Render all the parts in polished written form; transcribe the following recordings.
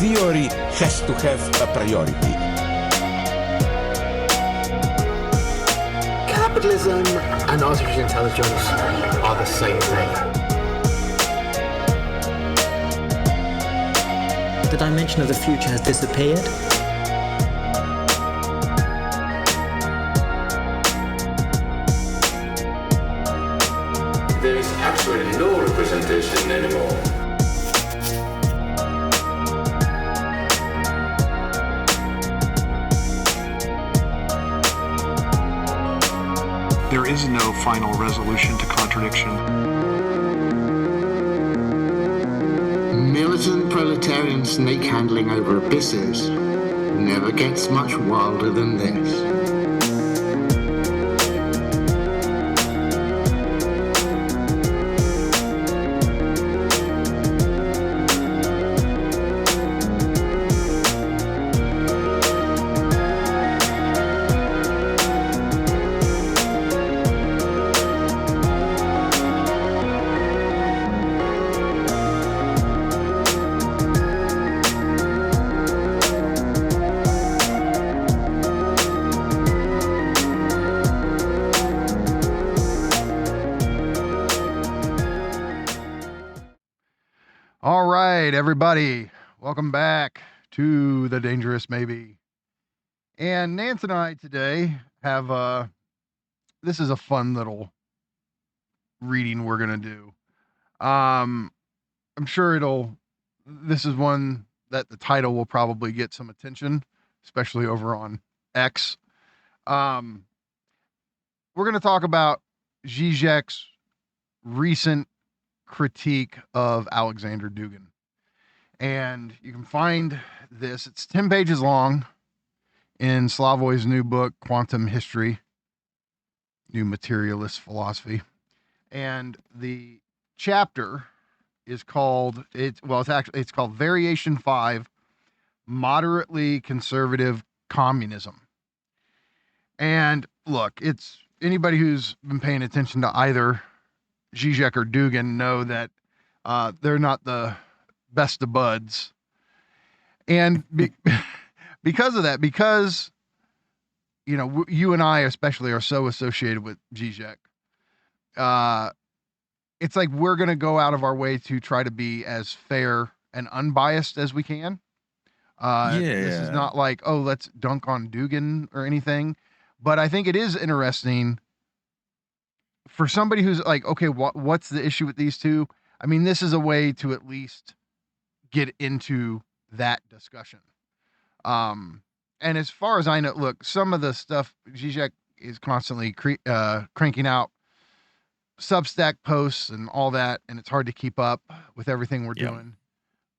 theory has to have a priority. Capitalism and artificial intelligence are the same thing. The dimension of the future has disappeared. There is actually no representation anymore. There is no final resolution to contradiction. Militant proletarian snake handling over abysses never gets much wilder than this. All right, everybody, welcome back to The Dangerous Maybe. And Nance and I today have, this is a fun little reading we're going to do. I'm sure this is one that the title will probably get some attention, especially over on X. We're going to talk about Žižek's recent critique of Aleksandr Dugin. And you can find this, it's 10 pages long in Slavoj's new book, Quantum History, New Materialist Philosophy. And the chapter is called, it's called Variation 5, Moderately Conservative Communism. And look, it's anybody who's been paying attention to either Žižek or Dugin know that they're not the best of buds. And because of that, because, you know, you and I especially are so associated with Žižek, it's like we're going to go out of our way to try to be as fair and unbiased as we can. This is not like, oh, let's dunk on Dugin or anything. But I think it is interesting for somebody who's like, okay, what's the issue with these two? I mean, this is a way to at least get into that discussion. And as far as I know, look, some of the stuff Žižek is constantly cranking out Substack posts and all that, and it's hard to keep up with everything we're doing.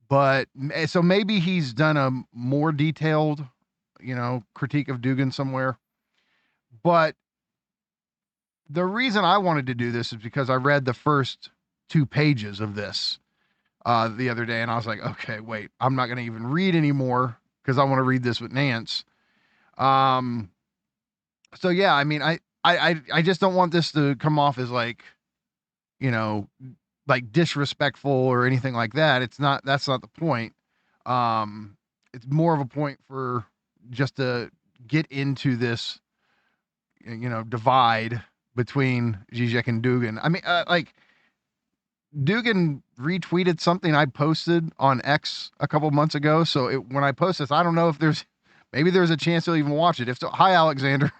But so maybe he's done a more detailed, critique of Dugin somewhere. But the reason I wanted to do this is because I read the first 2 pages of this the other day, and I was like, okay, wait, I'm not going to even read anymore because I want to read this with Nance. So yeah, I mean, I just don't want this to come off as like, like disrespectful or anything like that. That's not the point. It's more of a point for just to get into this, divide between Žižek and Dugin. I mean, like Dugin retweeted something I posted on X a couple months ago. So when I post this, I don't know if there's a chance he'll even watch it. If so, hi, Alexander.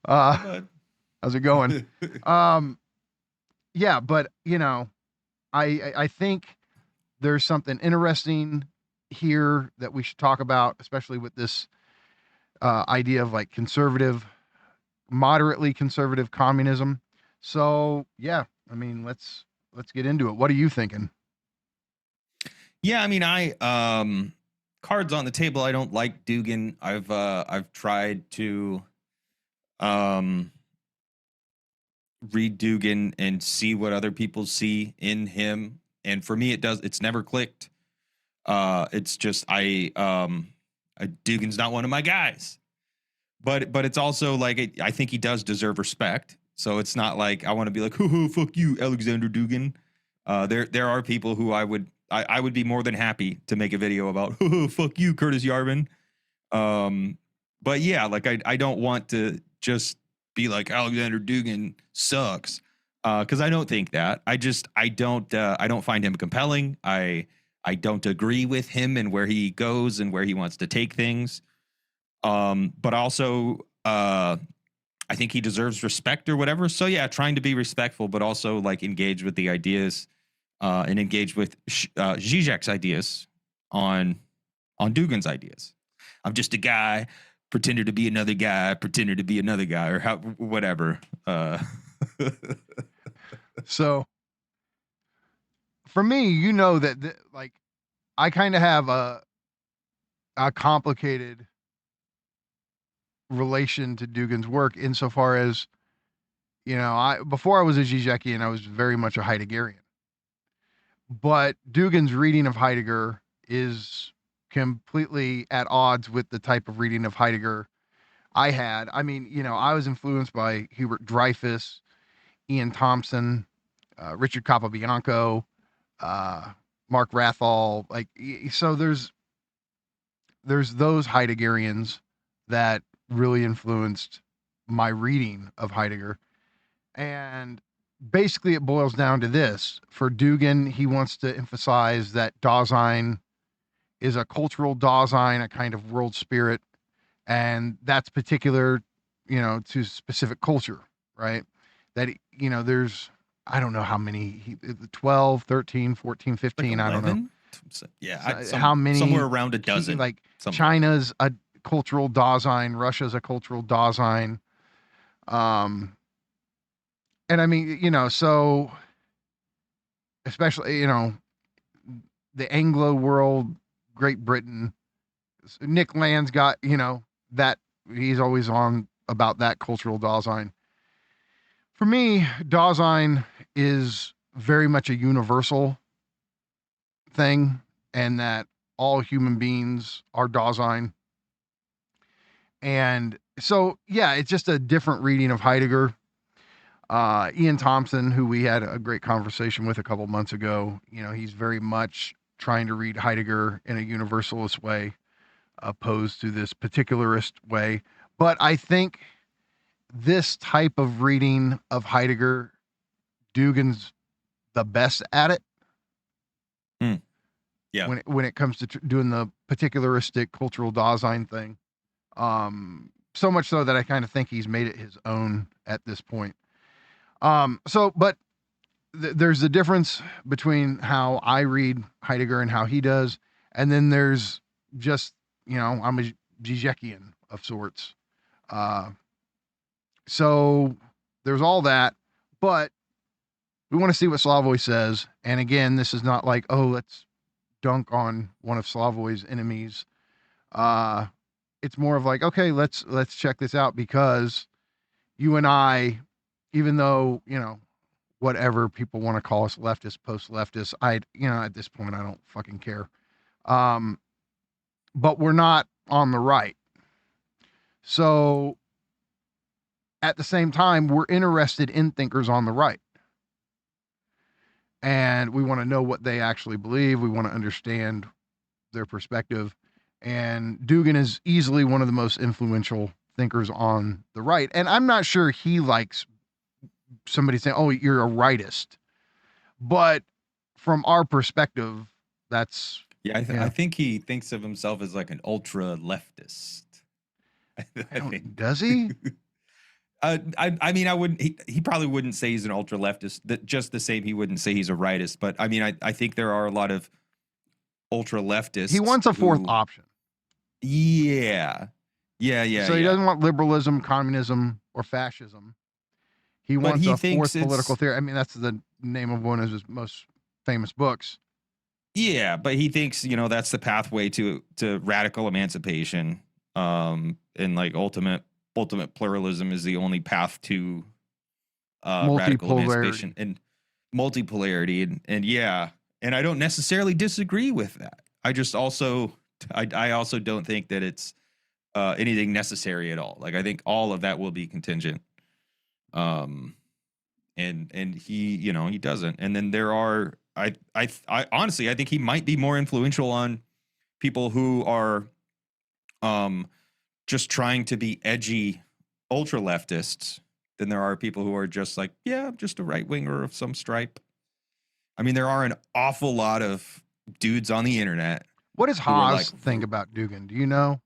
How's it going? Yeah, but I think there's something interesting here that we should talk about, especially with this idea of like moderately conservative communism. So yeah, I mean, let's get into it. What are you thinking? Yeah, I mean, cards on the table. I don't like Dugin. I've tried to read Dugin and see what other people see in him, and for me, it's never clicked. It's just Dugin's not one of my guys. But it's also like I think he does deserve respect. So it's not like I want to be like, hoo, fuck you, Aleksandr Dugin. There are people who I would I would be more than happy to make a video about fuck you, Curtis Yarvin. But yeah, like I don't want to just be like Alexander Dugin sucks, because I don't think that. I don't find him compelling. I don't agree with him and where he goes and where he wants to take things. But also I think he deserves respect or whatever. So yeah, trying to be respectful, but also like engage with the ideas, and engage with Žižek's ideas on Dugin's ideas. I'm just a guy, pretended to be another guy, pretended to be another guy, or whatever. So for me, that like I kind of have a complicated relation to Dugin's work insofar as, before I was a Žižekian, I was very much a Heideggerian. But Dugin's reading of Heidegger is completely at odds with the type of reading of Heidegger I had. I mean, I was influenced by Hubert Dreyfus, Ian Thompson, Richard Capobianco, Mark Rathall. Like, so there's those Heideggerians that really influenced my reading of Heidegger. And basically it boils down to this. For Dugin, he wants to emphasize that Dasein is a cultural Dasein, a kind of world spirit, and that's particular, to specific culture, right? That, there's, I don't know how many, 12, 13, 14, 15, like I don't know. Yeah, how many, somewhere around a dozen. Like China's a cultural Dasein, Russia's a cultural Dasein. And I mean, so especially, the Anglo world, Great Britain, Nick Land's got, that he's always on about that cultural Dasein. For me, Dasein is very much a universal thing, and that all human beings are Dasein. And so, yeah, it's just a different reading of Heidegger. Ian Thompson, who we had a great conversation with a couple months ago, he's very much trying to read Heidegger in a universalist way, opposed to this particularist way. But I think this type of reading of Heidegger, Dugin's the best at it. Yeah. When it comes to doing the particularistic cultural Dasein thing. So much so that I kind of think he's made it his own at this point. But there's a difference between how I read Heidegger and how he does. And then there's just, I'm a Žižekian of sorts. So there's all that, but we want to see what Slavoj says. And again, this is not like, oh, let's dunk on one of Slavoj's enemies. It's more of like, okay, let's check this out, because you and I, even though, whatever people want to call us, leftist, post-leftist, at this point, I don't fucking care. But we're not on the right. So at the same time, we're interested in thinkers on the right. And we want to know what they actually believe. We want to understand their perspective. And Dugin is easily one of the most influential thinkers on the right. And I'm not sure he likes somebody saying, oh, you're a rightist. But from our perspective, that's... Yeah, I think he thinks of himself as like an ultra leftist. Does he? I mean, I wouldn't. He probably wouldn't say he's an ultra leftist. That just the same, he wouldn't say he's a rightist. But I mean, I think there are a lot of ultra leftists. He wants a fourth option. Yeah. So he doesn't want liberalism, communism, or fascism. He wants a fourth political theory. I mean, that's the name of one of his most famous books. Yeah, but he thinks, that's the pathway to radical emancipation, and like ultimate pluralism is the only path to radical emancipation and multipolarity, and yeah, and I don't necessarily disagree with that. I just also I also don't think that it's anything necessary at all. Like, I think all of that will be contingent. And he, he doesn't. And then there are, I honestly, I think he might be more influential on people who are just trying to be edgy ultra leftists than there are people who are just like, yeah, I'm just a right winger of some stripe. I mean, there are an awful lot of dudes on the internet. What does who are Haas like, think about Dugin? Do you know?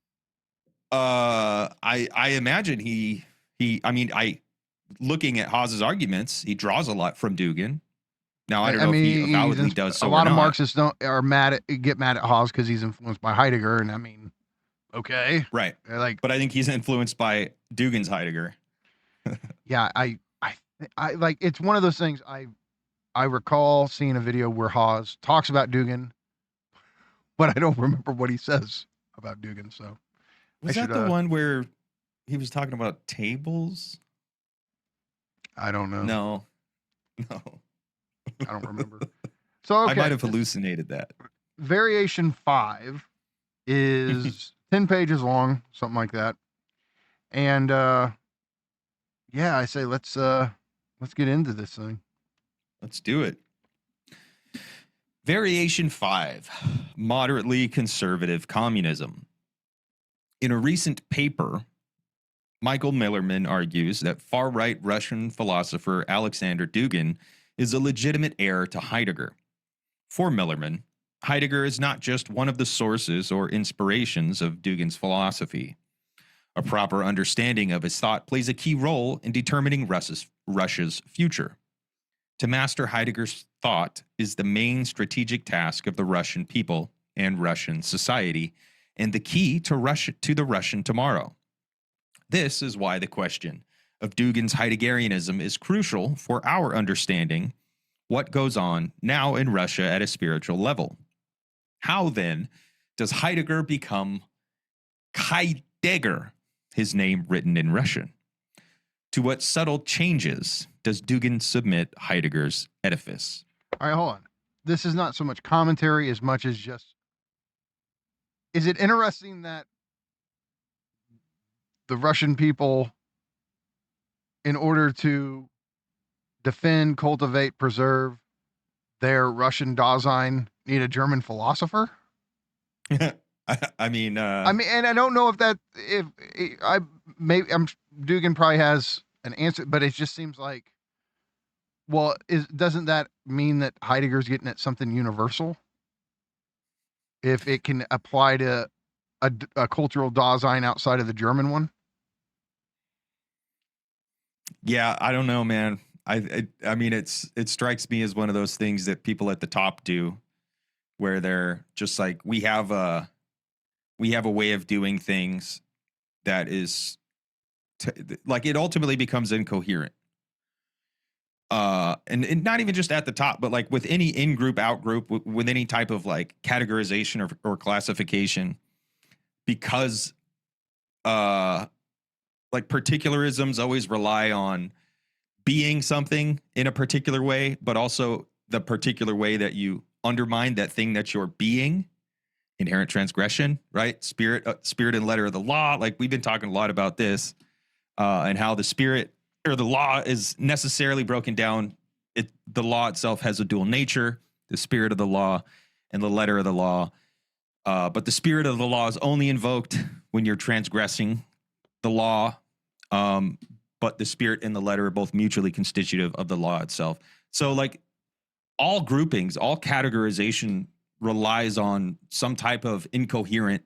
I imagine I mean, looking at Haas's arguments, he draws a lot from Dugin. Now, I don't know if he avowedly does so a lot or of not. Marxists get mad at Haas because he's influenced by Heidegger, and I mean, okay, Right. like, But I think he's influenced by Dugin's Heidegger. yeah, I like, it's one of those things. I recall seeing a video where Haas talks about Dugin, but I don't remember what he says about Dugin. So Was that the one where he was talking about tables? I don't know. No. I don't remember. So okay, I might have hallucinated that. Variation 5 is 10 pages long, something like that. And yeah, I say let's get into this thing. Let's do it. Variation 5, moderately conservative communism. In a recent paper, Michael Millerman argues that far-right Russian philosopher Aleksandr Dugin is a legitimate heir to Heidegger. For Millerman, Heidegger is not just one of the sources or inspirations of Dugin's philosophy. A proper understanding of his thought plays a key role in determining Russia's future. To master Heidegger's thought is the main strategic task of the Russian people and Russian society, and the key to the Russian tomorrow. This is why the question of Dugin's Heideggerianism is crucial for our understanding what goes on now in Russia at a spiritual level. How, then, does Heidegger become Heidegger, his name written in Russian? To what subtle changes does Dugin submit Heidegger's edifice? All right, hold on. This is not so much commentary as much as just, is it interesting that the Russian people, in order to defend, cultivate, preserve their Russian Dasein, need a German philosopher? I mean, and I don't know if Dugin probably has an answer, but it just seems like, well, doesn't that mean that Heidegger's getting at something universal? If it can apply to a cultural Dasein outside of the German one? Yeah, I don't know, man. I mean, it strikes me as one of those things that people at the top do, where they're just like, we have a way of doing things that is like, it ultimately becomes incoherent. And not even just at the top, but like with any in-group, out-group, with any type of like categorization or classification, because like particularisms always rely on being something in a particular way, but also the particular way that you undermine that thing that you're being. Inherent transgression, right? Spirit and letter of the law. Like, we've been talking a lot about this, and how the spirit or the law is necessarily broken down. The law itself has a dual nature, the spirit of the law and the letter of the law. But the spirit of the law is only invoked when you're transgressing the law. But the spirit and the letter are both mutually constitutive of the law itself. So like, all groupings, all categorization relies on some type of incoherent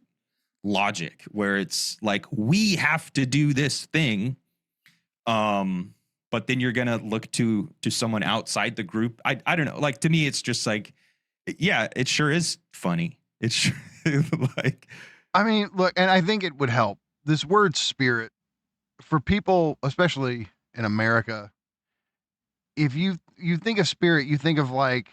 logic where it's like, we have to do this thing. But then you're going to look to someone outside the group. I don't know. Like, to me, it's just like, yeah, it sure is funny. It's like, I mean, look, and I think it would help. This word spirit, for people, especially in America, if you think of spirit, you think of like,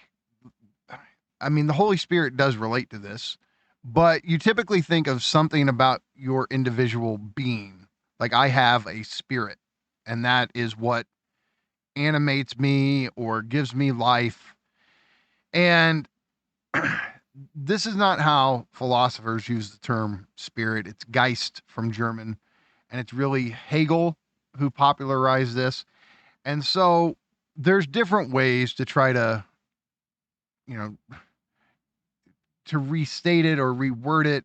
I mean, the Holy Spirit does relate to this, but you typically think of something about your individual being. Like, I have a spirit, and that is what animates me or gives me life. And this is not how philosophers use the term spirit. It's Geist from German, and it's really Hegel who popularized this. And so there's different ways to try to you know, to restate it or reword it.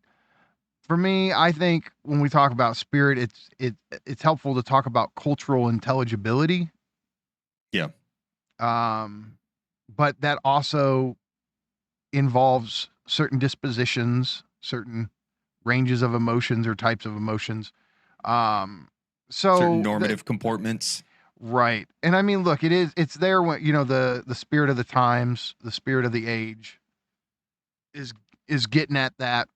For me, I think when we talk about spirit, it's helpful to talk about cultural intelligibility. Yeah. But that also involves certain dispositions, certain ranges of emotions or types of emotions. So Certain normative comportments. right. And I mean, look, it's there when, you know, the spirit of the times, the spirit of the age is getting at that.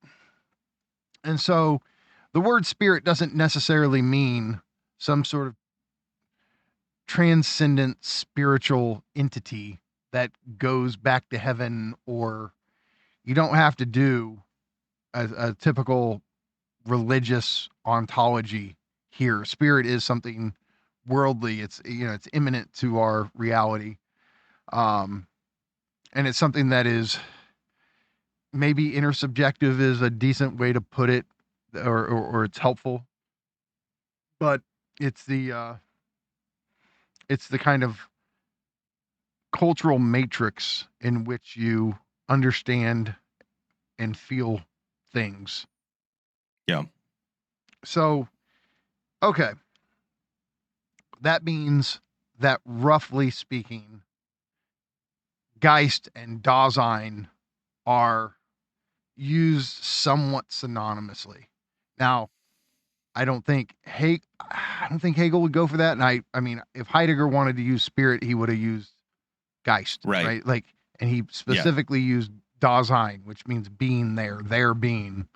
And so the word spirit doesn't necessarily mean some sort of transcendent spiritual entity that goes back to heaven, or you don't have to do a typical religious ontology here. Spirit is something worldly. It's, you know, it's imminent to our reality. And it's something that is maybe intersubjective is a decent way to put it, or it's helpful, but it's the kind of cultural matrix in which you understand and feel things. Yeah. So, okay. That means that roughly speaking, Geist and Dasein are used somewhat synonymously. Now, I don't think Hegel would go for that. And I mean, if Heidegger wanted to use spirit, he would have used Geist, right? Like, and he specifically used Dasein, which means being there, their being.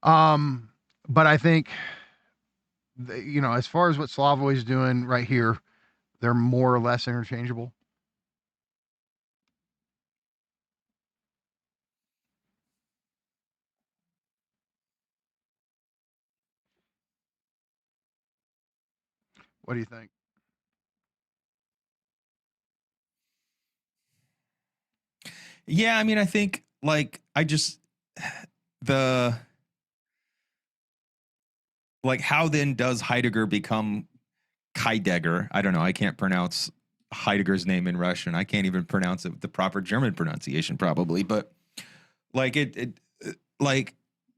But I think, you know, as far as what Slavoj is doing right here, they're more or less interchangeable. What do you think? Yeah, I mean, I think like the like how then does Heidegger become Heidegger? I don't know. I can't pronounce Heidegger's name in Russian. I can't even pronounce it with the proper German pronunciation, probably. But like like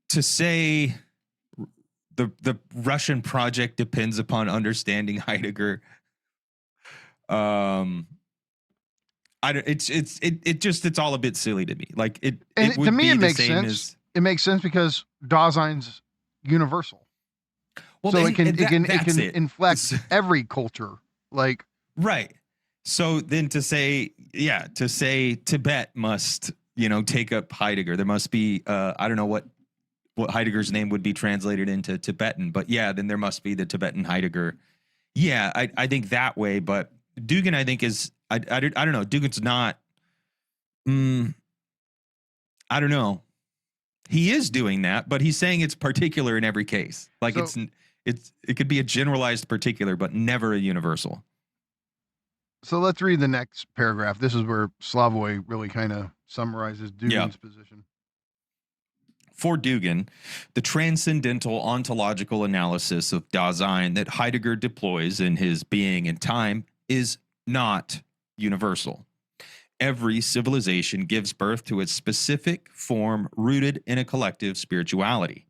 to say the Russian project depends upon understanding Heidegger. It's all a bit silly to me. Like it would to me, be it the makes same sense. as It makes sense because Dasein's universal. well, so and it can it. inflect every culture. Like, right. So then to say Tibet must, you know, take up Heidegger. There must be I don't know what Heidegger's name would be translated into Tibetan, but yeah, then there must be the Tibetan Heidegger. Yeah, I think that way, but Dugin I think is I don't know. Dugin's not I don't know. He is doing that, but he's saying it's particular in every case. Like so, it could be a generalized particular, but never a universal. So let's read the next paragraph. This is where Slavoj really kind of summarizes Dugin's position. For Dugin, the transcendental ontological analysis of Dasein that Heidegger deploys in his Being and Time is not universal. Every civilization gives birth to its specific form rooted in a collective spirituality.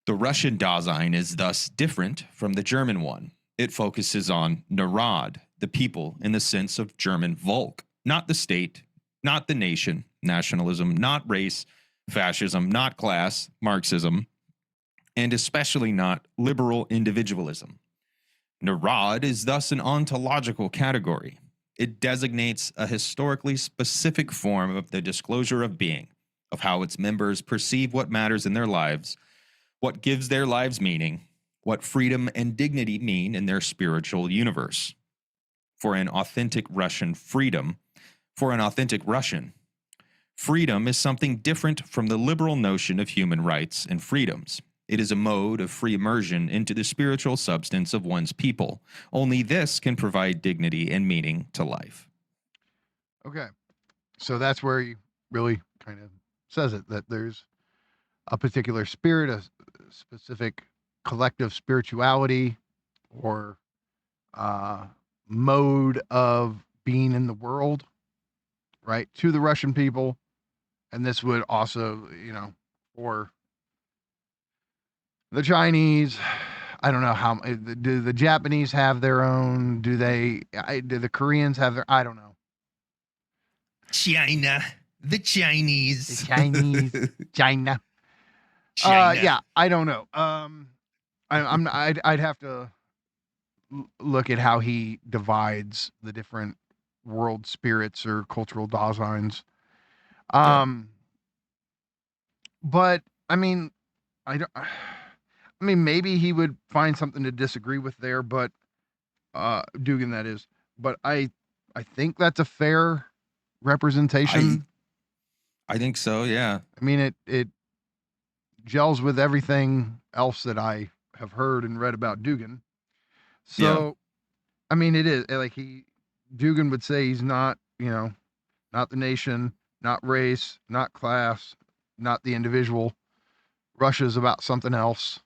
The Russian Dasein is thus different from the German one. It focuses on Narod, the people in the sense of German Volk, not the state, not the nation, nationalism, not race, fascism, not class, Marxism, and especially not liberal individualism. Narod is thus an ontological category. It designates a historically specific form of the disclosure of being, of how its members perceive what matters in their lives, what gives their lives meaning, what freedom and dignity mean in their spiritual universe. For an authentic Russian, freedom is something different from the liberal notion of human rights and freedoms. It is a mode of free immersion into the spiritual substance of one's people. Only this can provide dignity and meaning to life. Okay. So that's where he really kind of says it, that there's a particular spirit, a specific collective spirituality, or mode of being in the world, right, to the Russian people. And this would also, for the Chinese, I don't know how, do the Japanese have their own? Do the Koreans have their, I don't know. China, the Chinese. The Chinese, China. China. Yeah, I don't know. I'd have to look at how he divides the different world spirits or cultural Daseins. But I mean, maybe he would find something to disagree with there, but Dugin, that is. But I think that's a fair representation. I think so, yeah. I mean, it gels with everything else that I have heard and read about Dugin. So, I mean, it is like Dugin would say he's not, not the nation, not race, not class, not the individual. Russia's about something else,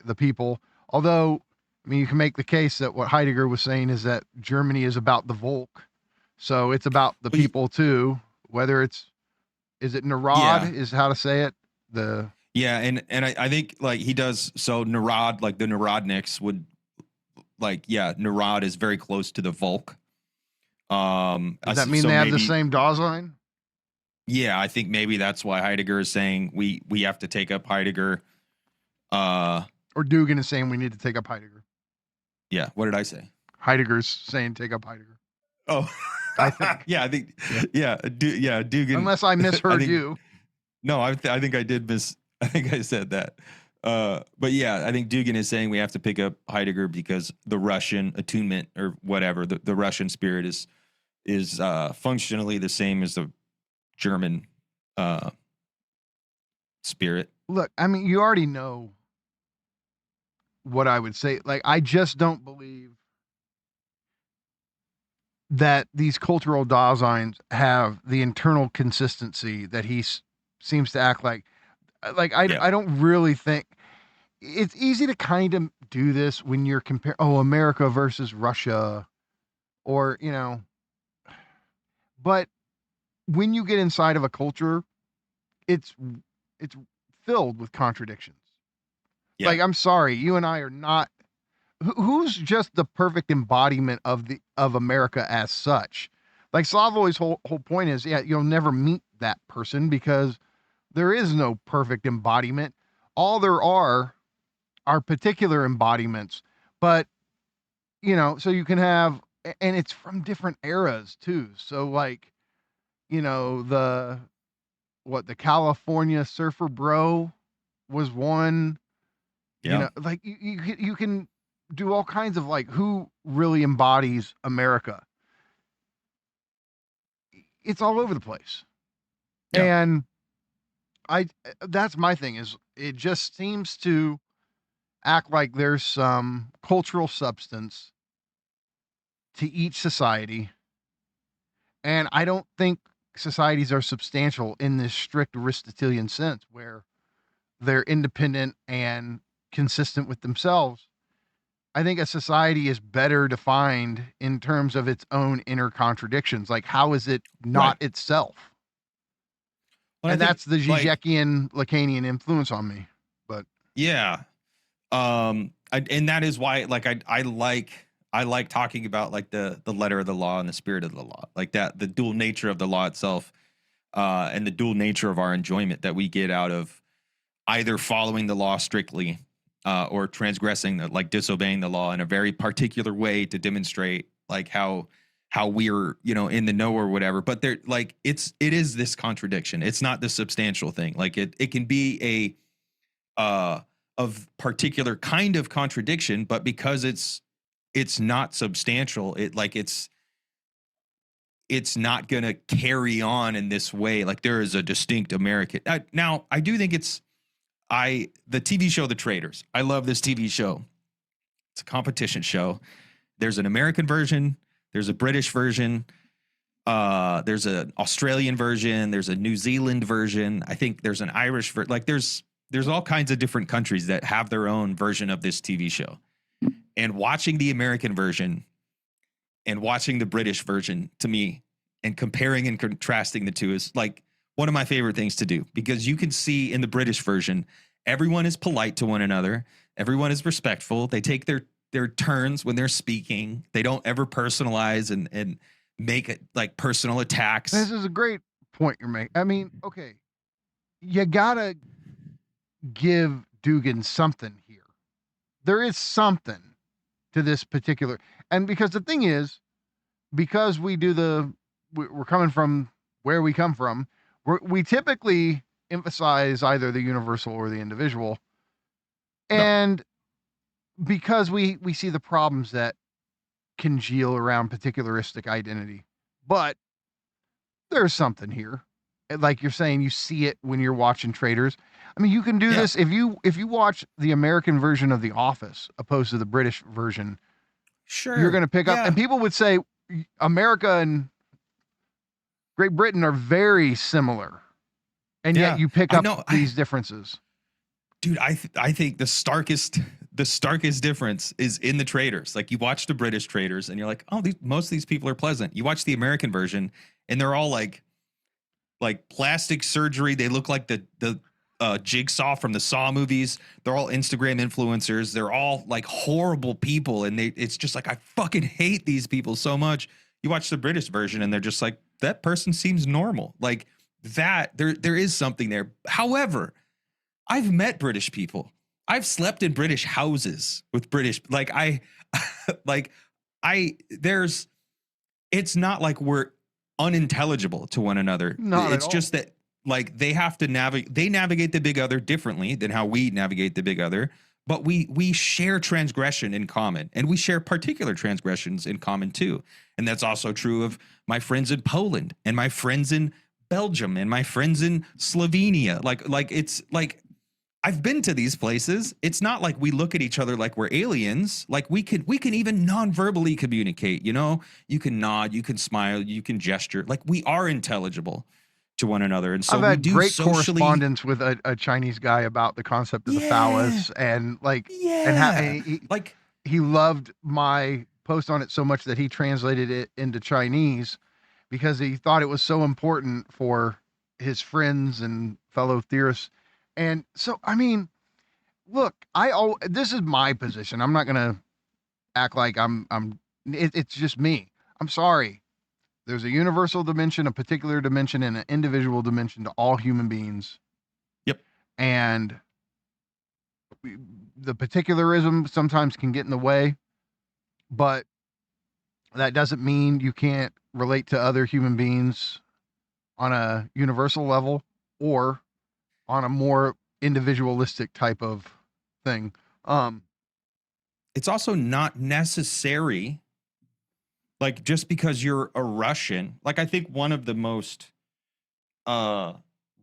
the people. Although, I mean, you can make the case that what Heidegger was saying is that Germany is about the Volk. So it's about the people too, whether is it Narod is how to say it? And I think like he does, so Narod, like the Narodniks would, like, Narod is very close to the Volk. Does that mean they have the same Dasein? Yeah, I think maybe that's why Heidegger is saying we have to take up Heidegger. Or Dugin is saying we need to take up Heidegger. Yeah, what did I say? Heidegger's saying take up Heidegger. Oh, I think. Dugin. Unless I misheard you. No, I think I did miss. I think I said that. But yeah, I think Dugin is saying we have to pick up Heidegger because the Russian attunement or whatever, the Russian spirit is functionally the same as the German spirit. Look, I mean, you already know what I would say. Like, I just don't believe that these cultural Daseins have the internal consistency that he seems to act like. I don't really think it's easy to kind of do this when you're comparing, America versus Russia, or, but when you get inside of a culture, it's filled with contradictions. Yeah. Like, I'm sorry, you and I are not, who's just the perfect embodiment of America as such? Like, Slavoj's whole point is, you'll never meet that person because there is no perfect embodiment. All there are particular embodiments, but so you can have, and it's from different eras too. So like, the California surfer bro was one, like you can do all kinds of like, who really embodies America. It's all over the place. Yeah. And that's my thing, is it just seems to act like there's some cultural substance to each society. And I don't think societies are substantial in this strict Aristotelian sense where they're independent and consistent with themselves. I think a society is better defined in terms of its own inner contradictions. Like, how is it not itself? Well, and that's the Žižekian Lacanian influence on me. But yeah. And that is why, like, I like talking about like the letter of the law and the spirit of the law, like that, the dual nature of the law itself, and the dual nature of our enjoyment that we get out of either following the law strictly, or transgressing, like disobeying the law in a very particular way to demonstrate like how we're, in the know or whatever. But there, like, it is this contradiction. It's not the substantial thing. Like it can be of particular kind of contradiction, but because it's not substantial, it's not going to carry on in this way. Like, there is a distinct American. Now, I do think the TV show, The Traitors. I love this TV show. It's a competition show. There's an American version. There's a British version. There's an Australian version. There's a New Zealand version. I think there's an Irish version. Like, there's all kinds of different countries that have their own version of this TV show. And watching the American version and watching the British version, to me, and comparing and contrasting the two is like one of my favorite things to do, because you can see in the British version, everyone is polite to one another. Everyone is respectful. They take their turns when they're speaking. They don't ever personalize and make it like personal attacks. This is a great point you're making. I mean, okay, you gotta give Dugin something here. There is something to this particular, and because the thing is, because we're coming from where we come from, we typically emphasize either the universal or the individual, and because we see the problems that congeal around particularistic identity. But there's something here. Like you're saying, you see it when you're watching Traders. I mean, you can do this if you watch the American version of The Office opposed to the British version. Sure. You're going to pick up, and people would say America and Great Britain are very similar, and yet you pick up these differences. Dude, I think the starkest difference is in the Traders. Like, you watch the British Traders and you're like, oh, most of these people are pleasant. You watch the American version and they're all like plastic surgery. They look like the Jigsaw from the Saw movies. They're all Instagram influencers. They're all like horrible people, and it's just like, I fucking hate these people so much. You watch the British version and they're just like, that person seems normal. Like that, there is something there. However, I've met British people. I've slept in British houses with British, it's not like we're unintelligible to one another. It's just that like they have to navigate the big other differently than how we navigate the big other, but we share transgression in common, and we share particular transgressions in common too. And that's also true of my friends in Poland and my friends in Belgium and my friends in Slovenia. Like it's like, I've been to these places. It's not like we look at each other like we're aliens. Like we can even non-verbally communicate, you know? You can nod, you can smile, you can gesture. Like we are intelligible to one another. And so I've had great socially correspondence with a Chinese guy about the concept of the phallus, and he loved my post on it so much that he translated it into Chinese because he thought it was so important for his friends and fellow theorists. And so, I mean, look, this is my position. I'm not going to act like it's just me. I'm sorry. There's a universal dimension, a particular dimension, and an individual dimension to all human beings. Yep. And the particularism sometimes can get in the way, but that doesn't mean you can't relate to other human beings on a universal level or on a more individualistic type of thing. It's also not necessary, like, just because you're a Russian. Like, I think one of the most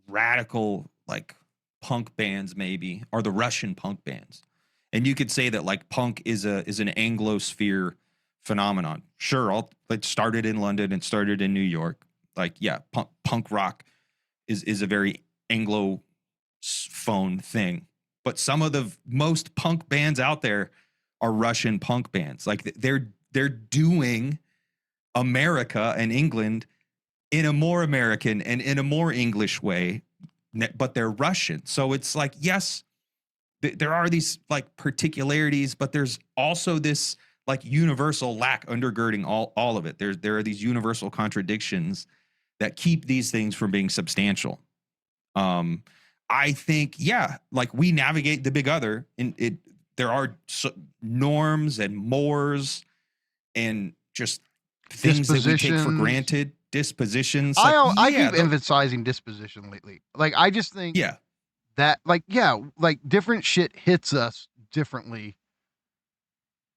radical, like, punk bands maybe are the Russian punk bands. And you could say that, like, punk is an Anglosphere phenomenon. Sure, it started in London and started in New York. Like, yeah, punk rock is a very Anglophone thing. But some of the most punk bands out there are Russian punk bands. Like, they're doing America and England in a more American and in a more English way, but they're Russian. So it's like, yes, there are these like particularities, but there's also this like universal lack undergirding all of it. There are these universal contradictions that keep these things from being substantial. I think, yeah, like we navigate the big other in it. There are norms and mores and just things that we take for granted, dispositions. I keep emphasizing disposition lately. Like, I just think that like different shit hits us differently.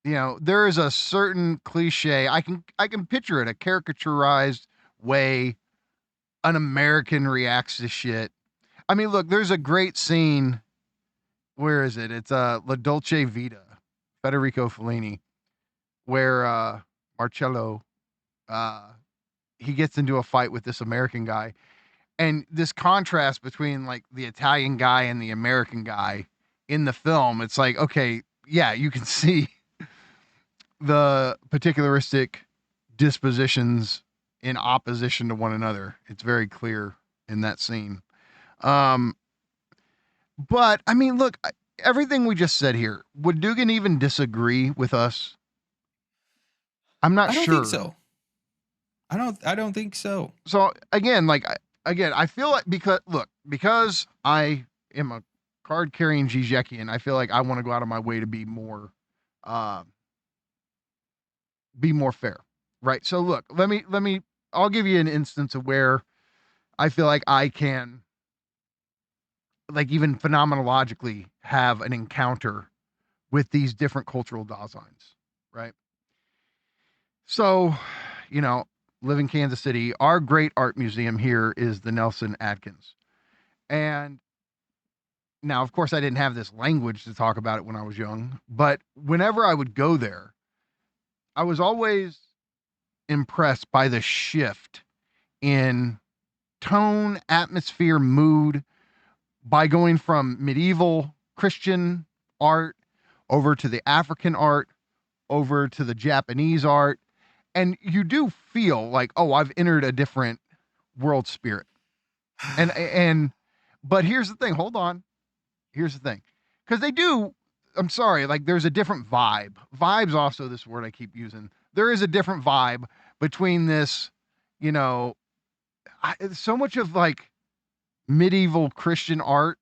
You know, there is a certain cliche. I can picture it, a caricaturized way an American reacts to shit. I mean, look, there's a great scene. Where is it? It's La Dolce Vita, Federico Fellini, where Marcello he gets into a fight with this American guy, and this contrast between like the Italian guy and the American guy in the film, it's like, okay, yeah, you can see the particularistic dispositions in opposition to one another. It's very clear in that scene. But I mean, look, everything we just said here, would Dugin even disagree with us? I'm not I don't sure. think so. I don't think so. So again, I feel like because I am a card carrying Žižekian, I feel like I want to go out of my way to be more fair. Right. So look, I'll give you an instance of where I feel like I can, like, even phenomenologically have an encounter with these different cultural Daseins, right? So, live in Kansas City, our great art museum here is the Nelson Atkins. And now, of course, I didn't have this language to talk about it when I was young, but whenever I would go there, I was always impressed by the shift in tone, atmosphere, mood, by going from medieval Christian art over to the African art, over to the Japanese art. And you do feel like, oh, I've entered a different world spirit. But here's the thing. Hold on. Here's the thing. Because I'm sorry, like, there's a different vibe. Vibe's also this word I keep using. There is a different vibe between this, so much of like medieval Christian art.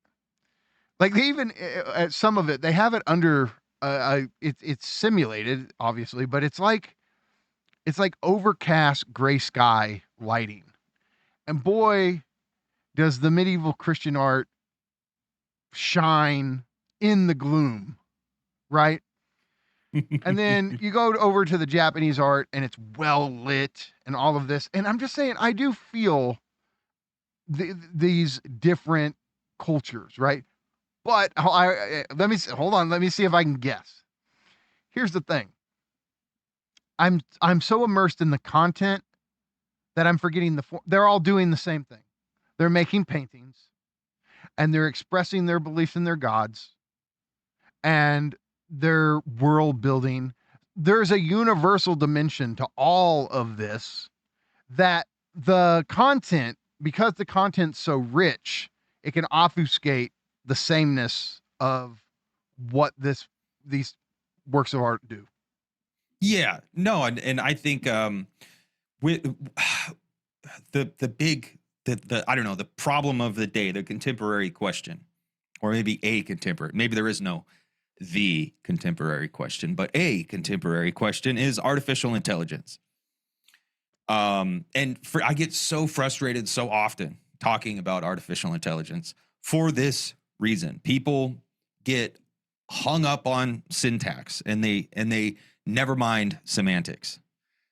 Like, they even at some of it, they have it under it's simulated, obviously, but it's like overcast gray sky lighting. And boy, does the medieval Christian art shine in the gloom, right? And then you go over to the Japanese art and it's well lit and all of this. And I'm just saying, I do feel these different cultures, right? But let me see if I can guess. Here's the thing. I'm so immersed in the content that I'm forgetting the form. They're all doing the same thing. They're making paintings and they're expressing their beliefs in their gods and their world building. There's a universal dimension to all of this, that the content, because the content's so rich, it can obfuscate the sameness of what these works of art do. Yeah, no, and I think with the I don't know, the problem of the day, the contemporary question, or maybe a contemporary, maybe there is no the contemporary question, but a contemporary question is artificial intelligence. And I get so frustrated so often talking about artificial intelligence for this reason. People get hung up on syntax and they never mind semantics,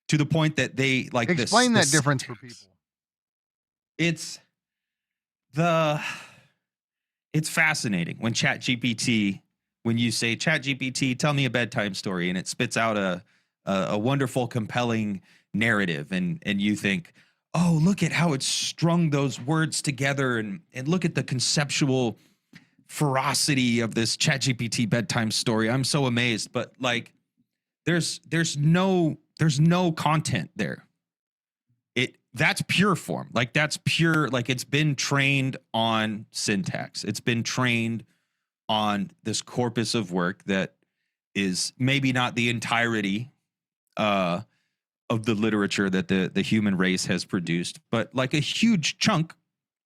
to the point that they like explain that difference for people. It's fascinating when when you say ChatGPT, tell me a bedtime story, and it spits out a wonderful, compelling narrative, and you think, oh, look at how it's strung those words together, and look at the conceptual ferocity of this ChatGPT bedtime story. I'm so amazed. But like, there's no content there. That's pure form. Like, that's pure, like, it's been trained on syntax. It's been trained on this corpus of work that is maybe not the entirety of the literature that the human race has produced, but like a huge chunk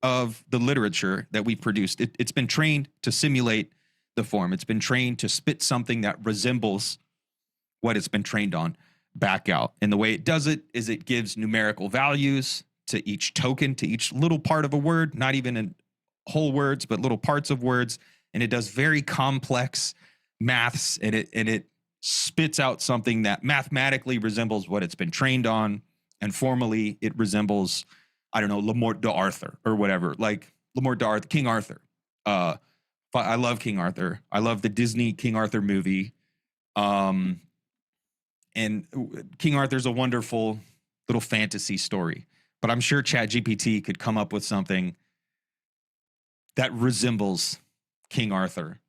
of the literature that we've produced. It's been trained to simulate the form. It's been trained to spit something that resembles what it's been trained on back out. And the way it does it is it gives numerical values to each token, to each little part of a word, not even in whole words, but little parts of words. And it does very complex maths, and it spits out something that mathematically resembles what it's been trained on, and formally it resembles, I don't know, Le Morte d'Arthur or whatever, like Le Morte d'Arthur, King Arthur. But I love King Arthur. I love the Disney King Arthur movie. And King Arthur's a wonderful little fantasy story, but I'm sure ChatGPT could come up with something that resembles King Arthur,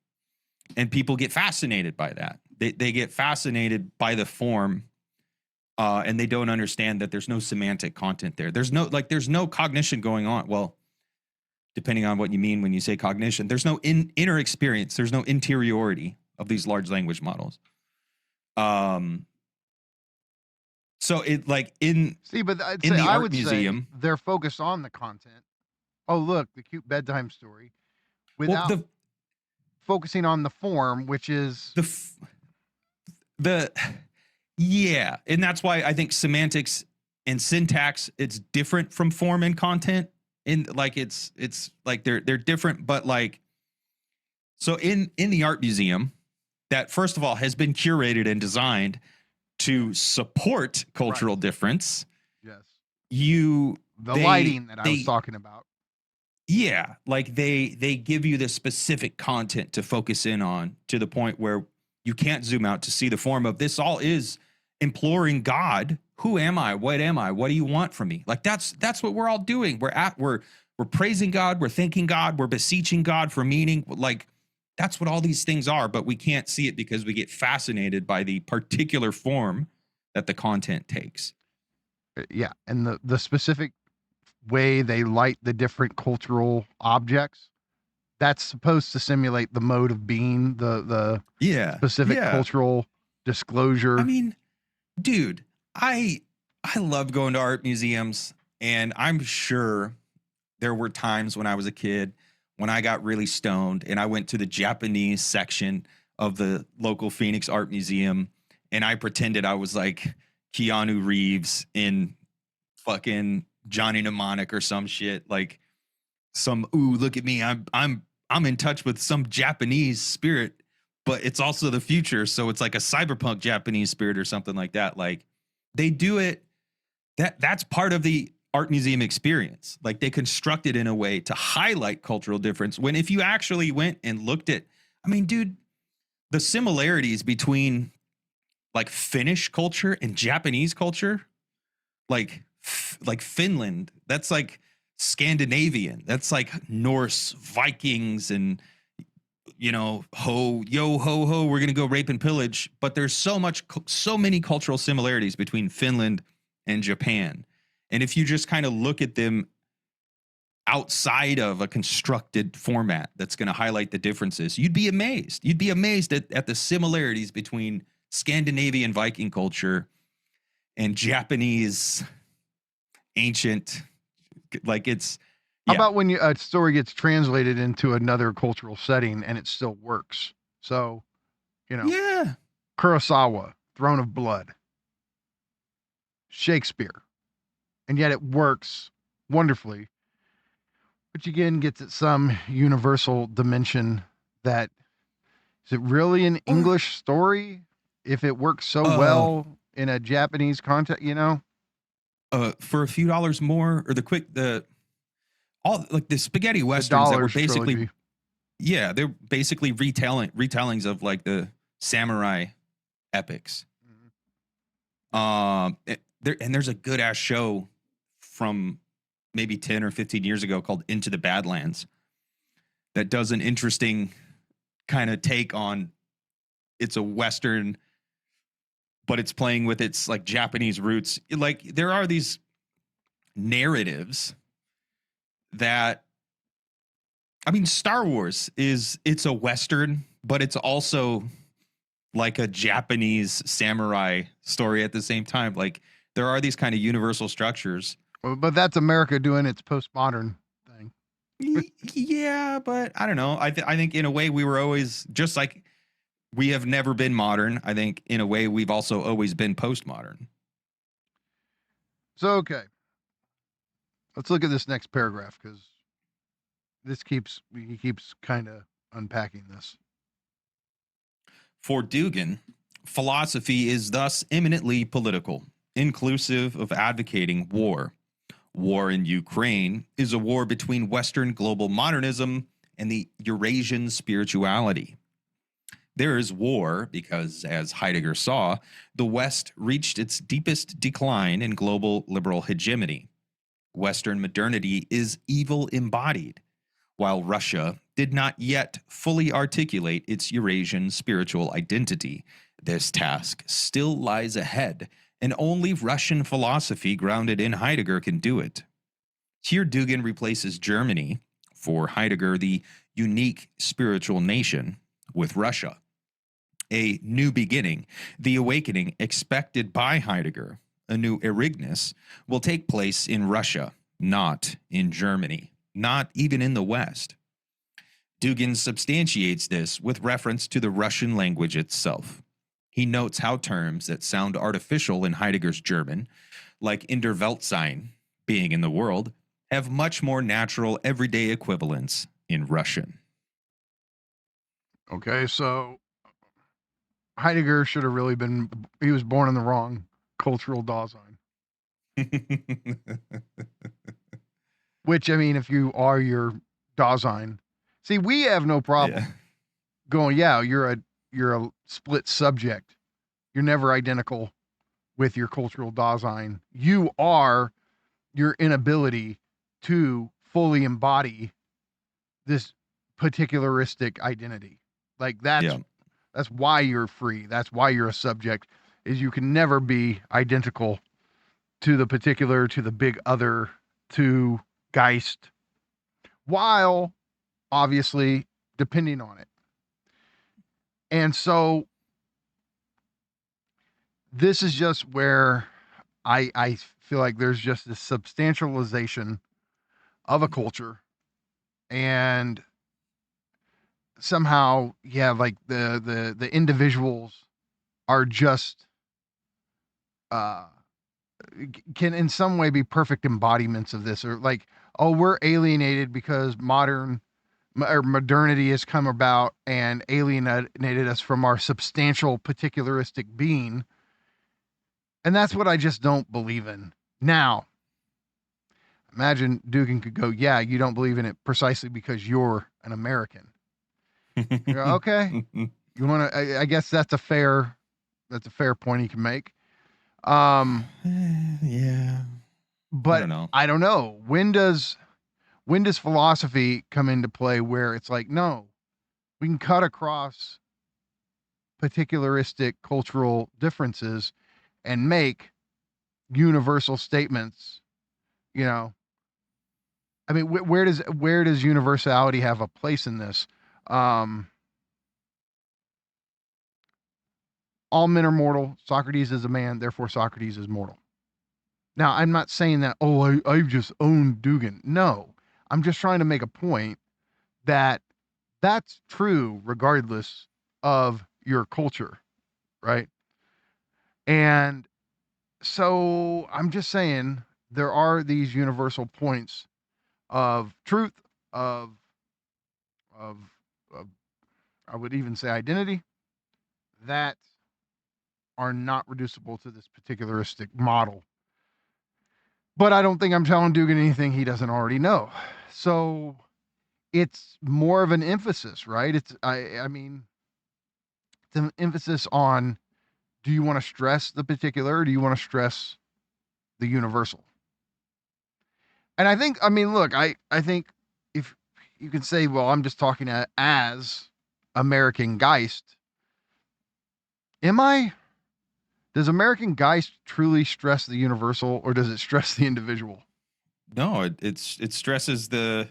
and people get fascinated by that. They get fascinated by the form And they don't understand that there's no semantic content there. There's no cognition going on. Well, depending on what you mean when you say cognition, there's no inner experience. There's no interiority of these large language models. So it like in but I'd say, I art would museum, say they're focused on the content. Oh, look, the cute bedtime story, without focusing on the form, which is yeah, and that's why I think semantics and syntax, it's different from form and content. In like it's like they're different, but like so in the art museum, that first of all has been curated and designed to support cultural difference. Yes. The lighting that I was talking about. Yeah, like they give you the specific content to focus in on, to the point where you can't zoom out to see the form of this. All is imploring God. Who am I? What am I? What do you want from me? Like that's what we're all doing. We're praising God. We're thanking God. We're beseeching God for meaning. Like that's what all these things are, but we can't see it because we get fascinated by the particular form that the content takes. Yeah, and the specific way they light the different cultural objects, that's supposed to simulate the mode of being, the specific cultural disclosure. I mean, dude, I love going to art museums, and I'm sure there were times when I was a kid when I got really stoned and I went to the Japanese section of the local Phoenix Art Museum and I pretended I was like Keanu Reeves in fucking Johnny Mnemonic or some shit, like some, ooh, look at me, I'm in touch with some Japanese spirit, but it's also the future, so it's like a cyberpunk Japanese spirit or something like that. Like they do it, that's part of the art museum experience. Like they construct it in a way to highlight cultural difference, when if you actually went and looked at, I mean, dude, the similarities between like Finnish culture and Japanese culture, like Finland, that's like Scandinavian, that's like Norse, Vikings, and you know, ho ho, we're gonna go rape and pillage. But there's so many cultural similarities between Finland and Japan. And if you just kind of look at them outside of a constructed format that's going to highlight the differences, you'd be amazed. You'd be amazed at the similarities between Scandinavian Viking culture and Japanese ancient, like it's. How about when a story gets translated into another cultural setting and it still works? So, you know, Kurosawa, Throne of Blood, Shakespeare. And yet it works wonderfully, which again gets at some universal dimension. That is it really an English story if it works so well in a Japanese context, you know? For a few dollars more, or the spaghetti westerns that were basically trilogy. Yeah, they're basically retellings of like the samurai epics. There's a good ass show from maybe 10 or 15 years ago called Into the Badlands that does an interesting kind of take on, it's a Western, but it's playing with its like Japanese roots. Like there are these narratives that, I mean, Star Wars it's a Western, but it's also like a Japanese samurai story at the same time. Like there are these kind of universal structures. But that's America doing its postmodern thing. Yeah, but I don't know. I think in a way we were always, just like we have never been modern, I think in a way we've also always been postmodern. So, okay. Let's look at this next paragraph, because he keeps kind of unpacking this. For Dugin, philosophy is thus eminently political, inclusive of advocating war. War in Ukraine is a war between Western global modernism and the Eurasian spirituality. There is war because, as Heidegger saw, the West reached its deepest decline in global liberal hegemony. Western modernity is evil embodied, while Russia did not yet fully articulate its Eurasian spiritual identity. This task still lies ahead, and only Russian philosophy grounded in Heidegger can do it. Here, Dugin replaces Germany, for Heidegger, the unique spiritual nation, with Russia. A new beginning, the awakening expected by Heidegger, a new Erignus, will take place in Russia, not in Germany, not even in the West. Dugin substantiates this with reference to the Russian language itself. He notes how terms that sound artificial in Heidegger's German, like in der Weltsein, being in the world, have much more natural everyday equivalents in Russian. Okay, so Heidegger should have really been, he was born in the wrong cultural Dasein. Which, I mean, if you are your Dasein, see, we have no problem going, yeah, you're a split subject. You're never identical with your cultural Dasein. You are your inability to fully embody this particularistic identity. Like that's why you're free. That's why you're a subject, is you can never be identical to the particular, to the big other, to Geist, while obviously depending on it. And so this is just where I feel like there's just this substantialization of a culture, and somehow, yeah, like the individuals are just can in some way be perfect embodiments of this, or like, oh, we're alienated because modernity has come about and alienated us from our substantial particularistic being. And that's what I just don't believe in. Now, imagine Dugin could go, yeah, you don't believe in it precisely because you're an American. You go, okay, you want to, I guess that's a fair point he can make. Yeah, but I don't know. When does philosophy come into play where it's like, no, we can cut across particularistic cultural differences and make universal statements? You know, I mean, where does universality have a place in this? All men are mortal. Socrates is a man, therefore Socrates is mortal. Now, I'm not saying that, oh, I've just owned Dugin. No, I'm just trying to make a point that that's true regardless of your culture, right? And so I'm just saying there are these universal points of truth, of I would even say identity, that are not reducible to this particularistic model. But I don't think I'm telling Dugin anything he doesn't already know. So it's more of an emphasis, right? I mean, it's an emphasis on, do you want to stress the particular, or do you want to stress the universal? And I think, I mean, look, I think if you can say, well, I'm just talking as American Geist. Am I? Does American Geist truly stress the universal, or does it stress the individual? No, it stresses the.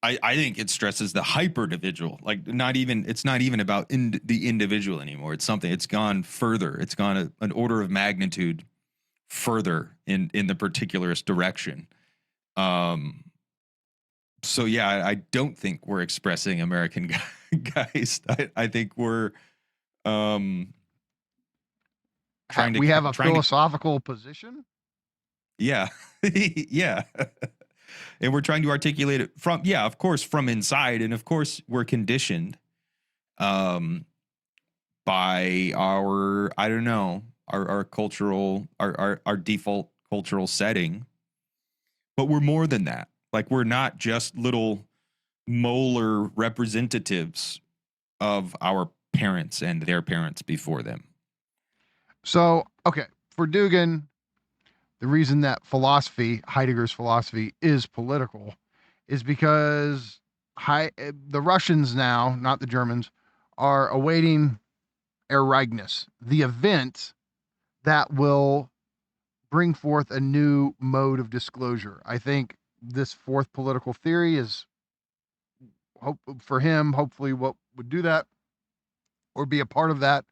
I think it stresses the hyper individual. Like, it's not even about the individual anymore. It's something. It's gone further. It's gone an order of magnitude further in the particularist direction. So yeah, I don't think we're expressing American Geist. I think we're trying to. We have a philosophical position. Yeah, yeah. And we're trying to articulate it from, of course, from inside. And of course, we're conditioned by our, I don't know, our cultural, our default cultural setting. But we're more than that. Like, we're not just little molar representatives of our parents and their parents before them. So, okay, for Dugin, the reason that Heidegger's philosophy is political, is because the Russians now, not the Germans, are awaiting Erignus, the event that will bring forth a new mode of disclosure. I think this fourth political theory is, hope for him, hopefully what would do that or be a part of that.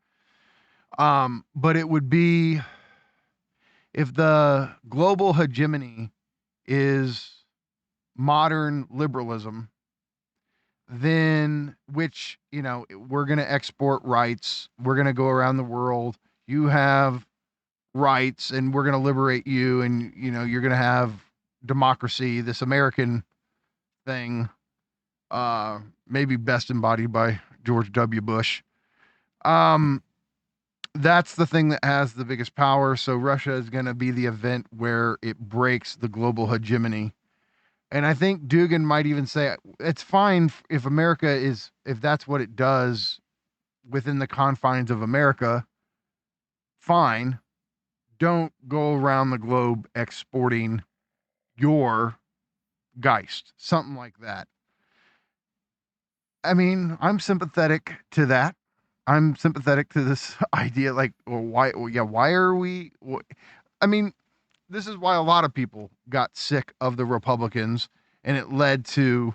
But it would be, if the global hegemony is modern liberalism, then which, we're going to export rights, we're going to go around the world, you have rights, and we're going to liberate you, and you're going to have democracy, this American thing, maybe best embodied by George W. Bush. That's the thing that has the biggest power. So Russia is going to be the event where it breaks the global hegemony. And I think Dugin might even say it's fine if America is, if that's what it does within the confines of America, fine. Don't go around the globe exporting your Geist, something like that. I mean, I'm sympathetic to that. I'm sympathetic to this idea, like, well, why are we? I mean, this is why a lot of people got sick of the Republicans, and it led to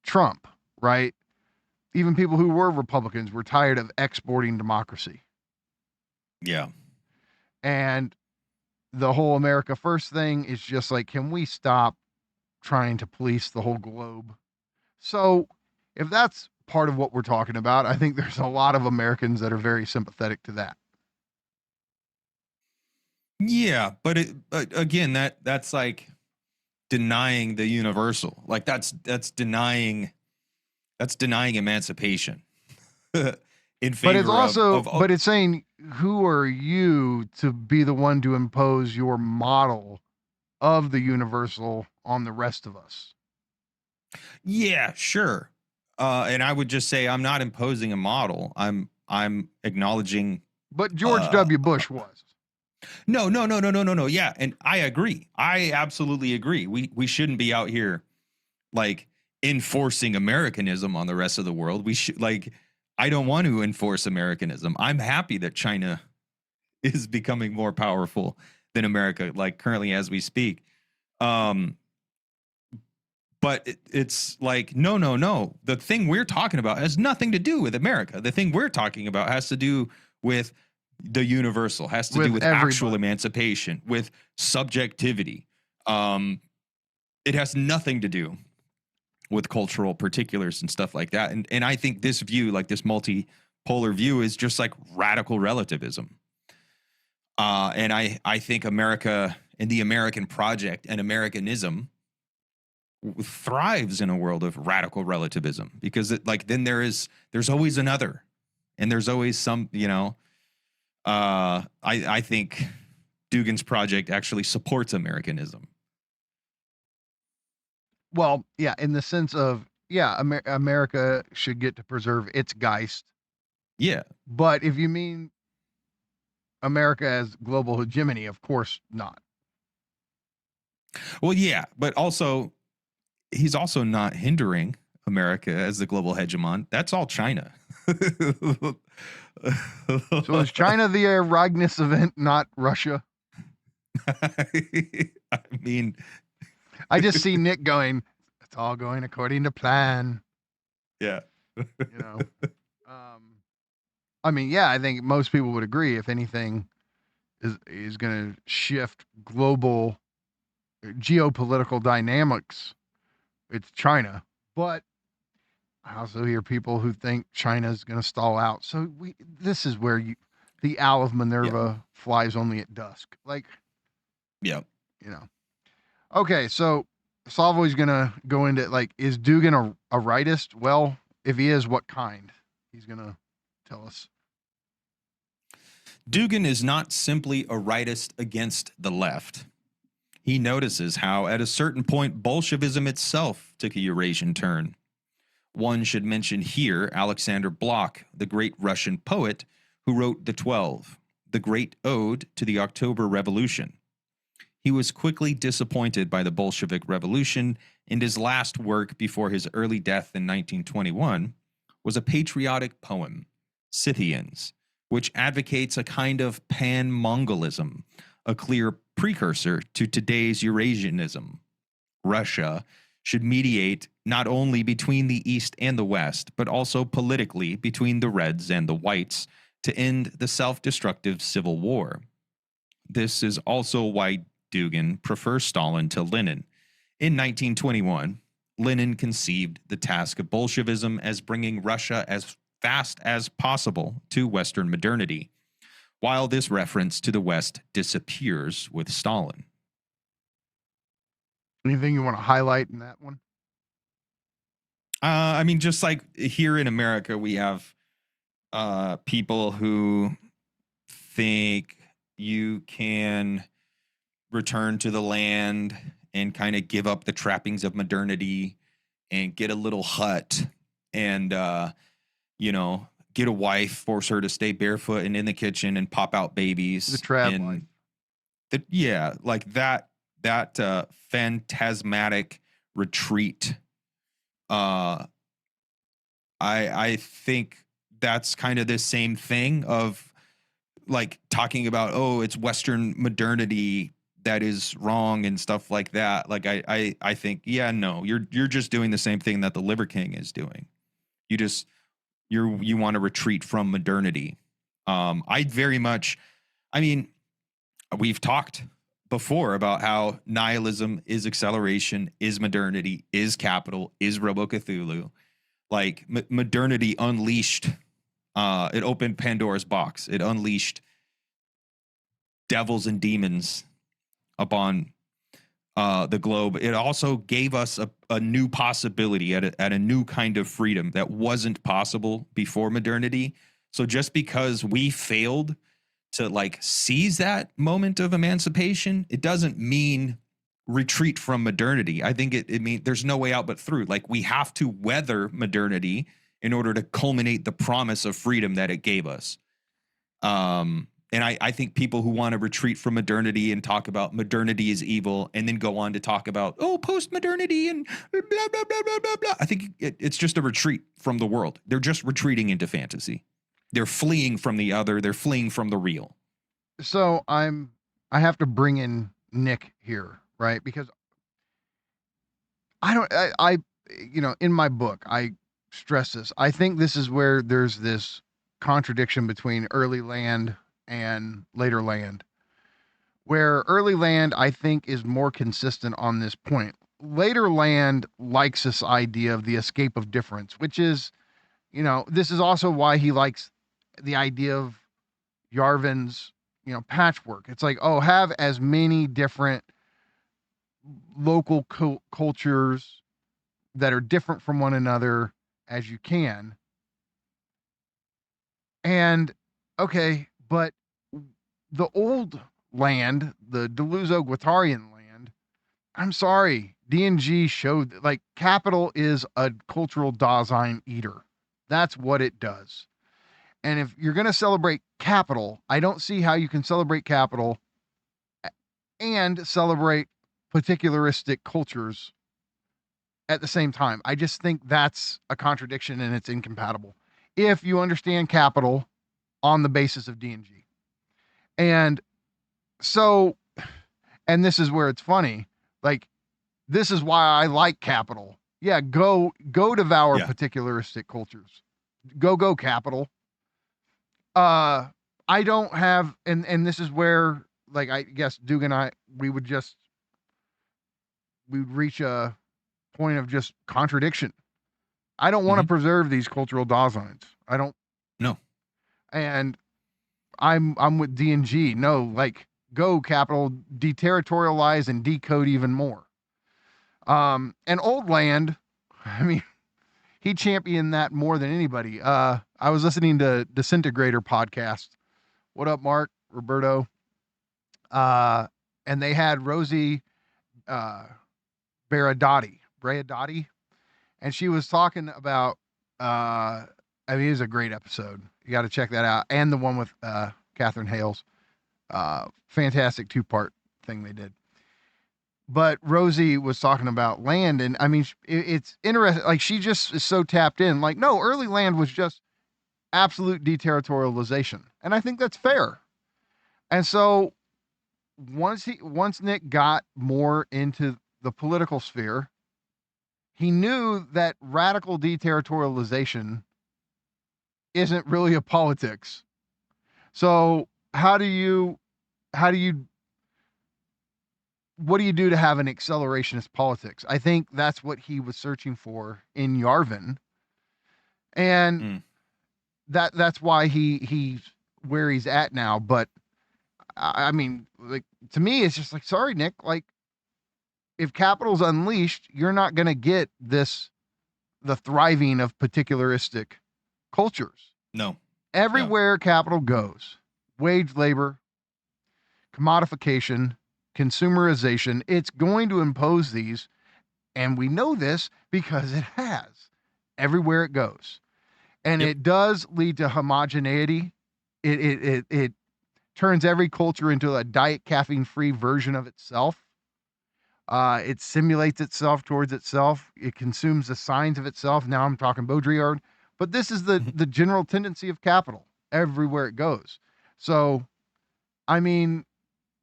Trump, right? Even people who were Republicans were tired of exporting democracy. Yeah. And the whole America First thing is just like, can we stop trying to police the whole globe? So if that's part of what we're talking about, I think there's a lot of Americans that are very sympathetic to that. Yeah, but again, that's like denying the universal. Like that's denying emancipation in favor but it's also of but it's saying, who are you to be the one to impose your model of the universal on the rest of us? Yeah, sure. And I would just say I'm not imposing a model. I'm acknowledging. But George W. Bush was. No. Yeah, and I agree. I absolutely agree. We shouldn't be out here like enforcing Americanism on the rest of the world. We should, like, I don't want to enforce Americanism. I'm happy that China is becoming more powerful than America, like currently as we speak. But it's like, no. The thing we're talking about has nothing to do with America. The thing we're talking about has to do with the universal, has to do with actual emancipation, with subjectivity. It has nothing to do with cultural particulars and stuff like that. And I think this view, like this multipolar view, is just like radical relativism. And I think America and the American project and Americanism thrives in a world of radical relativism, because then there's always another, and there's always some, I think Dugin's project actually supports Americanism. Well, yeah, in the sense of, America should get to preserve its Geist. Yeah. But if you mean America as global hegemony, of course not. Well, yeah, but also he's also not hindering America as the global hegemon. That's all China. So is China the Aragnis event, not Russia? I mean, I just see Nick going, it's all going according to plan. Yeah. I mean, yeah, I think most people would agree, if anything is going to shift global geopolitical dynamics, it's China. But I also hear people who think China's going to stall out. So this is where the owl of Minerva flies only at dusk. Like, Okay, so Slavoj's going to go into, like, is Dugin a rightist? Well, if he is, what kind? He's going to tell us. Dugin is not simply a rightist against the left. He notices how, at a certain point, Bolshevism itself took a Eurasian turn. One should mention here Alexander Blok, the great Russian poet who wrote The 12, the great ode to the October Revolution. He was quickly disappointed by the Bolshevik Revolution, and his last work before his early death in 1921 was a patriotic poem, Scythians, which advocates a kind of pan-Mongolism, a clear precursor to today's Eurasianism. Russia should mediate not only between the East and the West, but also politically between the Reds and the Whites to end the self-destructive civil war. This is also why Dugin prefers Stalin to Lenin. In 1921, Lenin conceived the task of Bolshevism as bringing Russia as fast as possible to Western modernity, while this reference to the West disappears with Stalin. Anything you want to highlight in that one? I mean, just like here in America, we have people who think you can return to the land and kind of give up the trappings of modernity and get a little hut and, get a wife, force her to stay barefoot and in the kitchen and pop out babies. The trad life. Like that phantasmatic retreat. I think that's kind of the same thing of like talking about, oh, it's Western modernity that is wrong and stuff like that. Like I think, yeah, no, you're just doing the same thing that the Liver King is doing. You want to retreat from modernity. We've talked before about how nihilism is acceleration, is modernity, is capital, is Robo Cthulhu. Like modernity unleashed, it opened Pandora's box. It unleashed devils and demons upon the globe. It also gave us a new possibility at a new kind of freedom that wasn't possible before modernity. So just because we failed to like seize that moment of emancipation, it doesn't mean retreat from modernity. I think it means there's no way out but through. Like we have to weather modernity in order to culminate the promise of freedom that it gave us. And I think people who want to retreat from modernity and talk about modernity is evil and then go on to talk about, oh, post-modernity and blah, blah, blah, blah, blah, blah. I think it's just a retreat from the world. They're just retreating into fantasy. They're fleeing from the other. They're fleeing from the real. So I have to bring in Nick here, right? Because in my book, I stress this. I think this is where there's this contradiction between early land and later land, where early land, I think, is more consistent on this point. Later land likes this idea of the escape of difference, which is, this is also why he likes the idea of Yarvin's, patchwork. It's like, oh, have as many different local cultures that are different from one another as you can. And okay, but the old land, the Deluso-Guattarian land, I'm sorry, D&G showed like capital is a cultural Dasein eater. That's what it does. And if you're going to celebrate capital, I don't see how you can celebrate capital and celebrate particularistic cultures at the same time. I just think that's a contradiction and it's incompatible. If you understand capital on the basis of D&G. And so, and this is where it's funny, like, this is why I like capital. Yeah, go devour particularistic cultures. Go capital. I don't have, and this is where, like, I guess Dugin and I, we'd reach a point of just contradiction. I don't want to preserve these cultural Daseins. I don't. No. And I'm with D&G. No, like, go capital, deterritorialize and decode even more. And old land, I mean, he championed that more than anybody. I was listening to Disintegrator podcast. What up, Mark, Roberto? And they had Rosie Brayadotti, and she was talking about, it was a great episode. You got to check that out. And the one with Catherine Hales. Fantastic 2-part thing they did. But Rosie was talking about land, and I mean, it's interesting. Like, she just is so tapped in. Like, no, early land was just absolute deterritorialization. And I think that's fair. And so once Nick got more into the political sphere, he knew that radical deterritorialization isn't really a politics. So what do you do to have an accelerationist politics? I think that's what he was searching for in Yarvin. And that's why he's where he's at now. But I mean, like, to me, it's just like, sorry, Nick, like, if capital's unleashed, you're not going to get the thriving of particularistic cultures. No. Everywhere capital goes, wage labor, commodification, consumerization, it's going to impose these. And we know this because it has everywhere it goes. And it does lead to homogeneity. It turns every culture into a diet caffeine-free version of itself. It simulates itself towards itself. It consumes the signs of itself. Now I'm talking Baudrillard. But this is the general tendency of capital everywhere it goes. So, I mean,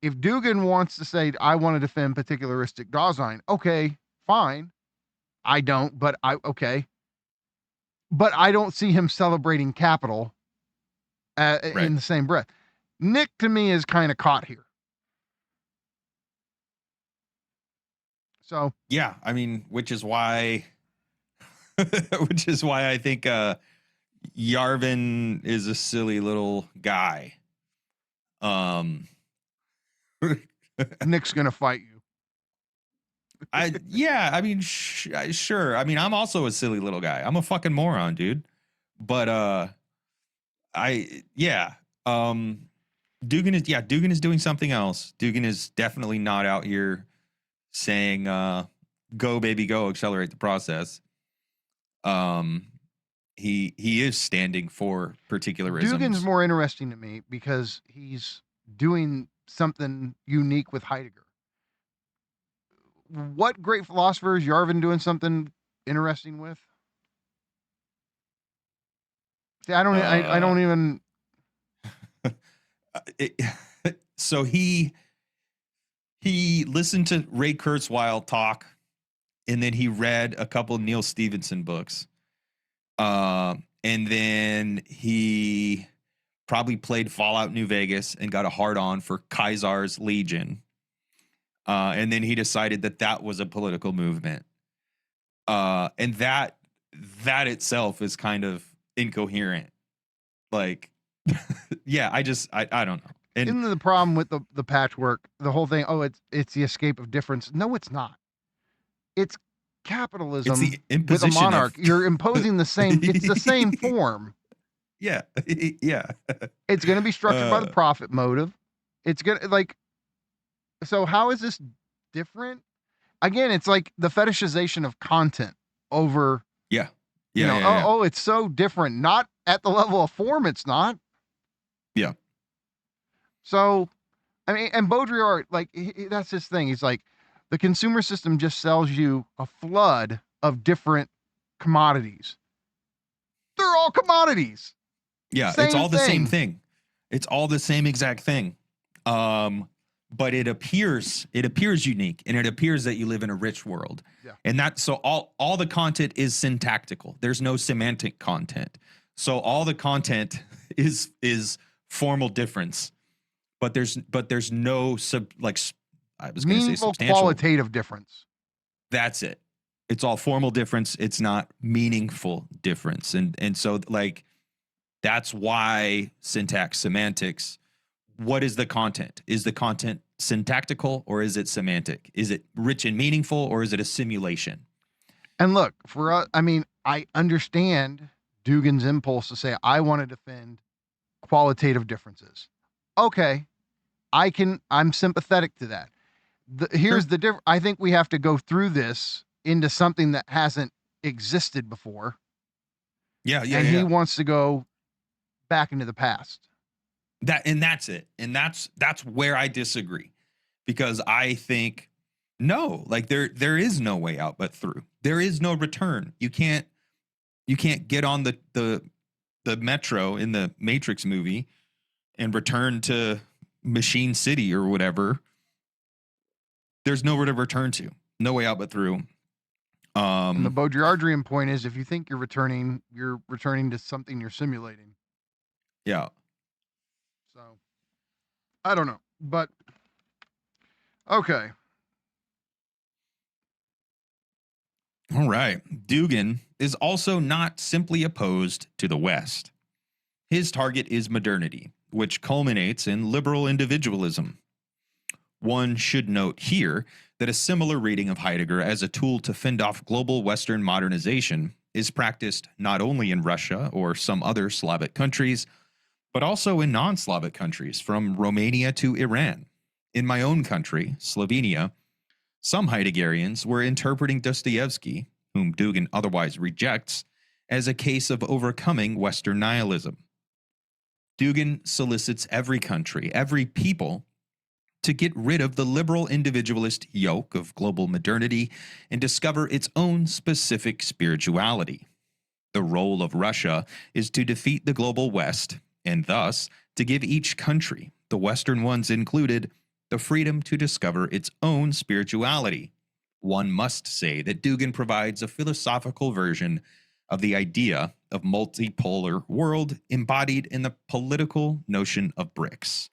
if Dugin wants to say, I want to defend particularistic Dasein, okay, fine. I don't, but okay. But I don't see him celebrating capital in the same breath. Nick, to me, is kind of caught here. So yeah, I mean, which is why I think Yarvin is a silly little guy. Nick's gonna fight you. I mean, sure. I mean, I'm also a silly little guy. I'm a fucking moron, dude. But Dugin is doing something else. Dugin is definitely not out here saying go baby go, accelerate the process. He is standing for particularism. Dugin's more interesting to me because he's doing something unique with Heidegger. What great philosopher is Yarvin doing something interesting with? See, I don't even. So he listened to Ray Kurzweil talk, and then he read a couple of Neil Stephenson books. And then he probably played Fallout New Vegas and got a hard-on for Caesar's Legion. And then he decided that was a political movement. And that itself is kind of incoherent. Like, yeah, I don't know. And isn't the problem with the patchwork, the whole thing? Oh, it's the escape of difference. No, it's not. It's capitalism it's the with a imposition monarch. You're imposing the same. It's the same form. Yeah. It's going to be structured by the profit motive. It's going to so how is this different? Again, it's like the fetishization of content over. Oh, it's so different. Not at the level of form. It's not. Yeah. So, I mean, and Baudrillard, that's his thing. He's like, the consumer system just sells you a flood of different commodities. They're all commodities. Yeah, it's all the same thing. It's all the same exact thing. But it appears unique, and it appears that you live in a rich world. Yeah. And so all the content is syntactical. There's no semantic content. So all the content is formal difference. But there's no meaningful qualitative difference. That's it. It's all formal difference. It's not meaningful difference. And so that's why syntax, semantics. What is the content? Is the content syntactical or is it semantic? Is it rich and meaningful or is it a simulation? And look, for us, I mean, I understand Dugin's impulse to say, I want to defend qualitative differences. Okay, I'm sympathetic to that. Here's the difference. I think we have to go through this into something that hasn't existed before. Yeah. And he wants to go back into the past. That's it. And that's where I disagree, because I think no, there is no way out but through. There is no return. You can't get on the the metro in the Matrix movie and return to Machine City or whatever, there's nowhere to return to. No way out but through. And the Baudrillardian point is, if you think you're returning to something you're simulating. Yeah. So, I don't know, but okay. All right. Dugin is also not simply opposed to the West. His target is modernity, which culminates in liberal individualism. One should note here that a similar reading of Heidegger as a tool to fend off global Western modernization is practiced not only in Russia or some other Slavic countries, but also in non-Slavic countries from Romania to Iran. In my own country, Slovenia, some Heideggerians were interpreting Dostoevsky, whom Dugin otherwise rejects, as a case of overcoming Western nihilism. Dugin solicits every country, every people, to get rid of the liberal individualist yoke of global modernity and discover its own specific spirituality. The role of Russia is to defeat the global West, and thus to give each country, the Western ones included, the freedom to discover its own spirituality. One must say that Dugin provides a philosophical version of the idea of multipolar world embodied in the political notion of BRICS.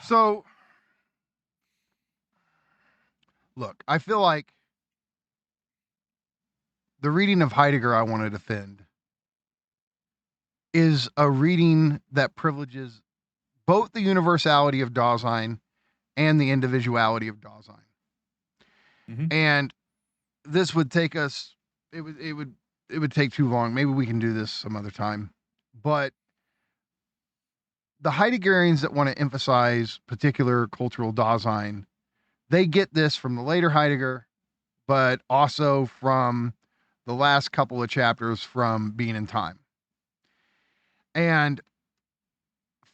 So, look, I feel like the reading of Heidegger I want to defend is a reading that privileges both the universality of Dasein and the individuality of Dasein. Mm-hmm. And this would take us, it would take too long. Maybe we can do this some other time. But the Heideggerians that want to emphasize particular cultural Dasein, they get this from the later Heidegger, but also from the last couple of chapters from Being in Time. And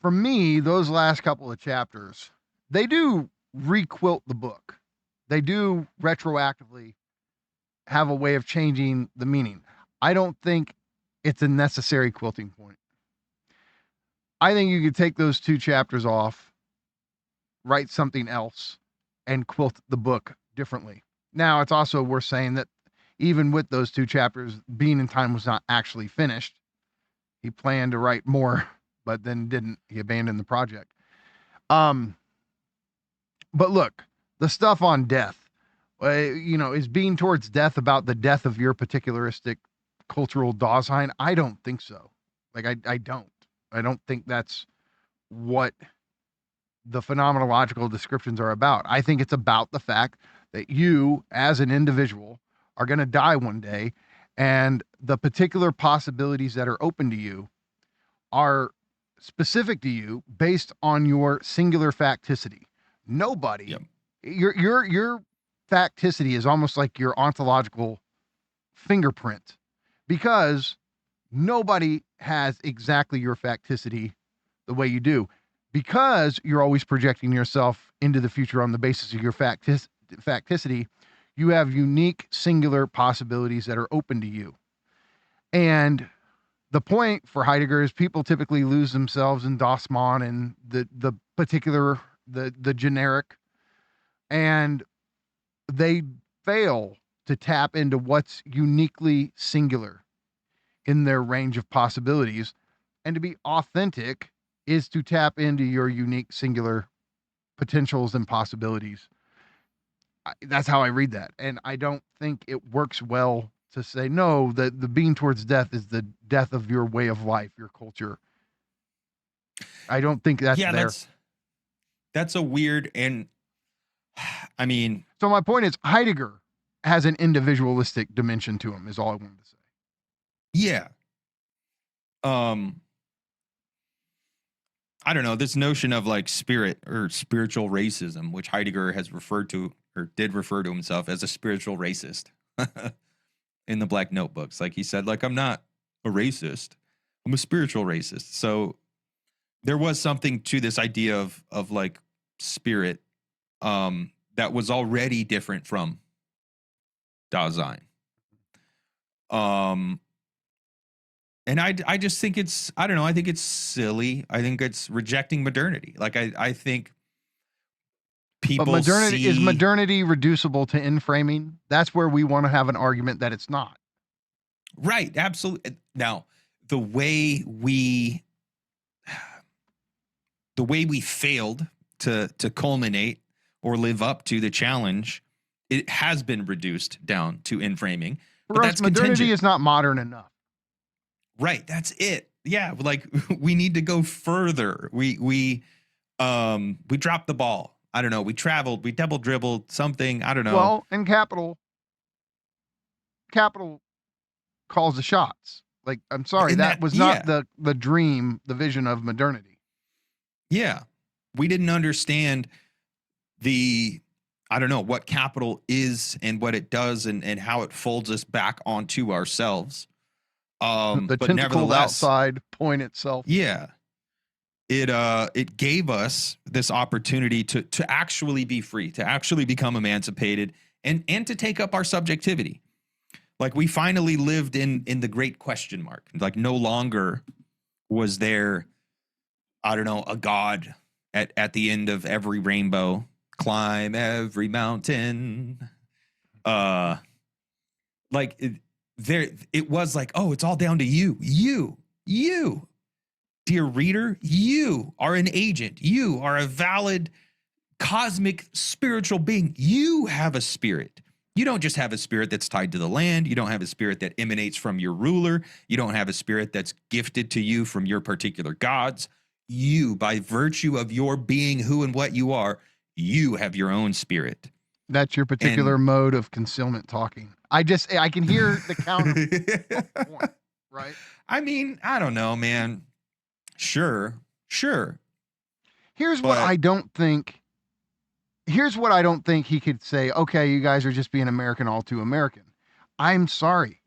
for me, those last couple of chapters, they do requilt the book. They do retroactively have a way of changing the meaning. I don't think it's a necessary quilting point. I think you could take those two chapters off, write something else, and quilt the book differently. Now, it's also worth saying that even with those two chapters, Being in Time was not actually finished. He planned to write more, but then didn't. He abandoned the project. But look, the stuff on death, is being towards death about the death of your particularistic cultural Dasein? I don't think so. Like, I don't. I don't think that's what the phenomenological descriptions are about. I think it's about the fact that you, as an individual, are going to die one day, and the particular possibilities that are open to you are specific to you based on your singular facticity. Nobody, Yep. your facticity is almost like your ontological fingerprint, because nobody has exactly your facticity the way you do, because you're always projecting yourself into the future on the basis of your facticity. You have unique singular possibilities that are open to you. And the point for Heidegger is people typically lose themselves in Das Mann and the particular, the generic, and they fail to tap into what's uniquely singular in their range of possibilities. And to be authentic is to tap into your unique singular potentials and possibilities. That's how I read that. And I don't think it works well to say, no, the being towards death is the death of your way of life, your culture. I don't think that's there. That's a weird, and I mean, so my point is Heidegger has an individualistic dimension to him, is all I wanted to say. yeah. I don't know, this notion of like spirit or spiritual racism, which Heidegger has referred to, or did refer to himself as a spiritual racist in the Black Notebooks. Like he said, like, I'm not a racist, I'm a spiritual racist. So there was something to this idea of like spirit that was already different from Dasein. And I just think it's, I don't know, I think it's silly. I think it's rejecting modernity. Like I think people But modernity is see, modernity reducible to in-framing? That's where we want to have an argument that it's not. right, absolutely. Now, the way we failed to culminate or live up to the challenge, it has been reduced down to in-framing. But For us, that's modernity contingent. is not modern enough. Right, that's it. Yeah, like we need to go further. We dropped the ball. I don't know. We traveled, we double dribbled something. I don't know. Well, and capital calls the shots. Like, I'm sorry, And that that- was yeah. not the dream, the vision of modernity. Yeah. We didn't understand I don't know, what capital is and what it does and how it folds us back onto ourselves. The But tentacled nevertheless, outside point itself. yeah, it gave us this opportunity to actually be free, to actually become emancipated and to take up our subjectivity. Like we finally lived in the great question mark. Like no longer was there, I don't know, a God at the end of every rainbow, climb every mountain. Like it was like, oh, it's all down to you, dear reader. You are an agent. You are a valid cosmic spiritual being. You have a spirit. You don't just have a spirit that's tied to the land. You don't have a spirit that emanates from your ruler. You don't have a spirit that's gifted to you from your particular gods. You, by virtue of your being who and what you are, you have your own spirit. That's your particular mode of concealment talking. I can hear the counter point, right? I mean, I don't know, man. Sure. Here's what I don't think he could say, okay, you guys are just being American, all too American. I'm sorry.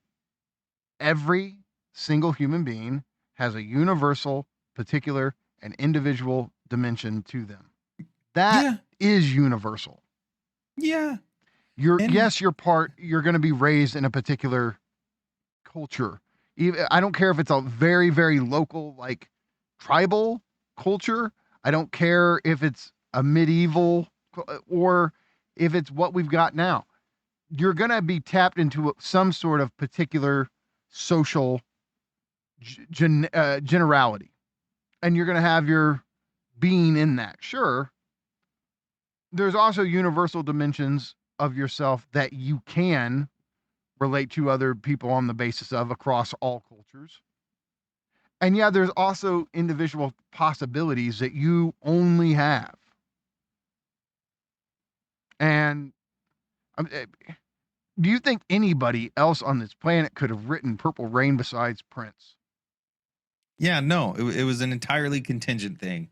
Every single human being has a universal, particular, and individual dimension to them. That is universal. Yeah. You're going to be raised in a particular culture. I don't care if it's a very, very local, like tribal culture. I don't care if it's a medieval or if it's what we've got now. You're going to be tapped into some sort of particular social generality. And you're going to have your being in that. Sure. There's also universal dimensions of yourself that you can relate to other people on the basis of across all cultures. And yeah, there's also individual possibilities that you only have. And do you think anybody else on this planet could have written Purple Rain besides Prince? Yeah, no, it was an entirely contingent thing,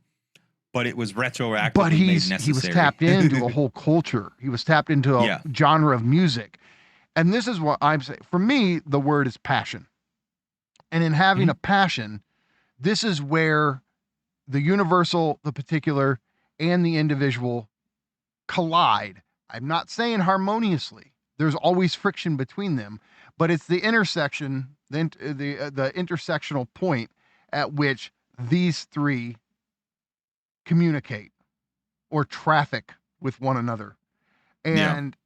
but it was retroactively But made necessary. he was tapped into a whole culture. He was tapped into a genre of music. And this is what I'm saying. For me, the word is passion. And in having a passion, this is where the universal, the particular, and the individual collide. I'm not saying harmoniously. There's always friction between them, but it's the intersection, the intersectional point at which these three communicate or traffic with one another. And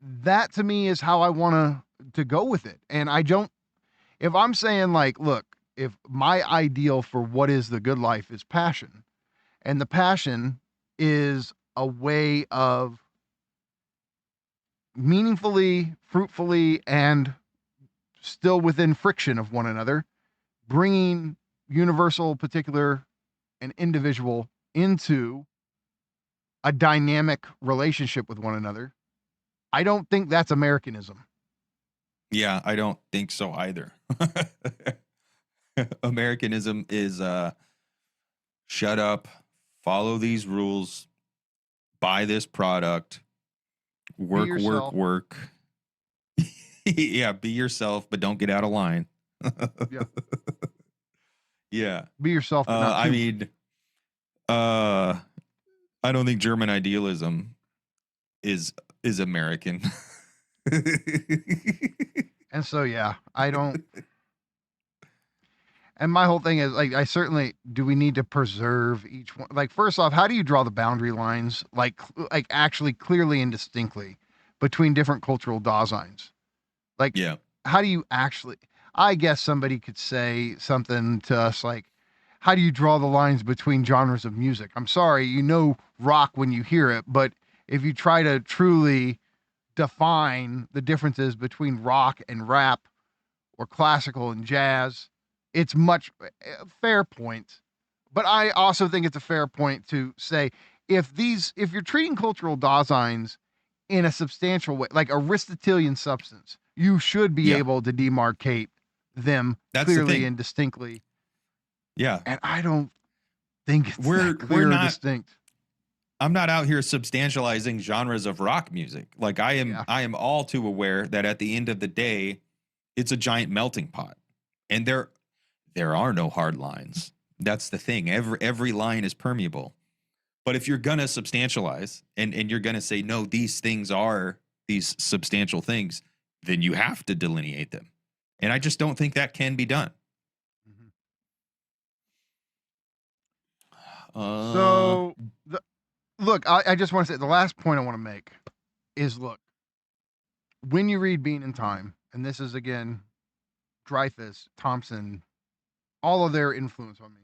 that to me is how I want to go with it. And if I'm saying like, look, if my ideal for what is the good life is passion, and the passion is a way of meaningfully, fruitfully, and still within friction of one another, bringing universal, particular, and individual into a dynamic relationship with one another, I don't think that's Americanism. Yeah, I don't think so either. Americanism is shut up, follow these rules, buy this product, work. Yeah, be yourself, but don't get out of line. Yeah. Yeah. Be yourself. But not I too. mean, I don't think German idealism is American. And so, yeah, I don't. And my whole thing is like, I certainly do. We need to preserve each one. Like, first off, how do you draw the boundary lines, like actually clearly and distinctly between different cultural Daseins? Like, Yeah. how do you actually? I guess somebody could say something to us like, how do you draw the lines between genres of music? I'm sorry, you know rock when you hear it, but if you try to truly define the differences between rock and rap or classical and jazz, it's much fair point. But I also think it's a fair point to say if you're treating cultural Daseins in a substantial way, like Aristotelian substance, you should be Yeah. able to demarcate them That's the clearly thing. and distinctly. Yeah. And I don't think it's We're that clear or not- distinct. I'm not out here substantializing genres of rock music. Like I am Yeah. I am all too aware that at the end of the day, it's a giant melting pot. And there are no hard lines. That's the thing. Every line is permeable. But if you're gonna substantialize and you're gonna say, no, these things are these substantial things, then you have to delineate them. And I just don't think that can be done. So, look, I just want to say the last point I want to make is look, when you read Being in Time, and this is again, Dreyfus, Thompson, all of their influence on me.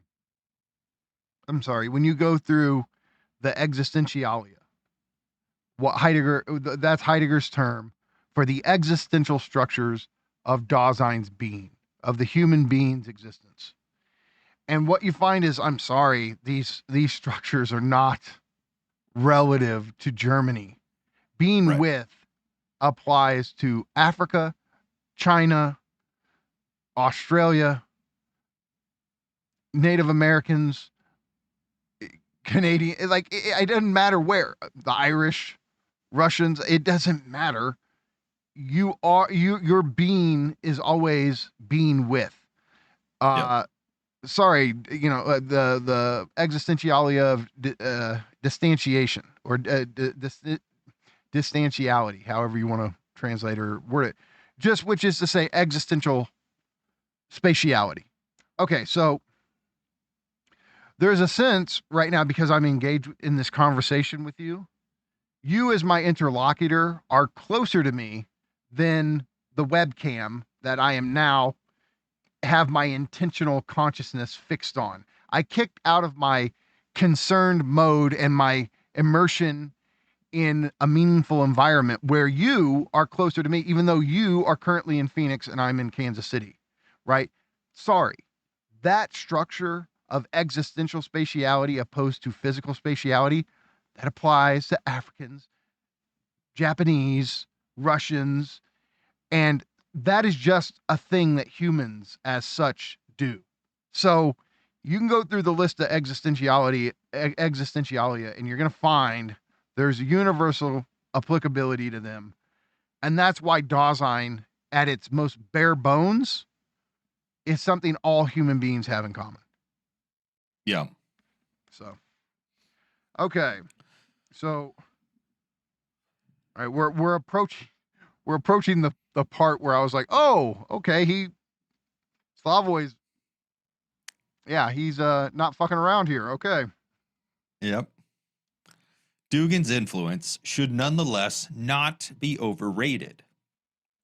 I'm sorry, when you go through the existentialia, what Heidegger, that's Heidegger's term for the existential structures of Dasein's being, of the human being's existence. And what you find is, I'm sorry, these structures are not relative to Germany. Being Right. with applies to Africa, China, Australia, Native Americans, Canadian, like it doesn't matter where, the Irish, Russians, it doesn't matter. Your being is always being with. Sorry, the existentialia of distantiation or distantiality, however you want to translate or word it, which is to say existential spatiality. Okay, so there's a sense right now, because I'm engaged in this conversation with you, you as my interlocutor are closer to me than the webcam that I am now have my intentional consciousness fixed on. I kicked out of my concerned mode and my immersion in a meaningful environment where you are closer to me, even though you are currently in Phoenix and I'm in Kansas City, right? Sorry. That structure of existential spatiality opposed to physical spatiality, that applies to Africans, Japanese, Russians, and that is just a thing that humans as such do. So you can go through the list of existentialia, and you're going to find there's a universal applicability to them. And that's why Dasein, at its most bare bones, is something all human beings have in common. Yeah. So, okay. So, all right, we're approaching the part where I was like, oh, okay, Slavoj, yeah, he's not fucking around here. Okay. Yep. Dugin's influence should nonetheless not be overrated.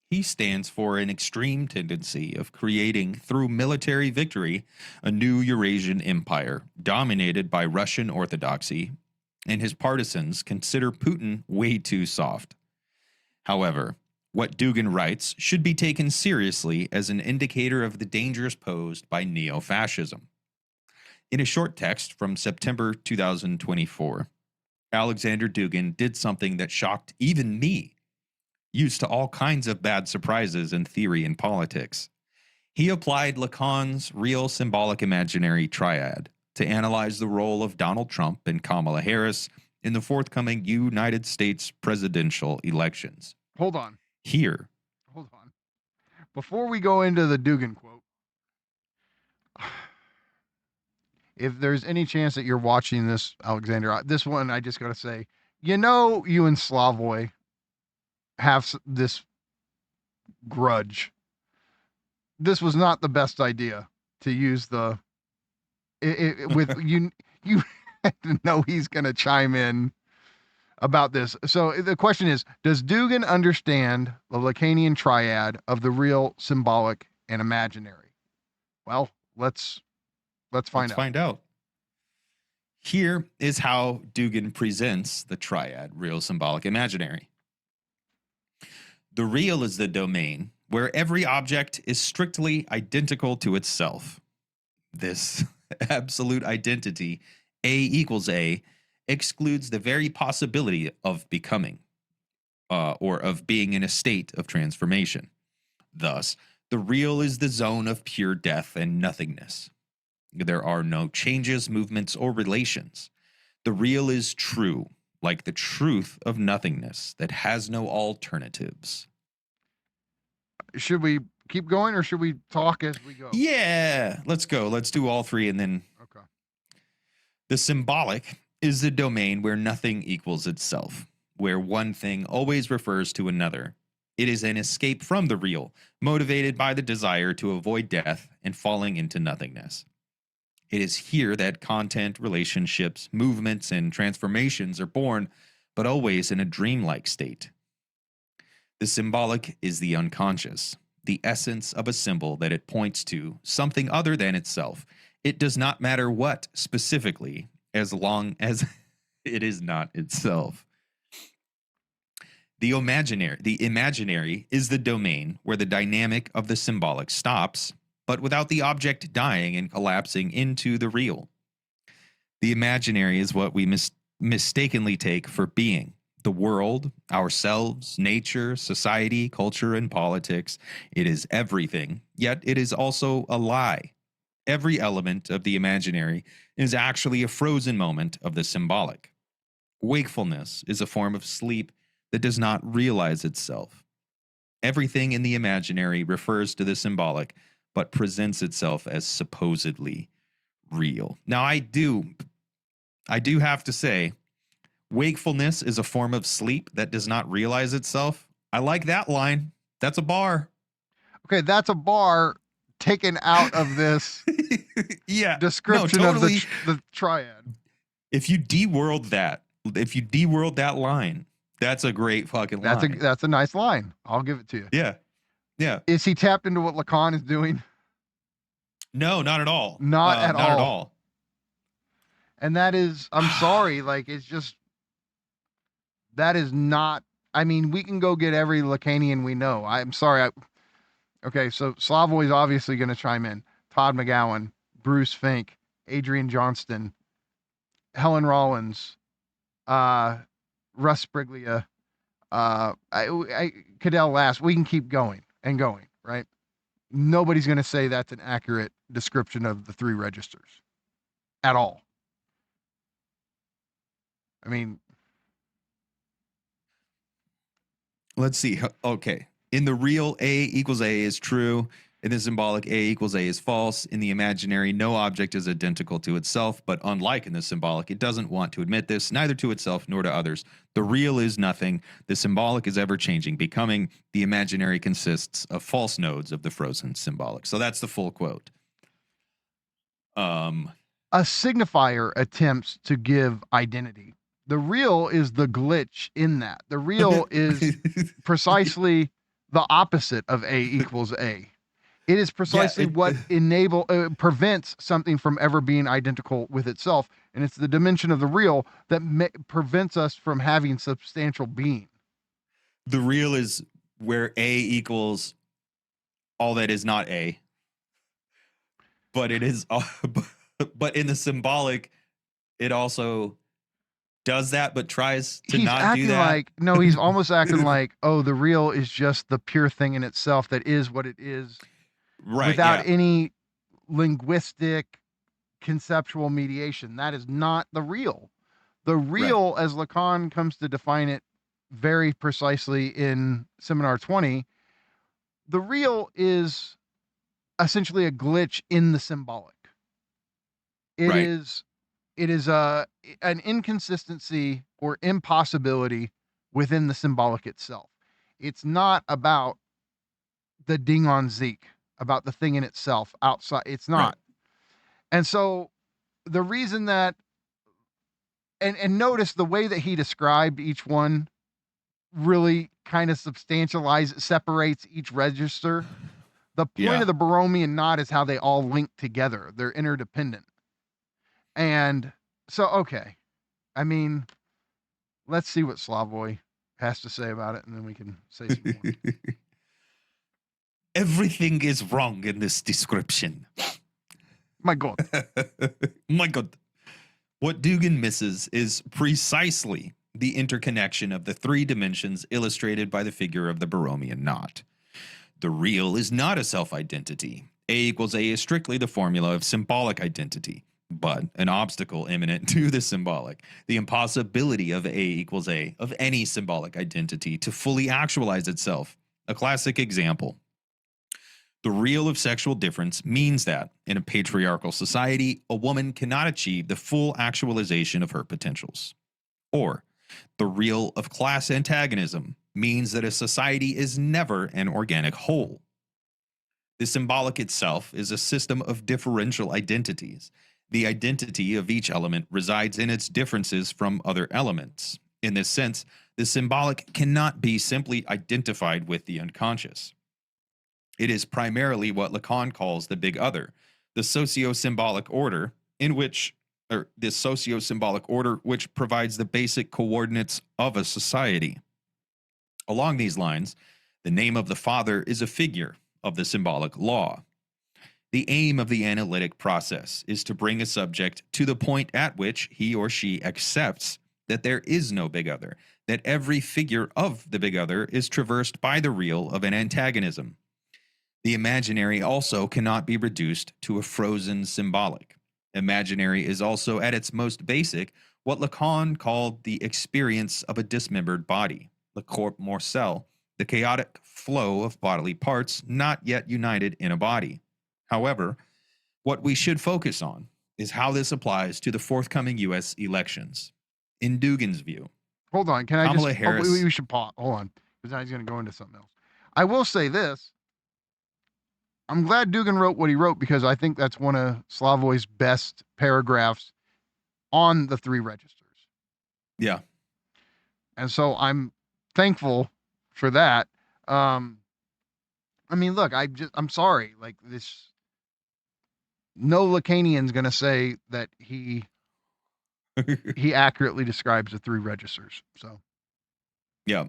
He stands for an extreme tendency of creating, through military victory, a new Eurasian empire dominated by Russian orthodoxy, and his partisans consider Putin way too soft. However, what Dugin writes should be taken seriously as an indicator of the dangers posed by neo-fascism. In a short text from September 2024, Aleksandr Dugin did something that shocked even me, used to all kinds of bad surprises in theory and politics. He applied Lacan's real symbolic imaginary triad to analyze the role of Donald Trump and Kamala Harris in the forthcoming United States presidential elections. Hold on. Hold on. Before we go into the Dugin quote, if there's any chance that you're watching this, Alexander, this one, I just got to say, you and Slavoj have this grudge this was not the best idea to use with you have to know he's going to chime in about this. So the question is, does Dugin understand the Lacanian triad of the real, symbolic, and imaginary? Well, let's find out. Here is how Dugin presents the triad, real, symbolic, imaginary. The real is the domain where every object is strictly identical to itself. This absolute identity, A equals A, excludes the very possibility of becoming, or of being in a state of transformation. Thus, the real is the zone of pure death and nothingness. There are no changes, movements, or relations. The real is true, like the truth of nothingness that has no alternatives. Should we keep going or should we talk as we go? Yeah, let's go. Let's do all three and then. Okay. The symbolic is the domain where nothing equals itself, where one thing always refers to another. It is an escape from the real, motivated by the desire to avoid death and falling into nothingness. It is here that content, relationships, movements, and transformations are born, but always in a dreamlike state. The symbolic is the unconscious, the essence of a symbol that it points to, something other than itself. It does not matter what specifically, as long as it is not itself. The imaginary is the domain where the dynamic of the symbolic stops, but without the object dying and collapsing into the real. The imaginary is what we mistakenly take for being. The world, ourselves, nature, society, culture, and politics. It is everything, yet it is also a lie. Every element of the imaginary is actually a frozen moment of the symbolic. Wakefulness is a form of sleep that does not realize itself. Everything in the imaginary refers to the symbolic, but presents itself as supposedly real. Now, I do have to say, wakefulness is a form of sleep that does not realize itself. I like that line. That's a bar. Okay, that's a bar taken out of this description of the triad. If you de-world that line, that's a great fucking line. That's a nice line. I'll give it to you. Yeah. Yeah. Is he tapped into what Lacan is doing? No, not at all. Not at all. all. And that is, I'm sorry, like, it's just, that is not, I mean, we can go get every Lacanian we know. I'm sorry. Okay, so Slavoj is obviously going to chime in. Todd McGowan, Bruce Fink, Adrian Johnston, Helen Rollins, Russ Spriglia, Cadell Last. We can keep going and going, right? Nobody's going to say that's an accurate description of the three registers at all. I mean, let's see. Okay. In the real, A equals A is true. In the symbolic, A equals A is false. In the imaginary, no object is identical to itself, but unlike in the symbolic, it doesn't want to admit this, neither to itself nor to others. The real is nothing. The symbolic is ever-changing, becoming. The imaginary consists of false nodes of the frozen symbolic. So that's the full quote. A signifier attempts to give identity. The real is the glitch in that. The real is precisely the opposite of A equals A. It is precisely what prevents something from ever being identical with itself. And it's the dimension of the real that prevents us from having substantial being. The real is where A equals all that is not A. But it is, but in the symbolic, it also does that, but tries to not do that. He's almost acting like, oh, the real is just the pure thing in itself that is what it is. Right, without any linguistic, conceptual mediation. That is not the real. The real, as Lacan comes to define it very precisely in Seminar 20, the real is essentially a glitch in the symbolic. It is an inconsistency or impossibility within the symbolic itself. It's not about the Ding on Zeke, about the thing in itself outside. It's not. Right. And so the reason that, and notice the way that he described each one really kind of separates each register. The point Yeah. of the Borromean knot is how they all link together. They're interdependent. And so, okay. I mean, let's see what Slavoj has to say about it, and then we can say some more. Everything is wrong in this description. My God. My God. What Dugin misses is precisely the interconnection of the three dimensions illustrated by the figure of the Borromean knot. The real is not a self-identity. A equals A is strictly the formula of symbolic identity, but an obstacle imminent to the symbolic, the impossibility of A equals A, of any symbolic identity, to fully actualize itself. A classic example. The real of sexual difference means that, in a patriarchal society, a woman cannot achieve the full actualization of her potentials. Or, the real of class antagonism means that a society is never an organic whole. The symbolic itself is a system of differential identities. The identity of each element resides in its differences from other elements. In this sense, the symbolic cannot be simply identified with the unconscious. It is primarily what Lacan calls the big other, the socio-symbolic order which provides the basic coordinates of a society. Along these lines, the name of the father is a figure of the symbolic law. The aim of the analytic process is to bring a subject to the point at which he or she accepts that there is no big other, that every figure of the big other is traversed by the real of an antagonism. The imaginary also cannot be reduced to a frozen symbolic. Imaginary is also, at its most basic, what Lacan called the experience of a dismembered body, le corps morcel, the chaotic flow of bodily parts not yet united in a body. However, what we should focus on is how this applies to the forthcoming U.S. elections. In Dugin's view, Hold on. Can I Kamala just, Harris- we should pause. Hold on. Because now he's going to go into something else. I will say this. I'm glad Dugin wrote what he wrote because I think that's one of Slavoj's best paragraphs on the three registers. yeah, And so I'm thankful for that. I mean, look, I'm sorry. Like this, no Lacanian's going to say that he accurately describes the three registers. So, yeah.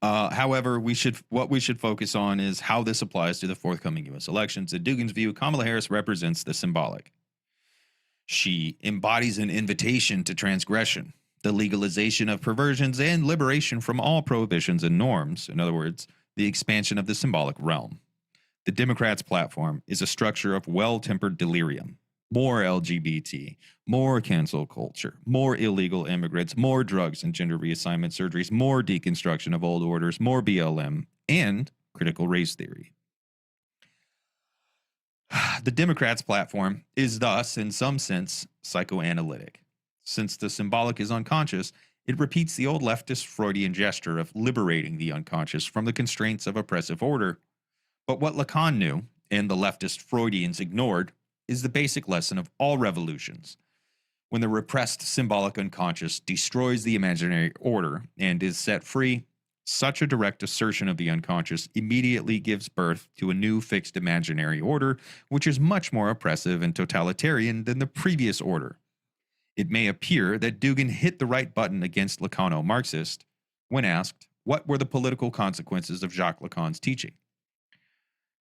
However, what we should focus on is how this applies to the forthcoming U.S. elections. In Dugin's view, Kamala Harris represents the symbolic. She embodies an invitation to transgression, the legalization of perversions, and liberation from all prohibitions and norms. In other words, the expansion of the symbolic realm. The Democrats' platform is a structure of well-tempered delirium. More LGBT, more cancel culture, more illegal immigrants, more drugs and gender reassignment surgeries, more deconstruction of old orders, more BLM, and critical race theory. The Democrats' platform is thus, in some sense, psychoanalytic. Since the symbolic is unconscious, it repeats the old leftist Freudian gesture of liberating the unconscious from the constraints of oppressive order. But what Lacan knew, and the leftist Freudians ignored, is the basic lesson of all revolutions. When the repressed symbolic unconscious destroys the imaginary order and is set free, such a direct assertion of the unconscious immediately gives birth to a new fixed imaginary order, which is much more oppressive and totalitarian than the previous order. It may appear that Dugin hit the right button against Lacano-Marxist when asked what were the political consequences of Jacques Lacan's teaching.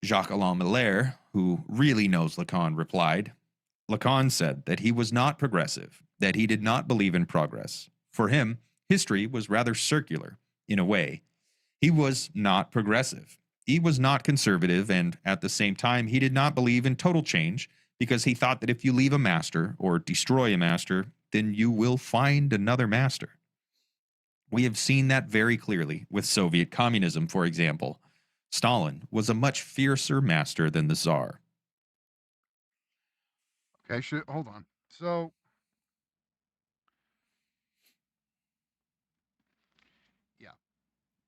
Jacques-Alain Miller, who really knows Lacan, replied, Lacan said that he was not progressive, that he did not believe in progress. For him, history was rather circular, in a way. He was not progressive. He was not conservative, and at the same time, he did not believe in total change because he thought that if you leave a master or destroy a master, then you will find another master. We have seen that very clearly with Soviet communism, for example. Stalin was a much fiercer master than the Tsar. okay, hold on. So, yeah.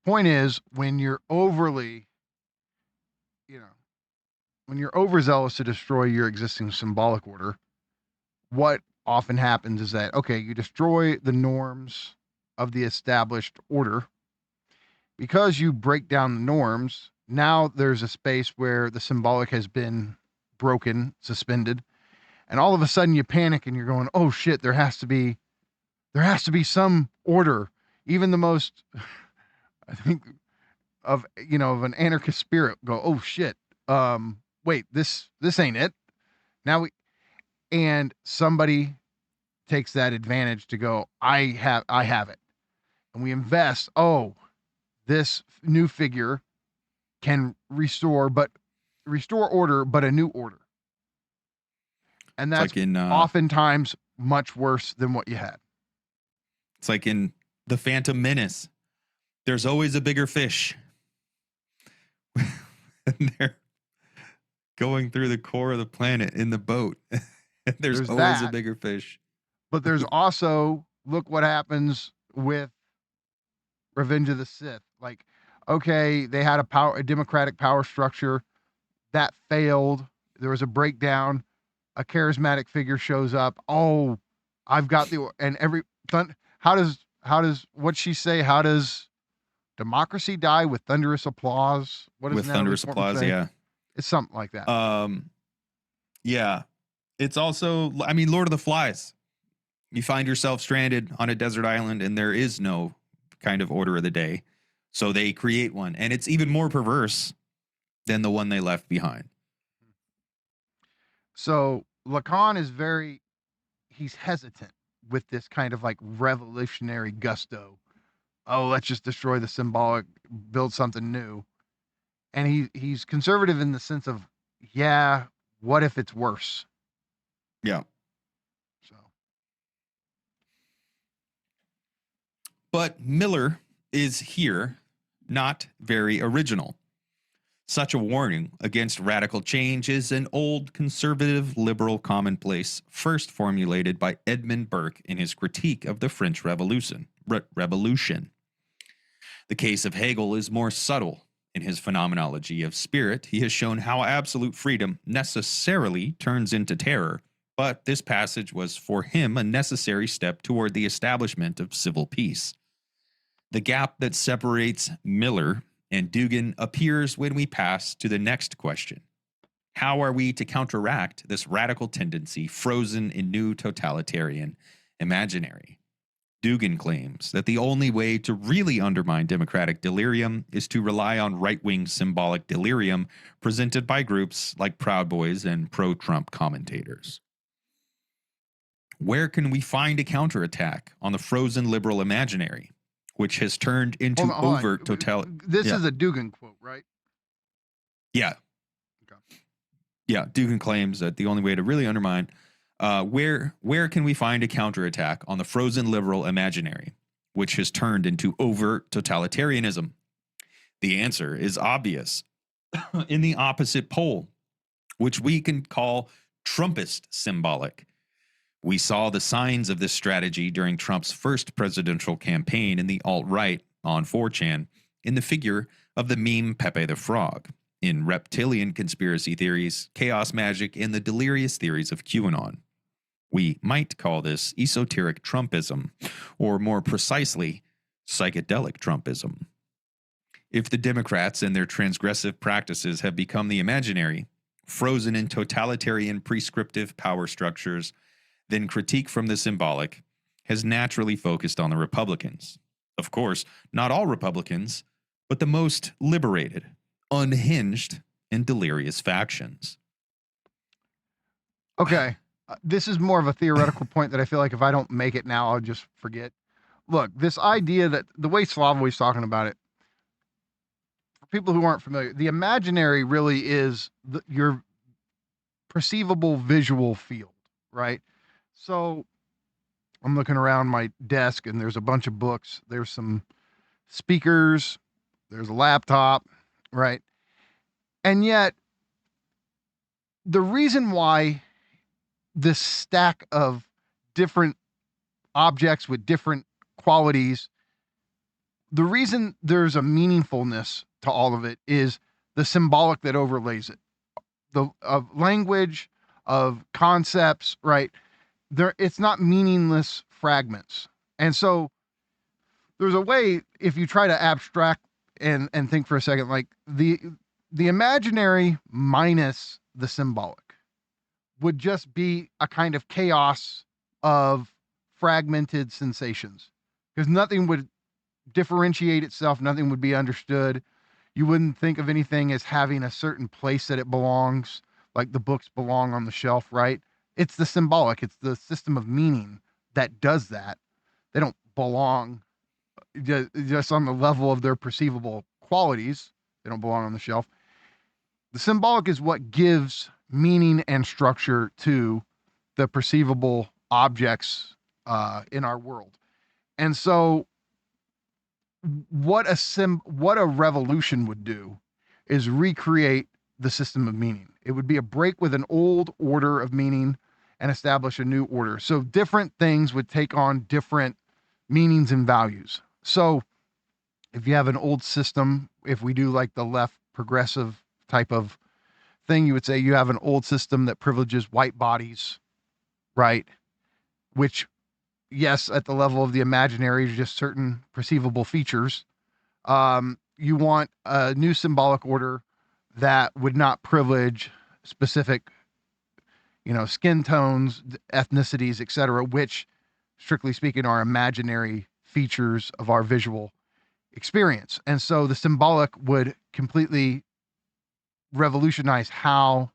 Point is, when you're overly, when you're overzealous to destroy your existing symbolic order, what often happens is that, okay, you destroy the norms of the established order. Because you break down the norms, now there's a space where the symbolic has been broken, suspended, and all of a sudden you panic and you're going, oh shit, there has to be some order. Even the most, I think, of an anarchist spirit go, oh shit, wait, this ain't it. Now and somebody takes that advantage to go, I have it. And we invest, this new figure can restore order, but a new order. And that's like oftentimes much worse than what you had. It's like in The Phantom Menace. There's always a bigger fish. And they're going through the core of the planet in the boat. And there's always a bigger fish. But there's also, look what happens with Revenge of the Sith. Like, okay, they had a democratic power structure that failed. There was a breakdown. A charismatic figure shows up. Oh, I've got how does what'd she say? How does democracy die? With thunderous applause? What is with thunderous applause? say? Yeah, it's something like that. Yeah, it's also, I mean, Lord of the Flies. You find yourself stranded on a desert island, and there is no kind of order of the day, so they create one, and it's even more perverse than the one they left behind. So Lacan is he's hesitant with this kind of like revolutionary gusto. Oh, let's just destroy the symbolic, build something new. And he's conservative in the sense of, yeah, what if it's worse? Yeah. So. But Miller is here not very original. Such a warning against radical change is an old conservative liberal commonplace first formulated by Edmund Burke in his critique of the French Revolution. The case of Hegel is more subtle. In his phenomenology of spirit, he has shown how absolute freedom necessarily turns into terror, but this passage was for him a necessary step toward the establishment of civil peace. The gap that separates Miller and Dugin appears when we pass to the next question. How are we to counteract this radical tendency frozen in new totalitarian imaginary? Dugin claims that the only way to really undermine democratic delirium is to rely on right-wing symbolic delirium presented by groups like Proud Boys and pro-Trump commentators. Where can we find a counterattack on the frozen liberal imaginary, which has turned into overt totalitarian? This is a Dugin quote, right? Yeah. Okay. Yeah, Dugin claims that the only way to really undermine where can we find a counterattack on the frozen liberal imaginary, which has turned into overt totalitarianism? The answer is obvious. In the opposite pole, which we can call Trumpist symbolic. We saw the signs of this strategy during Trump's first presidential campaign in the alt-right on 4chan in the figure of the meme Pepe the Frog, in reptilian conspiracy theories, chaos magic, and the delirious theories of QAnon. We might call this esoteric Trumpism, or more precisely, psychedelic Trumpism. If the Democrats and their transgressive practices have become the imaginary, frozen in totalitarian prescriptive power structures, then critique from the symbolic has naturally focused on the Republicans. Of course, not all Republicans, but the most liberated, unhinged, and delirious factions. Okay. This is more of a theoretical point that I feel like if I don't make it now, I'll just forget. Look, this idea that the way Slavoj talking about it, for people who aren't familiar, the imaginary really is your perceivable visual field, right? So I'm looking around my desk and there's a bunch of books. There's some speakers. There's a laptop, right? And yet the reason why this stack of different objects with different qualities, the reason there's a meaningfulness to all of it is the symbolic that overlays it. of language, of concepts, right? It's not meaningless fragments. And so there's a way, if you try to abstract and think for a second, like the imaginary minus the symbolic would just be a kind of chaos of fragmented sensations, because nothing would differentiate itself, nothing would be understood. You wouldn't think of anything as having a certain place that it belongs, like the books belong on the shelf, right? It's the symbolic, it's the system of meaning that does that. They don't belong just on the level of their perceivable qualities. They don't belong on the shelf. The symbolic is what gives meaning and structure to the perceivable objects in our world. And so what a revolution would do is recreate the system of meaning. It would be a break with an old order of meaning and establish a new order. So different things would take on different meanings and values. So if you have an old system, if we do like the left progressive type of thing, you would say you have an old system that privileges white bodies, right? Which, yes, at the level of the imaginary, is just certain perceivable features. You want a new symbolic order that would not privilege specific, skin tones, ethnicities, etc., which, strictly speaking, are imaginary features of our visual experience. And so the symbolic would completely revolutionize how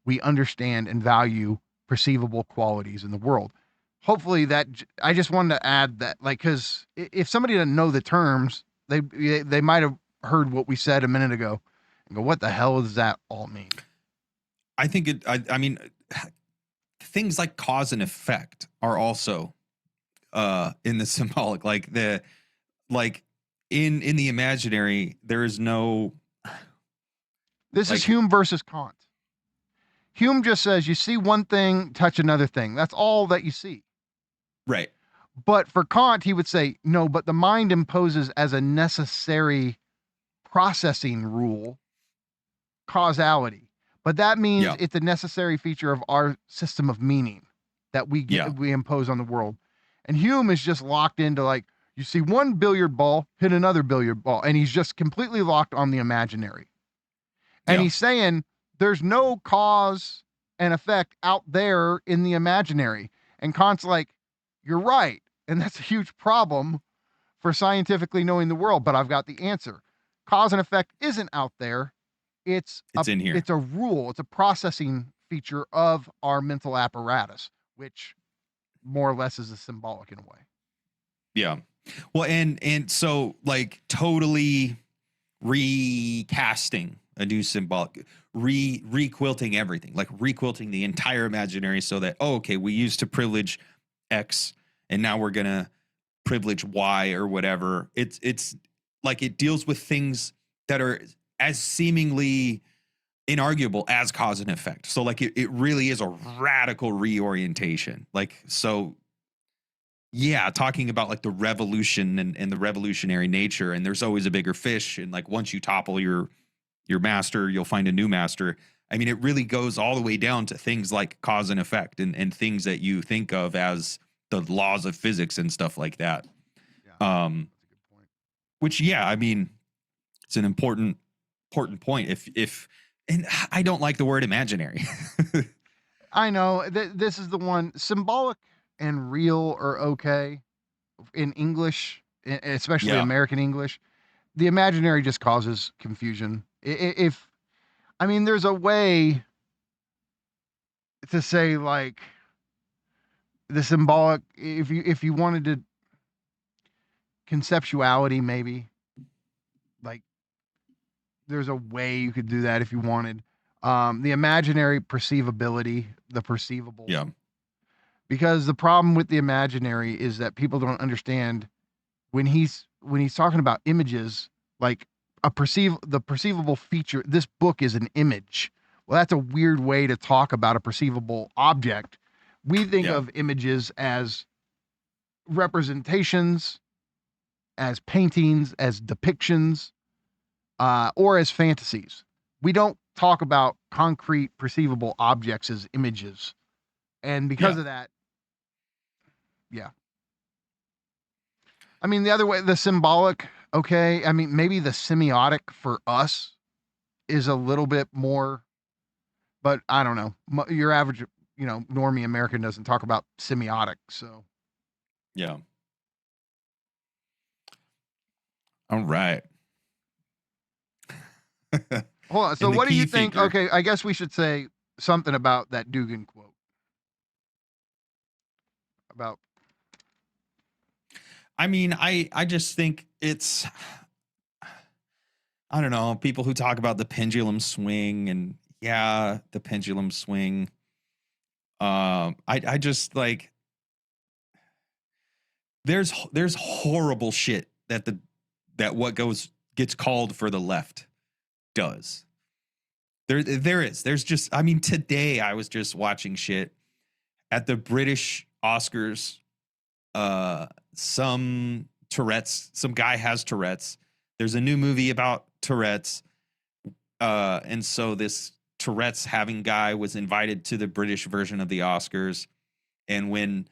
we understand and value perceivable qualities in the world. Hopefully that, I just wanted to add that, like, because if somebody doesn't know the terms, they might have heard what we said a minute ago and go, what the hell does that all mean? I think I mean, things like cause and effect are also in the symbolic, in the imaginary, there is no. This is Hume versus Kant. Hume just says you see one thing, touch another thing. That's all that you see. Right. But for Kant, he would say, no, but the mind imposes as a necessary processing rule causality. But that means it's a necessary feature of our system of meaning that we impose on the world. And Hume is just locked into, like, you see one billiard ball hit another billiard ball, and he's just completely locked on the imaginary. And he's saying there's no cause and effect out there in the imaginary. And Kant's like, you're right. And that's a huge problem for scientifically knowing the world, but I've got the answer. Cause and effect isn't out there. It's in here. It's a rule. It's a processing feature of our mental apparatus, which more or less is a symbolic in a way. Yeah. Well, and so, like, totally recasting a new symbolic, requilting everything, like requilting the entire imaginary so that, we used to privilege X and now we're going to privilege Y or whatever. It's like it deals with things that are as seemingly inarguable as cause and effect. So like it really is a radical reorientation. Like, so yeah, talking about like the revolution and the revolutionary nature, and there's always a bigger fish. And like, once you topple your master, you'll find a new master. I mean, it really goes all the way down to things like cause and effect and things that you think of as the laws of physics and stuff like that. Yeah, that's a good point. Which, yeah, I mean, it's an important point. If and I don't like the word imaginary. I know this is the one. Symbolic and real are okay in English, especially American English. The imaginary just causes confusion. There's a way to say, like, the symbolic, if you wanted to, conceptuality, maybe, like, there's a way you could do that if you wanted. The imaginary, perceivability, the perceivable. Yeah. Because the problem with the imaginary is that people don't understand when he's talking about images, like the perceivable feature. This book is an image. Well, that's a weird way to talk about a perceivable object. We think of images as representations, as paintings, as depictions, or as fantasies. We don't talk about concrete perceivable objects as images. And because of that, I mean, the other way, the symbolic, okay. I mean, maybe the semiotic for us is a little bit more, but I don't know. Your average, normie American doesn't talk about semiotic. So, yeah. All right. Hold on. So And the what do you key think? figure- Okay, I guess we should say something about that Dugin quote. About I mean, I just think it's, I don't know, people who talk about the pendulum swing and the pendulum swing. I just like, there's horrible shit that what gets called for the left does. There's just, I mean, today I was just watching shit at the British Oscars. Some guy has Tourette's. There's a new movie about Tourette's. And so this Tourette's having guy was invited to the British version of the Oscars. And when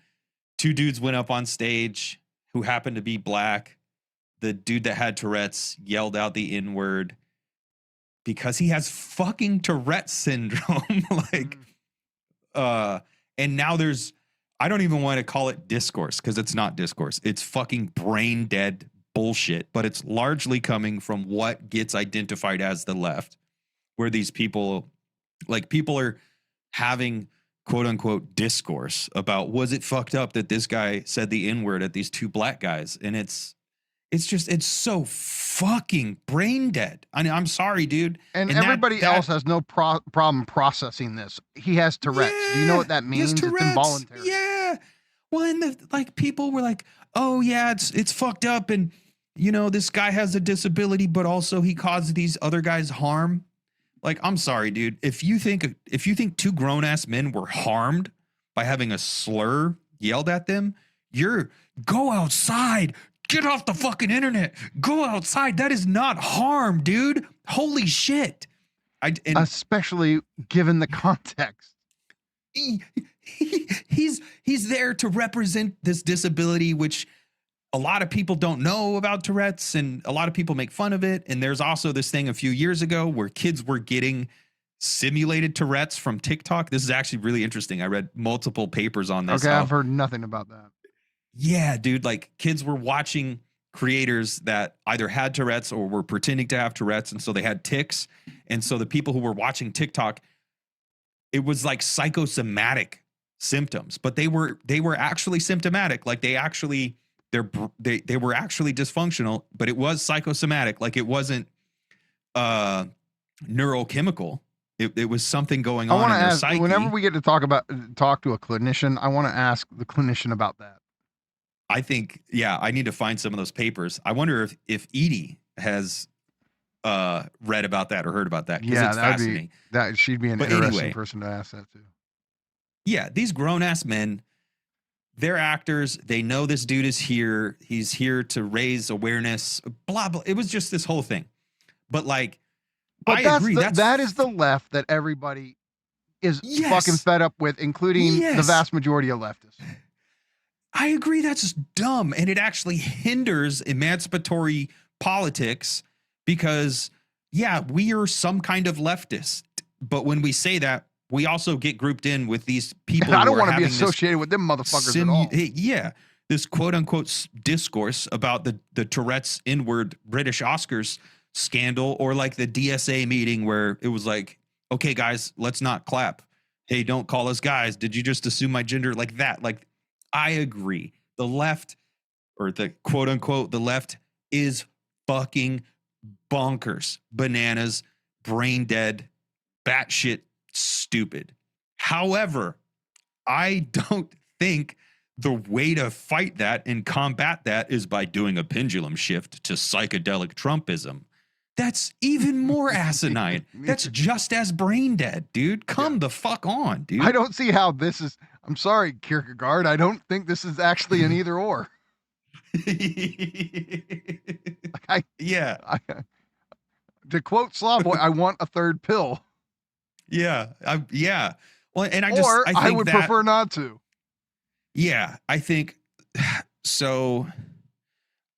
two dudes went up on stage who happened to be black, the dude that had Tourette's yelled out the N-word because he has fucking Tourette's syndrome. And now I don't even want to call it discourse because it's not discourse. It's fucking brain dead bullshit, but it's largely coming from what gets identified as the left, where these people are having quote unquote discourse about, was it fucked up that this guy said the N-word at these two black guys? And it's so fucking brain dead. I mean, I'm sorry, dude. and everybody else has no problem processing this. He has Tourette's. Do you know what that means? It's involuntary. Yeah. Well, and people were like, oh yeah, it's fucked up. And this guy has a disability, but also he caused these other guys harm. Like, I'm sorry, dude. If you think two grown ass men were harmed by having a slur yelled at them, go outside. Get off the fucking internet. Go outside. That is not harm, dude. Holy shit. Especially given the context. He's there to represent this disability, which a lot of people don't know about Tourette's, and a lot of people make fun of it. And there's also this thing a few years ago where kids were getting simulated Tourette's from TikTok. This is actually really interesting. I read multiple papers on this. Okay, I've heard nothing about that. Yeah, dude, like kids were watching creators that either had Tourette's or were pretending to have Tourette's, and so they had tics. And so the people who were watching TikTok, it was like psychosomatic symptoms, but they were actually symptomatic. Like they were actually dysfunctional, but it was psychosomatic. Like it wasn't neurochemical. It was something going on in their psyche. Whenever we get to talk to a clinician, I want to ask the clinician about that. I think, I need to find some of those papers. I wonder if Edie has read about that or heard about that. Yeah, it's fascinating. She'd be an interesting person to ask that to. Yeah, these grown ass men, they're actors. They know this dude is here. He's here to raise awareness. Blah blah. It was just this whole thing. But I agree. That is the left that everybody is fucking fed up with, including the vast majority of leftists. I agree. That's dumb. And it actually hinders emancipatory politics because, we are some kind of leftist. But when we say that, we also get grouped in with these people. I don't want to be associated with them motherfuckers at all. Yeah. This quote unquote discourse about the Tourette's N-word British Oscars scandal, or like the DSA meeting where it was like, okay, guys, let's not clap. Hey, don't call us guys. Did you just assume my gender? Like that. Like, I agree. The left, or the quote unquote, the left is fucking bonkers, bananas, brain dead, batshit stupid. However, I don't think the way to fight that and combat that is by doing a pendulum shift to psychedelic Trumpism. That's even more asinine. That's just as brain dead, dude. Come the fuck on, dude. I don't see how this is. I'm sorry, Kierkegaard. I don't think this is actually an either or. To quote Slavoj, I want a third pill. Yeah. Well, and I think would that, prefer not to. Yeah, I think so.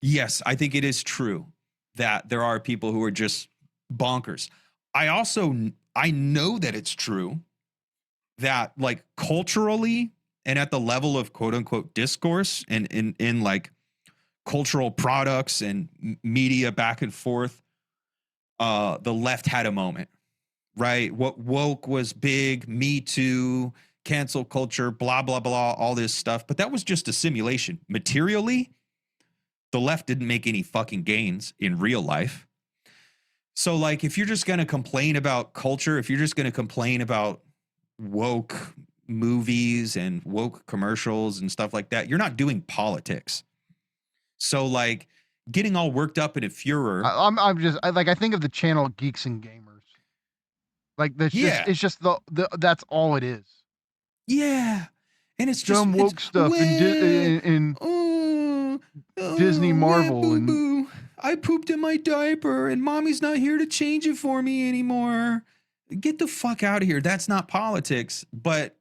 Yes, I think it is true that there are people who are just bonkers. I know that it's true that like culturally and at the level of quote unquote discourse and in like cultural products and media back and forth, the left had a moment, right? What woke was big, Me Too, cancel culture, blah, blah, blah, all this stuff. But that was just a simulation. Materially, the left didn't make any fucking gains in real life. So like, if you're just going to complain about culture, if you're just going to complain about woke movies and woke commercials and stuff like that, you're not doing politics. So like getting all worked up in a furor. I think of the channel Geeks and Gamers. Like it's just the that's all it is. Yeah. And it's just some woke stuff in Disney Marvel and I pooped in my diaper and mommy's not here to change it for me anymore. Get the fuck out of here. That's not politics. But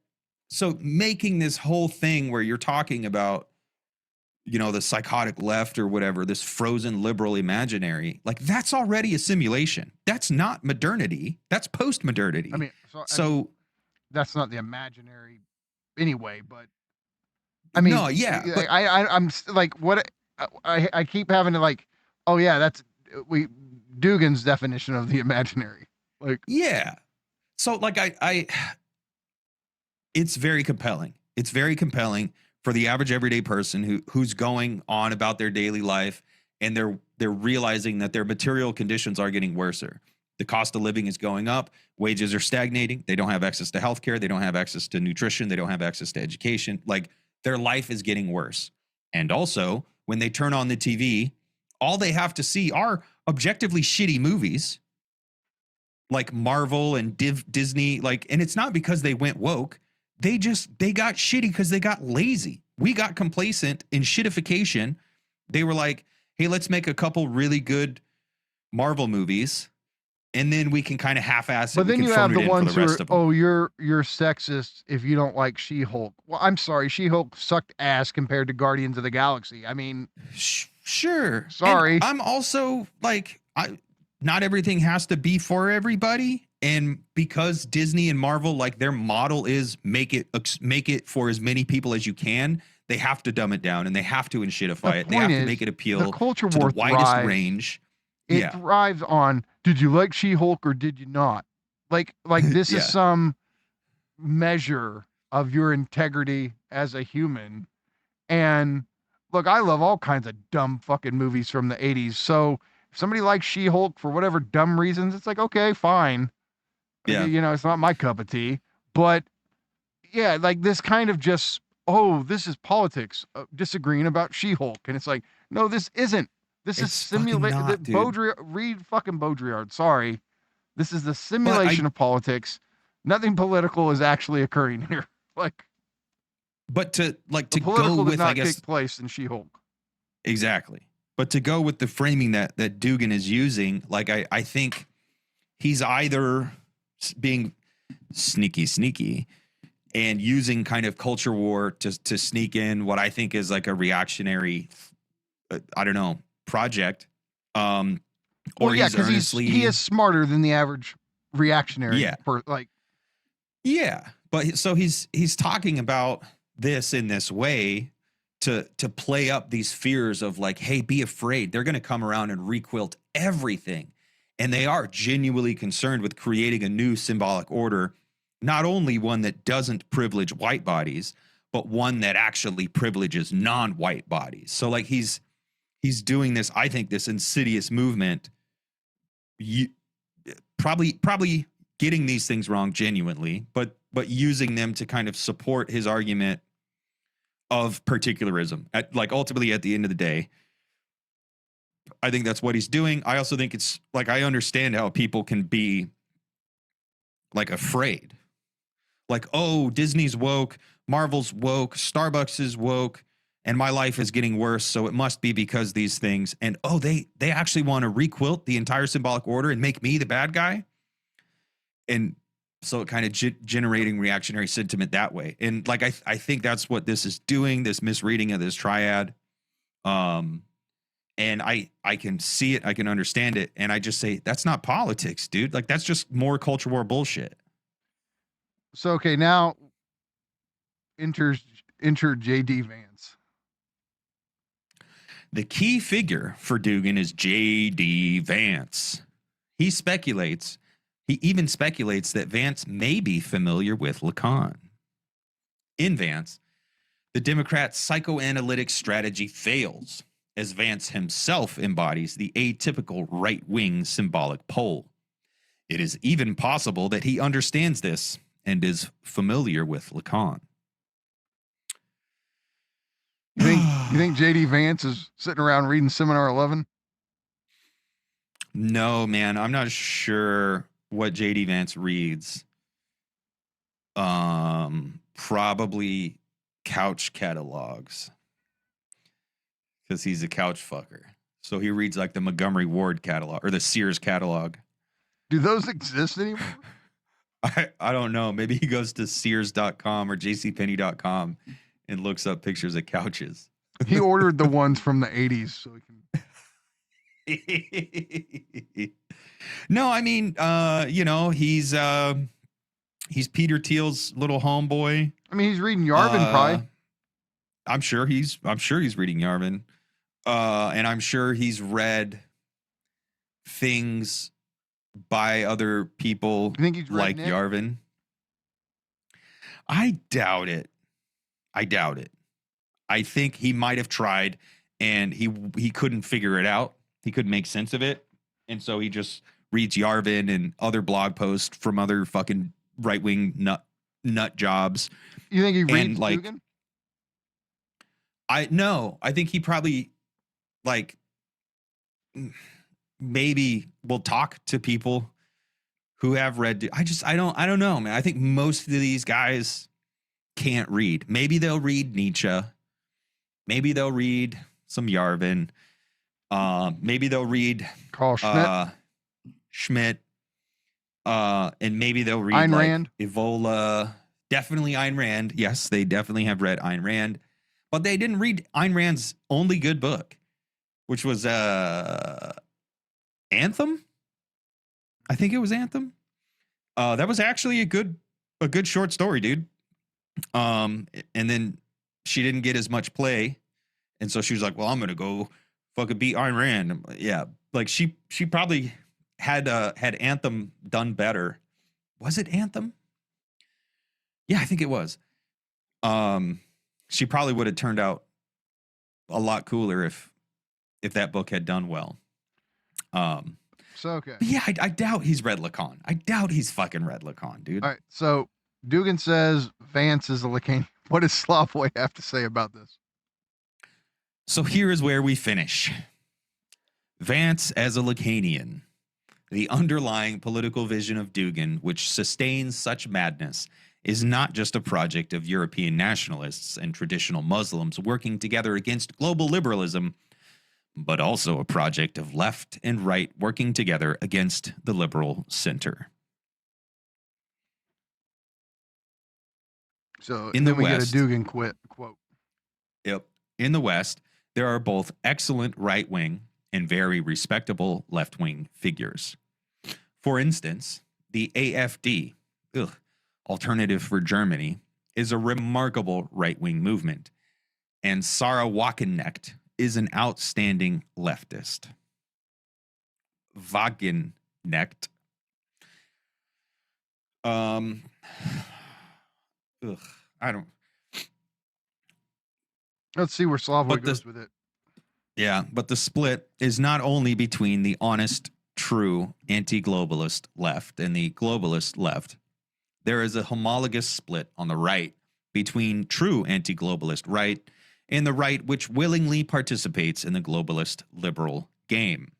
so making this whole thing where you're talking about, you know, the psychotic left or whatever, this frozen liberal imaginary, like that's already a simulation. That's not modernity. That's post-modernity. I mean, that's not the imaginary anyway, but I mean, no, yeah. But, I'm like, what I keep having to like, oh yeah, that's Dugin's definition of the imaginary. Like, yeah. So like it's very compelling. It's very compelling for the average everyday person who's going on about their daily life and they're realizing that their material conditions are getting worse. The cost of living is going up. Wages are stagnating. They don't have access to healthcare. They don't have access to nutrition. They don't have access to education. Like their life is getting worse. And also when they turn on the TV, all they have to see are objectively shitty movies like Marvel and Disney. Like, and it's not because they went woke. They got shitty because they got lazy. We got complacent in shitification. They were like, hey, let's make a couple really good Marvel movies. And then we can kind of half-ass it. But then you have the ones who are, you're sexist if you don't like She-Hulk. Well, I'm sorry, She-Hulk sucked ass compared to Guardians of the Galaxy. I mean, sure. Sorry. And I'm also like, not everything has to be for everybody. And because Disney and Marvel, like their model is make it for as many people as you can, they have to dumb it down and they have to shitify it. They have to make it appeal to the widest range. It thrives on, did you like She-Hulk or did you not? Like this is some measure of your integrity as a human. And look, I love all kinds of dumb fucking movies from the 80s. So if somebody likes She-Hulk for whatever dumb reasons, it's like, okay, fine. Yeah. You know, it's not my cup of tea. But yeah, like this kind of just, oh, this is politics, disagreeing about She-Hulk. And it's like, no, this isn't. This is simulated. Read fucking Baudrillard. Sorry. This is the simulation of politics. Nothing political is actually occurring here. Like, but to political go did with, not I guess, take place in She-Hulk. Exactly. But to go with the framing that Dugin is using, like I think he's either being sneaky and using kind of culture war to sneak in what I think is like a reactionary, I don't know, project. Or he's earnestly, he is smarter than the average reactionary. Yeah. But so he's talking about this in this way to play up these fears of like, hey, be afraid. They're going to come around and requilt everything. And they are genuinely concerned with creating a new symbolic order, not only one that doesn't privilege white bodies, but one that actually privileges non-white bodies. So like he's doing this, I think, this insidious movement, probably getting these things wrong genuinely, but using them to kind of support his argument of particularism. Ultimately, at the end of the day, I think that's what he's doing. I also think it's like, I understand how people can be like afraid. Like, oh, Disney's woke, Marvel's woke, Starbucks is woke, and my life is getting worse, so it must be because these things. And oh, they actually want to requilt the entire symbolic order and make me the bad guy. And So it kind of generating reactionary sentiment that way. And like, I think that's what this is doing, this misreading of this triad. And I can see it, I can understand it. And I just say, that's not politics, dude. Like, that's just more culture war bullshit. So, okay, now enter J.D. Vance. The key figure for Dugin is J.D. Vance. He even speculates that Vance may be familiar with Lacan. In Vance, the Democrats' psychoanalytic strategy fails, as Vance himself embodies the atypical right-wing symbolic pole. It is even possible that he understands this and is familiar with Lacan. You think J.D. Vance is sitting around reading Seminar 11? No, man, I'm not sure what J.D. Vance reads. Probably couch catalogs, because he's a couch fucker. So he reads like the Montgomery Ward catalog or the Sears catalog. Do those exist anymore? I don't know. Maybe he goes to Sears.com or JCPenney.com and looks up pictures of couches. He ordered the ones from the 80s so he can. No, I mean, he's Peter Thiel's little homeboy. I mean, he's reading Yarvin, probably. I'm sure he's reading Yarvin. And I'm sure he's read things by other people. You think he's read like Nick? Yarvin? I doubt it. I think he might have tried and he couldn't figure it out. He couldn't make sense of it. And so he just reads Yarvin and other blog posts from other fucking right-wing nut jobs. You think he reads and like Dugin? I think he probably like maybe will talk to people who have read. I don't know, man. I think most of these guys can't read. Maybe they'll read Nietzsche. Maybe they'll read some Yarvin. Maybe they'll read Carl Schmidt. And maybe they'll read Ayn like Rand. Evola. Definitely Ayn Rand. Yes, they definitely have read Ayn Rand. But they didn't read Ayn Rand's only good book, which was Anthem. I think it was Anthem. That was actually a good short story, dude. And then she didn't get as much play, and so she was like, "Well, I'm gonna go fucking beat Ayn Rand." Yeah, like she probably had Anthem done better. Was it Anthem? Yeah, I think it was. She probably would have turned out a lot cooler if that book had done well. So, okay. Yeah, I doubt he's read Lacan. I doubt he's fucking read Lacan, dude. All right. So Dugin says Vance is a Lacanian. What does Slavoj have to say about this? So here is where we finish. Vance as a Lacanian. The underlying political vision of Dugin, which sustains such madness, is not just a project of European nationalists and traditional Muslims working together against global liberalism, but also a project of left and right working together against the liberal center. So In the then we West- get a Dugin quote. Yep. In the West, there are both excellent right-wing and very respectable left-wing figures. For instance, the AfD, Alternative for Germany, is a remarkable right-wing movement, and Sarah Wagenknecht is an outstanding leftist. Wagenknecht. I don't. Let's see where Slavoj But goes this- with it. Yeah, but the split is not only between the honest, true anti-globalist left and the globalist left. There is a homologous split on the right between true anti-globalist right and the right which willingly participates in the globalist liberal game.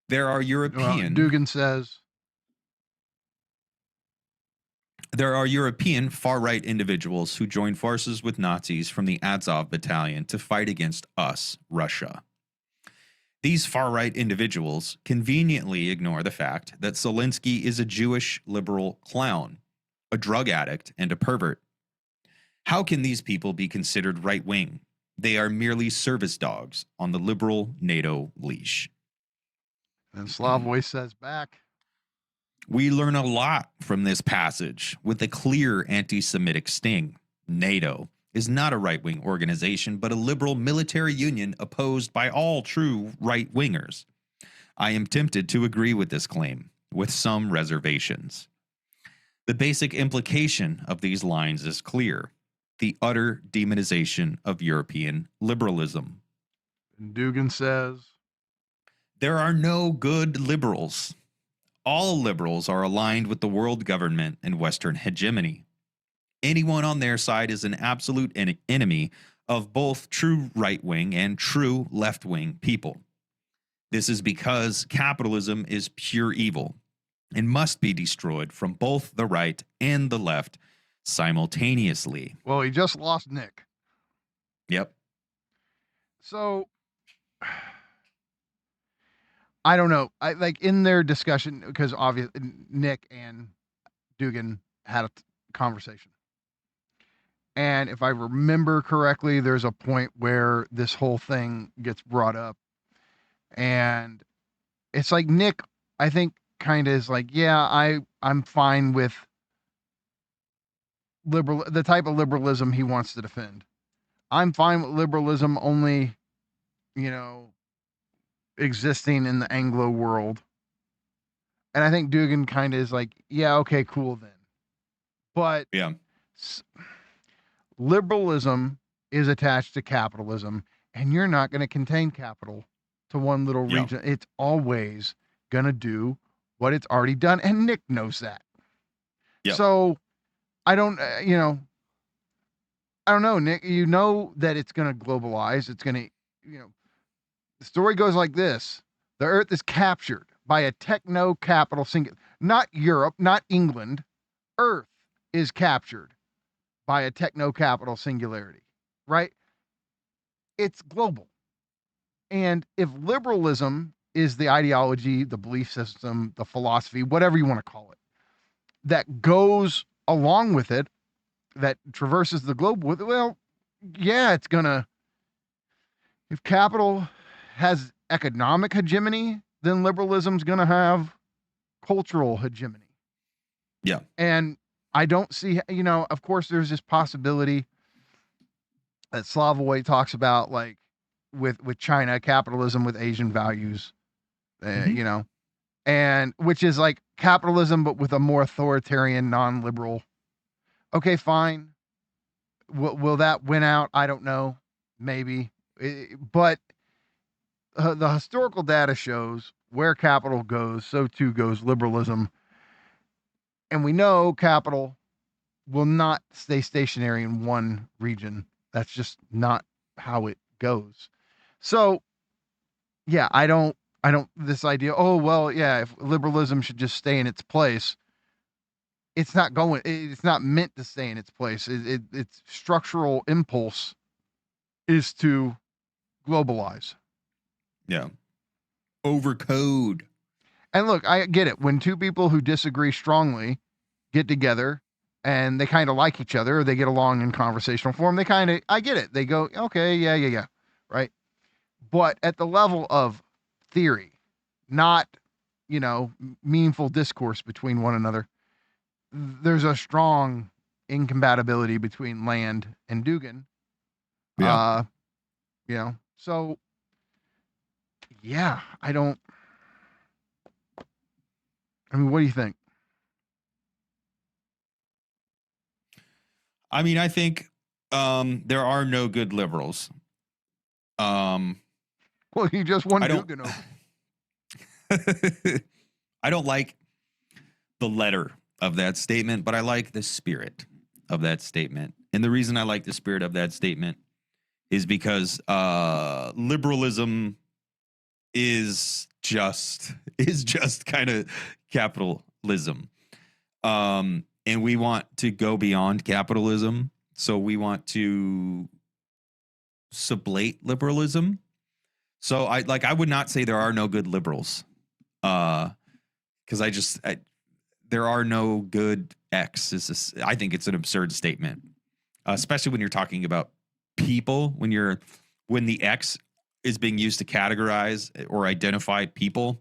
There are Dugin says There are European far-right individuals who join forces with Nazis from the Azov battalion to fight against us, Russia. These far-right individuals conveniently ignore the fact that Zelensky is a Jewish liberal clown, a drug addict, and a pervert. How can these people be considered right-wing? They are merely service dogs on the liberal NATO leash. And Slavoj says back, We learn a lot from this passage with a clear anti-Semitic sting. NATO is not a right-wing organization, but a liberal military union opposed by all true right-wingers. I am tempted to agree with this claim, with some reservations. The basic implication of these lines is clear: the utter demonization of European liberalism. and Dugin says, There are no good liberals. All liberals are aligned with the world government and Western hegemony. Anyone on their side is an absolute enemy of both true right-wing and true left-wing people. This is because capitalism is pure evil and must be destroyed from both the right and the left simultaneously. well, he just lost Nick. Yep. So I don't know. I like in their discussion, because obviously Nick and Dugin had a conversation. And if I remember correctly, there's a point where this whole thing gets brought up. And it's like Nick, I think, kind of is like, yeah, I'm fine with the type of liberalism he wants to defend. I'm fine with liberalism only, existing in the Anglo world. And I think Dugin kind of is like, yeah, okay, cool then. But Yeah. Liberalism is attached to capitalism, and you're not going to contain capital to one little region. It's always going to do what it's already done. And Nick knows that. Yep. So I don't, I don't know, Nick, that it's going to globalize. It's going to, the story goes like this. The earth is captured by a techno-capital singular, not Europe, not England. Earth is captured by a techno-capital singularity, right? It's global. And if liberalism is the ideology, the belief system, the philosophy, whatever you want to call it, that goes along with it, that traverses the globe with it, well, yeah, it's gonna, if capital has economic hegemony, then liberalism's gonna have cultural hegemony. Yeah. And I don't see, of course, there's this possibility that Slavoj talks about, like with China, capitalism with Asian values, and which is like capitalism, but with a more authoritarian, non-liberal. Okay, fine. Will that win out? I don't know. Maybe. But the historical data shows where capital goes, so too goes liberalism. And we know capital will not stay stationary in one region. That's just not how it goes. So, yeah, I don't, this idea, oh, well, yeah, if liberalism should just stay in its place, it's not meant to stay in its place. Its structural impulse is to globalize. Yeah. Overcode. And look, I get it. When two people who disagree strongly get together and they kind of like each other, or they get along in conversational form, I get it. They go, okay, yeah. Right. But at the level of theory, not, meaningful discourse between one another, there's a strong incompatibility between Land and Dugin. Yeah. So yeah, what do you think? I mean, I think there are no good liberals. Well, he just won Dugin over. I don't like the letter of that statement, but I like the spirit of that statement. And the reason I like the spirit of that statement is because liberalism is just kind of capitalism. And we want to go beyond capitalism. So we want to sublate liberalism. So I would not say there are no good liberals, because there are no good X. I think it's an absurd statement, especially when you're talking about people. When the X is being used to categorize or identify people,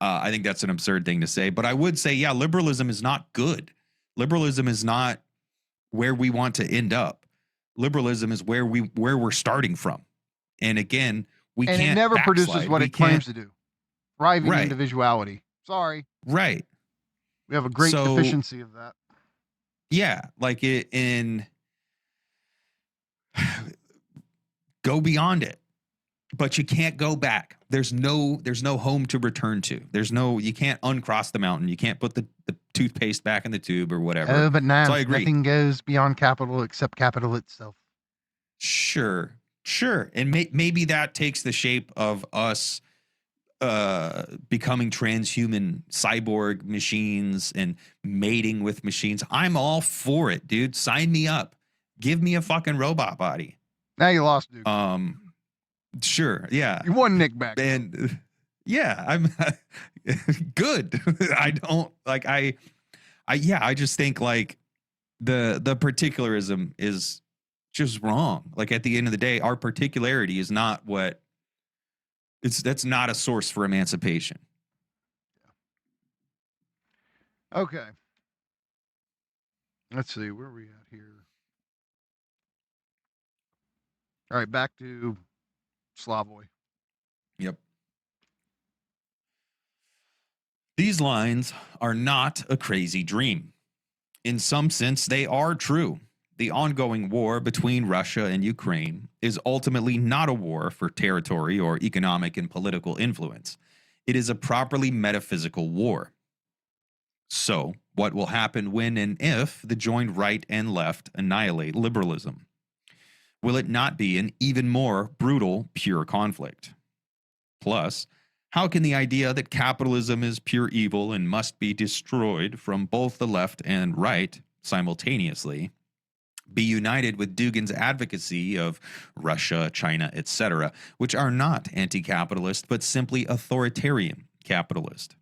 I think that's an absurd thing to say. But I would say, yeah, liberalism is not good. Liberalism is not where we want to end up. Liberalism is where we're starting from. And again, we and can't. It never backslide. produces what We it claims can't- to do. Thriving Right. individuality. Sorry. Right. We have a great So- deficiency of that. Yeah, go beyond it, but you can't go back. There's no home to return to. You can't uncross the mountain. You can't put the toothpaste back in the tube or whatever. But Nance, So I agree. nothing goes beyond capital except capital itself. Sure. And maybe that takes the shape of us becoming transhuman cyborg machines and mating with machines. I'm all for it, dude. Sign me up. Give me a fucking robot body. Now you lost, Duke. Sure. Yeah. You won Nick back. And yeah, I'm good. I don't like, I just think like the particularism is just wrong. Like at the end of the day, our particularity is not what that's not a source for emancipation. Okay. Let's see, where are we at here? All right, back to Slavoj. Yep. These lines are not a crazy dream. In some sense, they are true. The ongoing war between Russia and Ukraine is ultimately not a war for territory or economic and political influence. It is a properly metaphysical war. So, what will happen when and if the joined right and left annihilate liberalism? Will it not be an even more brutal, pure conflict? Plus, how can the idea that capitalism is pure evil and must be destroyed from both the left and right simultaneously be united with Dugin's advocacy of Russia, China, etc., which are not anti-capitalist but simply authoritarian capitalist?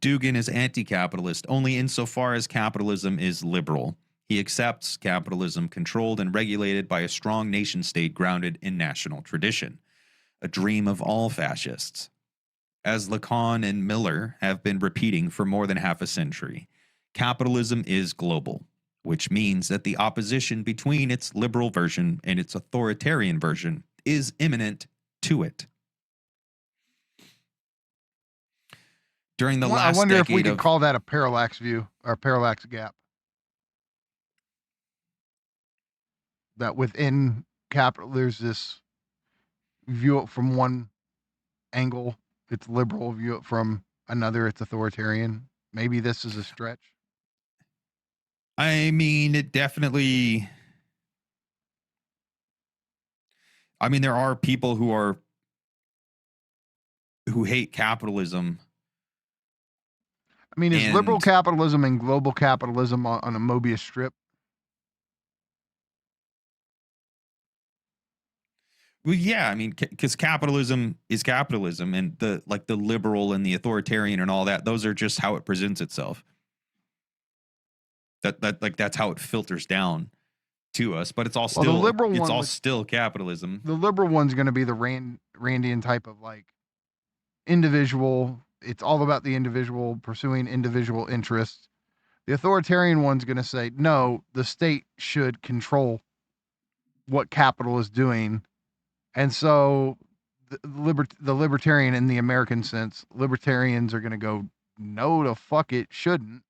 Dugin is anti-capitalist only insofar as capitalism is liberal. He accepts capitalism controlled and regulated by a strong nation-state grounded in national tradition, a dream of all fascists. As Lacan and Miller have been repeating for more than half a century, capitalism is global, which means that the opposition between its liberal version and its authoritarian version is imminent to it. During the last I wonder if we decade could of call that a parallax view or parallax gap. That within capital, there's this view it from one angle, it's liberal, view it from another, it's authoritarian. Maybe this is a stretch. I mean, it definitely. I mean, there are people who hate capitalism. I mean, is liberal And- capitalism and global capitalism on a Mobius strip? Well, yeah, I mean, because capitalism is capitalism, and the liberal and the authoritarian and all that, those are just how it presents itself. That's how it filters down to us, but it's all Well, the still liberal it's one all was- still capitalism. The liberal one's going to be the Randian type of like individual. It's all about the individual, pursuing individual interests. The authoritarian one's going to say, no, the state should control what capital is doing. And so the libertarian in the American sense, libertarians are going to go, no, the fuck it shouldn't.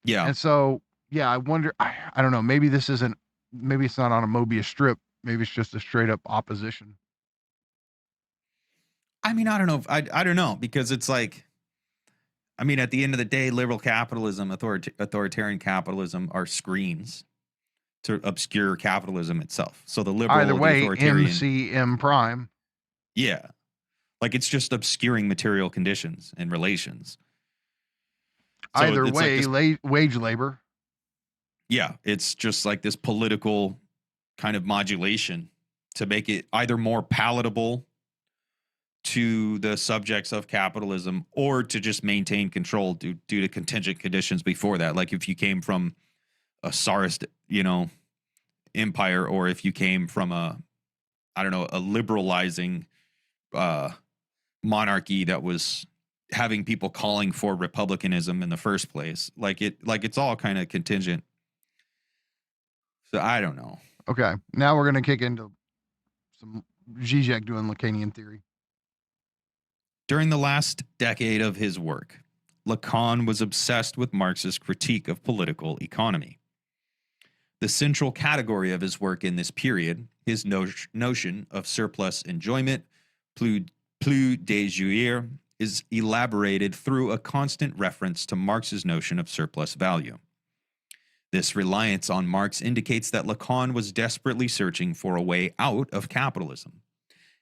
Yeah, And so, yeah, I wonder, I don't know, maybe it's not on a Mobius strip. Maybe it's just a straight up opposition. I mean, I don't know. I don't know, because it's like, I mean, at the end of the day, liberal capitalism, authoritarian capitalism are screens to obscure capitalism itself. So the liberal, Either or the way, authoritarian, MCM prime. yeah, like it's just obscuring material conditions and relations. So Either it's like way, this- wage labor. yeah, it's just like this political kind of modulation to make it either more palatable to the subjects of capitalism or to just maintain control due to contingent conditions before that. Like if you came from a Tsarist, empire, or if you came from a liberalizing monarchy that was having people calling for republicanism in the first place. Like it's all kind of contingent. So I don't know. Okay. Now we're going to kick into some Žižek doing Lacanian theory. During the last decade of his work, Lacan was obsessed with Marx's critique of political economy. The central category of his work in this period, his notion of surplus enjoyment, plus de jouir, is elaborated through a constant reference to Marx's notion of surplus value. This reliance on Marx indicates that Lacan was desperately searching for a way out of capitalism,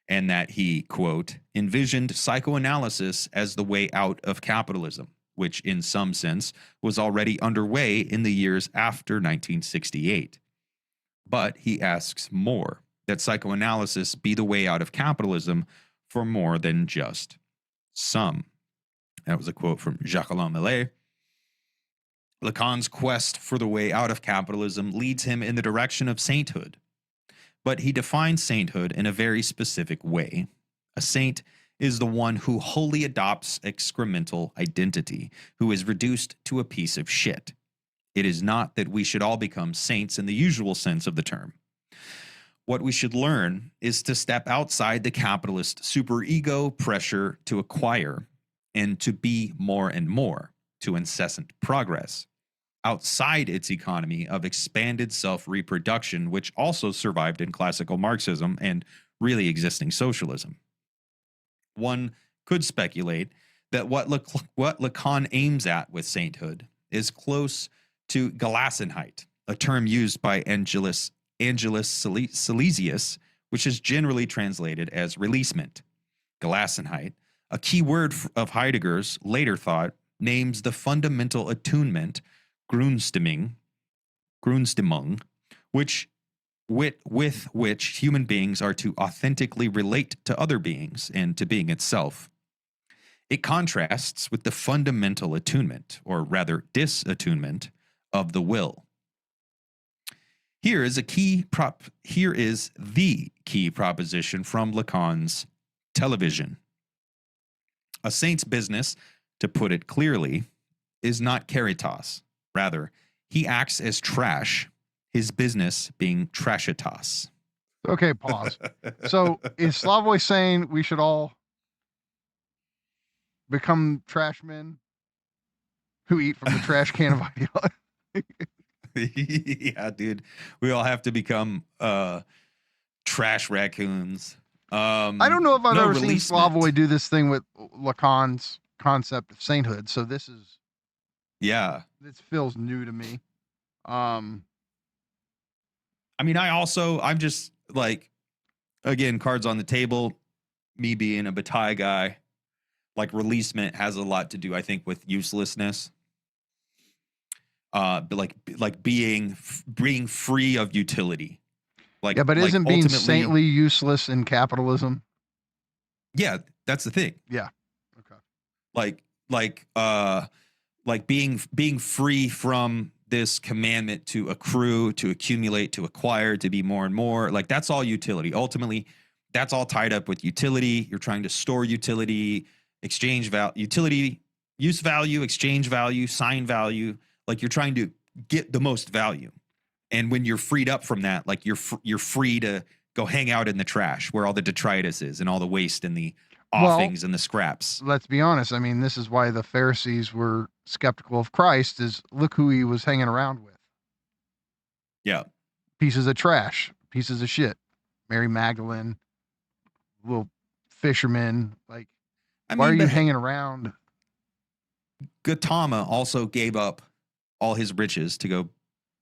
and that he, quote, envisioned psychoanalysis as the way out of capitalism, which in some sense was already underway in the years after 1968. But he asks more, that psychoanalysis be the way out of capitalism for more than just some. That was a quote from Jacques-Alain Millet. Lacan's quest for the way out of capitalism leads him in the direction of sainthood. But he defines sainthood in a very specific way. A saint is the one who wholly adopts excremental identity, who is reduced to a piece of shit. It is not that we should all become saints in the usual sense of the term. What we should learn is to step outside the capitalist superego pressure to acquire and to be more and more, to incessant progress, outside its economy of expanded self-reproduction, which also survived in classical Marxism and really existing socialism. One could speculate that what Lacan aims at with sainthood is close to Gelassenheit, a term used by Angelus Silesius, which is generally translated as releasement. Gelassenheit, a key word of Heidegger's later thought, names the fundamental attunement, Grundstimmung, with which human beings are to authentically relate to other beings and to being itself. It contrasts with the fundamental attunement, or rather disattunement, of the will. Here is the key proposition from Lacan's television. A saint's business, to put it clearly, is not caritas. Rather, he acts as trash, his business being trashitas. Okay, pause. So is Slavoj saying we should all become trash men who eat from the trash can of ideology? Yeah, dude. We all have to become trash raccoons. I don't know if I've ever seen Slavoj do this thing with Lacan's concept of sainthood. So this feels new to me. I mean, I'm just like, again, cards on the table, me being a Bataille guy, like releasement has a lot to do, I think, with uselessness. But like being free of utility. Like, yeah, but isn't being saintly useless in capitalism? Yeah, that's the thing. Yeah. Okay. Like being free from this commandment to accrue, to accumulate, to acquire, to be more and more. Like that's all utility. Ultimately, that's all tied up with utility. You're trying to store utility, exchange value, utility, use value, exchange value, sign value. Like you're trying to get the most value. And when you're freed up from that, like you're free to go hang out in the trash where all the detritus is and all the waste and the offings and the scraps. Let's be honest. I mean, this is why the Pharisees were skeptical of Christ, is look who he was hanging around with. Yeah. Pieces of trash, pieces of shit. Mary Magdalene, little fishermen. Like, why are you hanging around? Gautama also gave up all his riches to go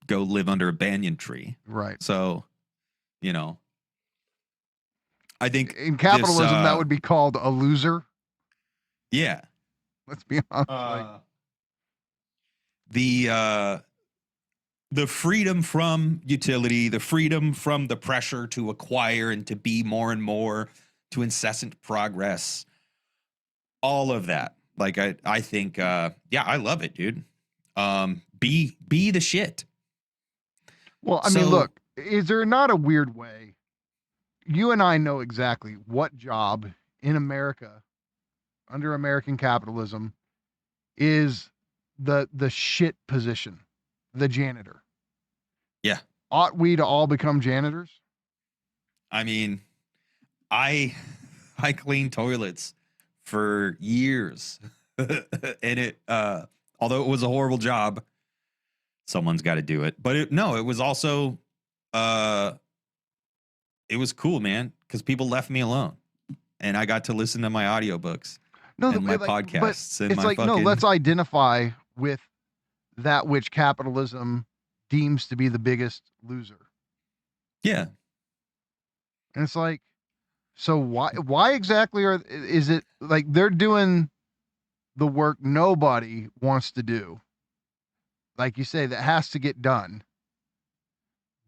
live under a banyan tree. Right. So, I think in capitalism that would be called a loser. Yeah. Let's be honest. the freedom from utility, the freedom from the pressure to acquire and to be more and more, to incessant progress, all of that. Like I think, yeah, I love it, dude. Be the shit. Well, I mean, look, is there not a weird way? You and I know exactly what job in America, under American capitalism, is the shit position, the janitor. Yeah. Ought we to all become janitors? I mean, I cleaned toilets for years, and it although it was a horrible job, someone's got to do it. But it was also it was cool, man, because people left me alone, and I got to listen to my audiobooks and my podcasts. And it's like, no, let's identify with that which capitalism deems to be the biggest loser. Yeah. And it's like, so why exactly is it like they're doing the work nobody wants to do? Like you say, that has to get done,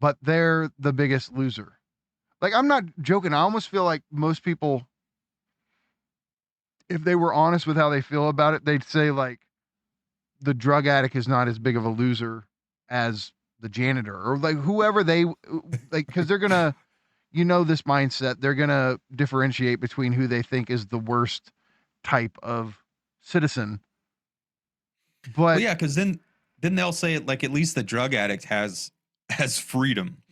but they're the biggest loser. Like, I'm not joking. I almost feel like most people, if they were honest with how they feel about it, they'd say like the drug addict is not as big of a loser as the janitor, or like whoever they like, because they're gonna, this mindset, they're gonna differentiate between who they think is the worst type of citizen. But yeah, because then they'll say it like, at least the drug addict has freedom,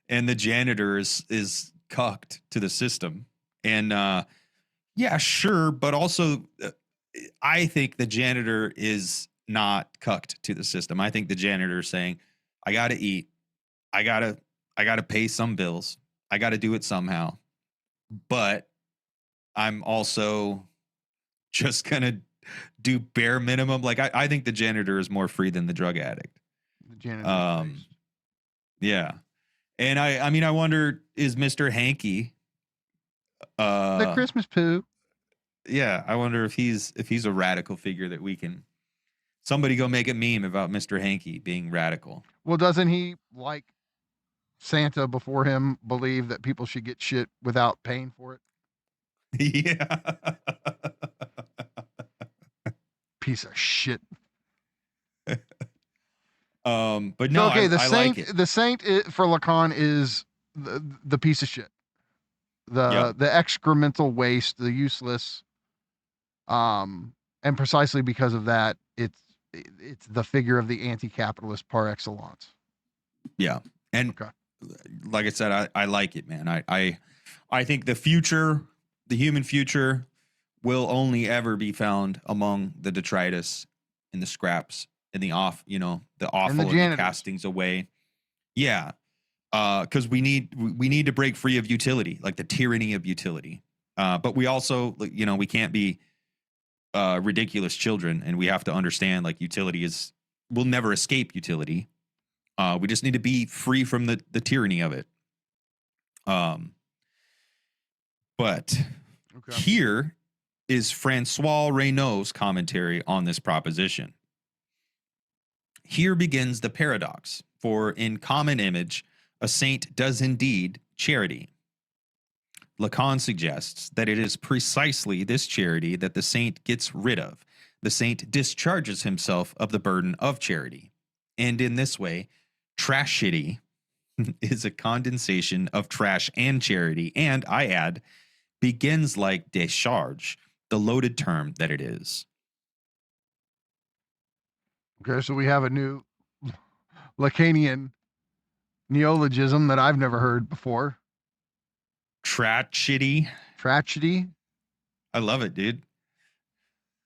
and the janitor is cucked to the system. And yeah, sure, but also I think the janitor is not cucked to the system. I think the janitor is saying, I got to eat, I gotta pay some bills, I got to do it somehow, but I'm also just gonna do bare minimum. Like I think the janitor is more free than the drug addict. The janitor. Yeah. And I mean, I wonder, is Mr. Hanky the Christmas poo? Yeah, I wonder if he's a radical figure that we can, somebody go make a meme about Mr. Hanky being radical. Well, doesn't he, like Santa before him, believe that people should get shit without paying for it? Yeah. Piece of shit. But no, okay, the I saint, like it. the saint for Lacan is the piece of shit, the excremental waste, the useless, and precisely because of that, it's the figure of the anti-capitalist par excellence. Yeah, and okay. Like I said, I like it, man. I think the future, the human future, will only ever be found among the detritus and the scraps and the offal and the castings away. Yeah. Because we need to break free of utility, like the tyranny of utility. But we also, we can't be ridiculous children, and we have to understand like utility we'll never escape utility. We just need to be free from the tyranny of it. But here is Francois Reynaud's commentary on this proposition. Here begins the paradox, for in common image, a saint does indeed charity. Lacan suggests that it is precisely this charity that the saint gets rid of. The saint discharges himself of the burden of charity. And in this way, trashity is a condensation of trash and charity, and, I add, begins like décharge, the loaded term that it is. Okay, so we have a new Lacanian neologism that I've never heard before. Tragedy. Tragedy. I love it, dude.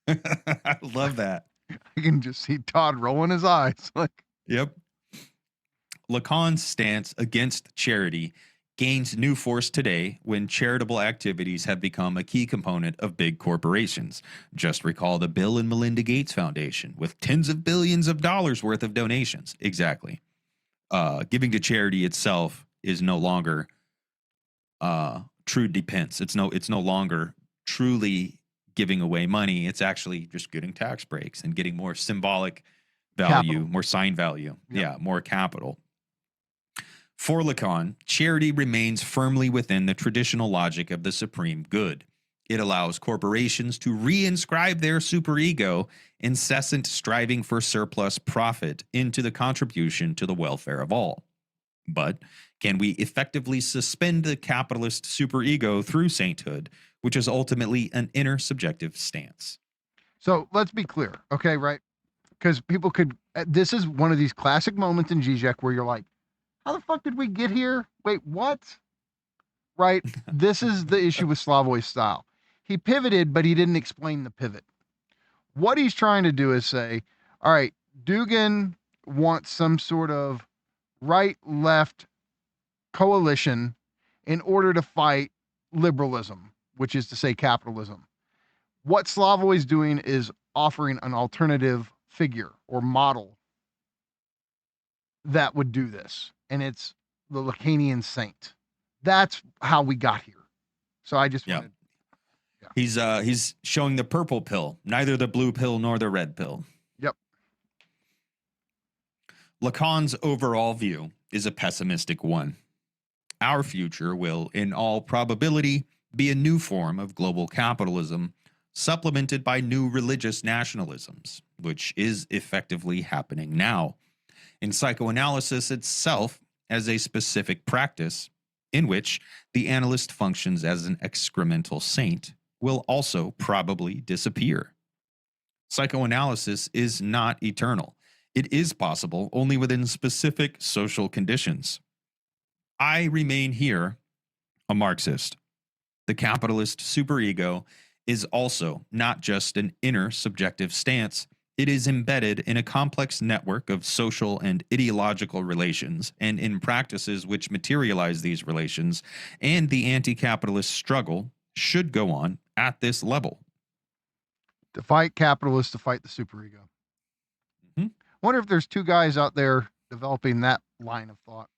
I love that. I can just see Todd rolling his eyes. Like, yep. Lacan's stance against charity gains new force today when charitable activities have become a key component of big corporations. Just recall the Bill and Melinda Gates Foundation with tens of billions of dollars worth of donations. Exactly. Giving to charity itself is no longer true depense. It's no longer truly giving away money. It's actually just getting tax breaks and getting more symbolic value, Capital. more sign value. Yep. Yeah, more capital. For Lacan, charity remains firmly within the traditional logic of the supreme good. It allows corporations to reinscribe their superego, incessant striving for surplus profit, into the contribution to the welfare of all. But can we effectively suspend the capitalist superego through sainthood, which is ultimately an inner subjective stance? So let's be clear, okay, right? Because people could, this is one of these classic moments in Žižek where you're like, how the fuck did we get here? Wait, what? Right? This is the issue with Slavoj's style. He pivoted, but he didn't explain the pivot. What he's trying to do is say, all right, Dugin wants some sort of right-left coalition in order to fight liberalism, which is to say capitalism. What Slavoj is doing is offering an alternative figure or model that would do this. And it's the Lacanian saint. That's how we got here. So I just wanted. Yeah. He's showing the purple pill, neither the blue pill nor the red pill. Yep. Lacan's overall view is a pessimistic one. Our future will, in all probability, be a new form of global capitalism, supplemented by new religious nationalisms, which is effectively happening now. In psychoanalysis itself, as a specific practice in which the analyst functions as an excremental saint, will also probably disappear. Psychoanalysis is not eternal. It is possible only within specific social conditions. I remain here a Marxist. The capitalist superego is also not just an inner subjective stance. It is embedded in a complex network of social and ideological relations and in practices which materialize these relations, and the anti-capitalist struggle should go on at this level. To fight capitalists, to fight the superego. Mm-hmm. Wonder if there's two guys out there developing that line of thought.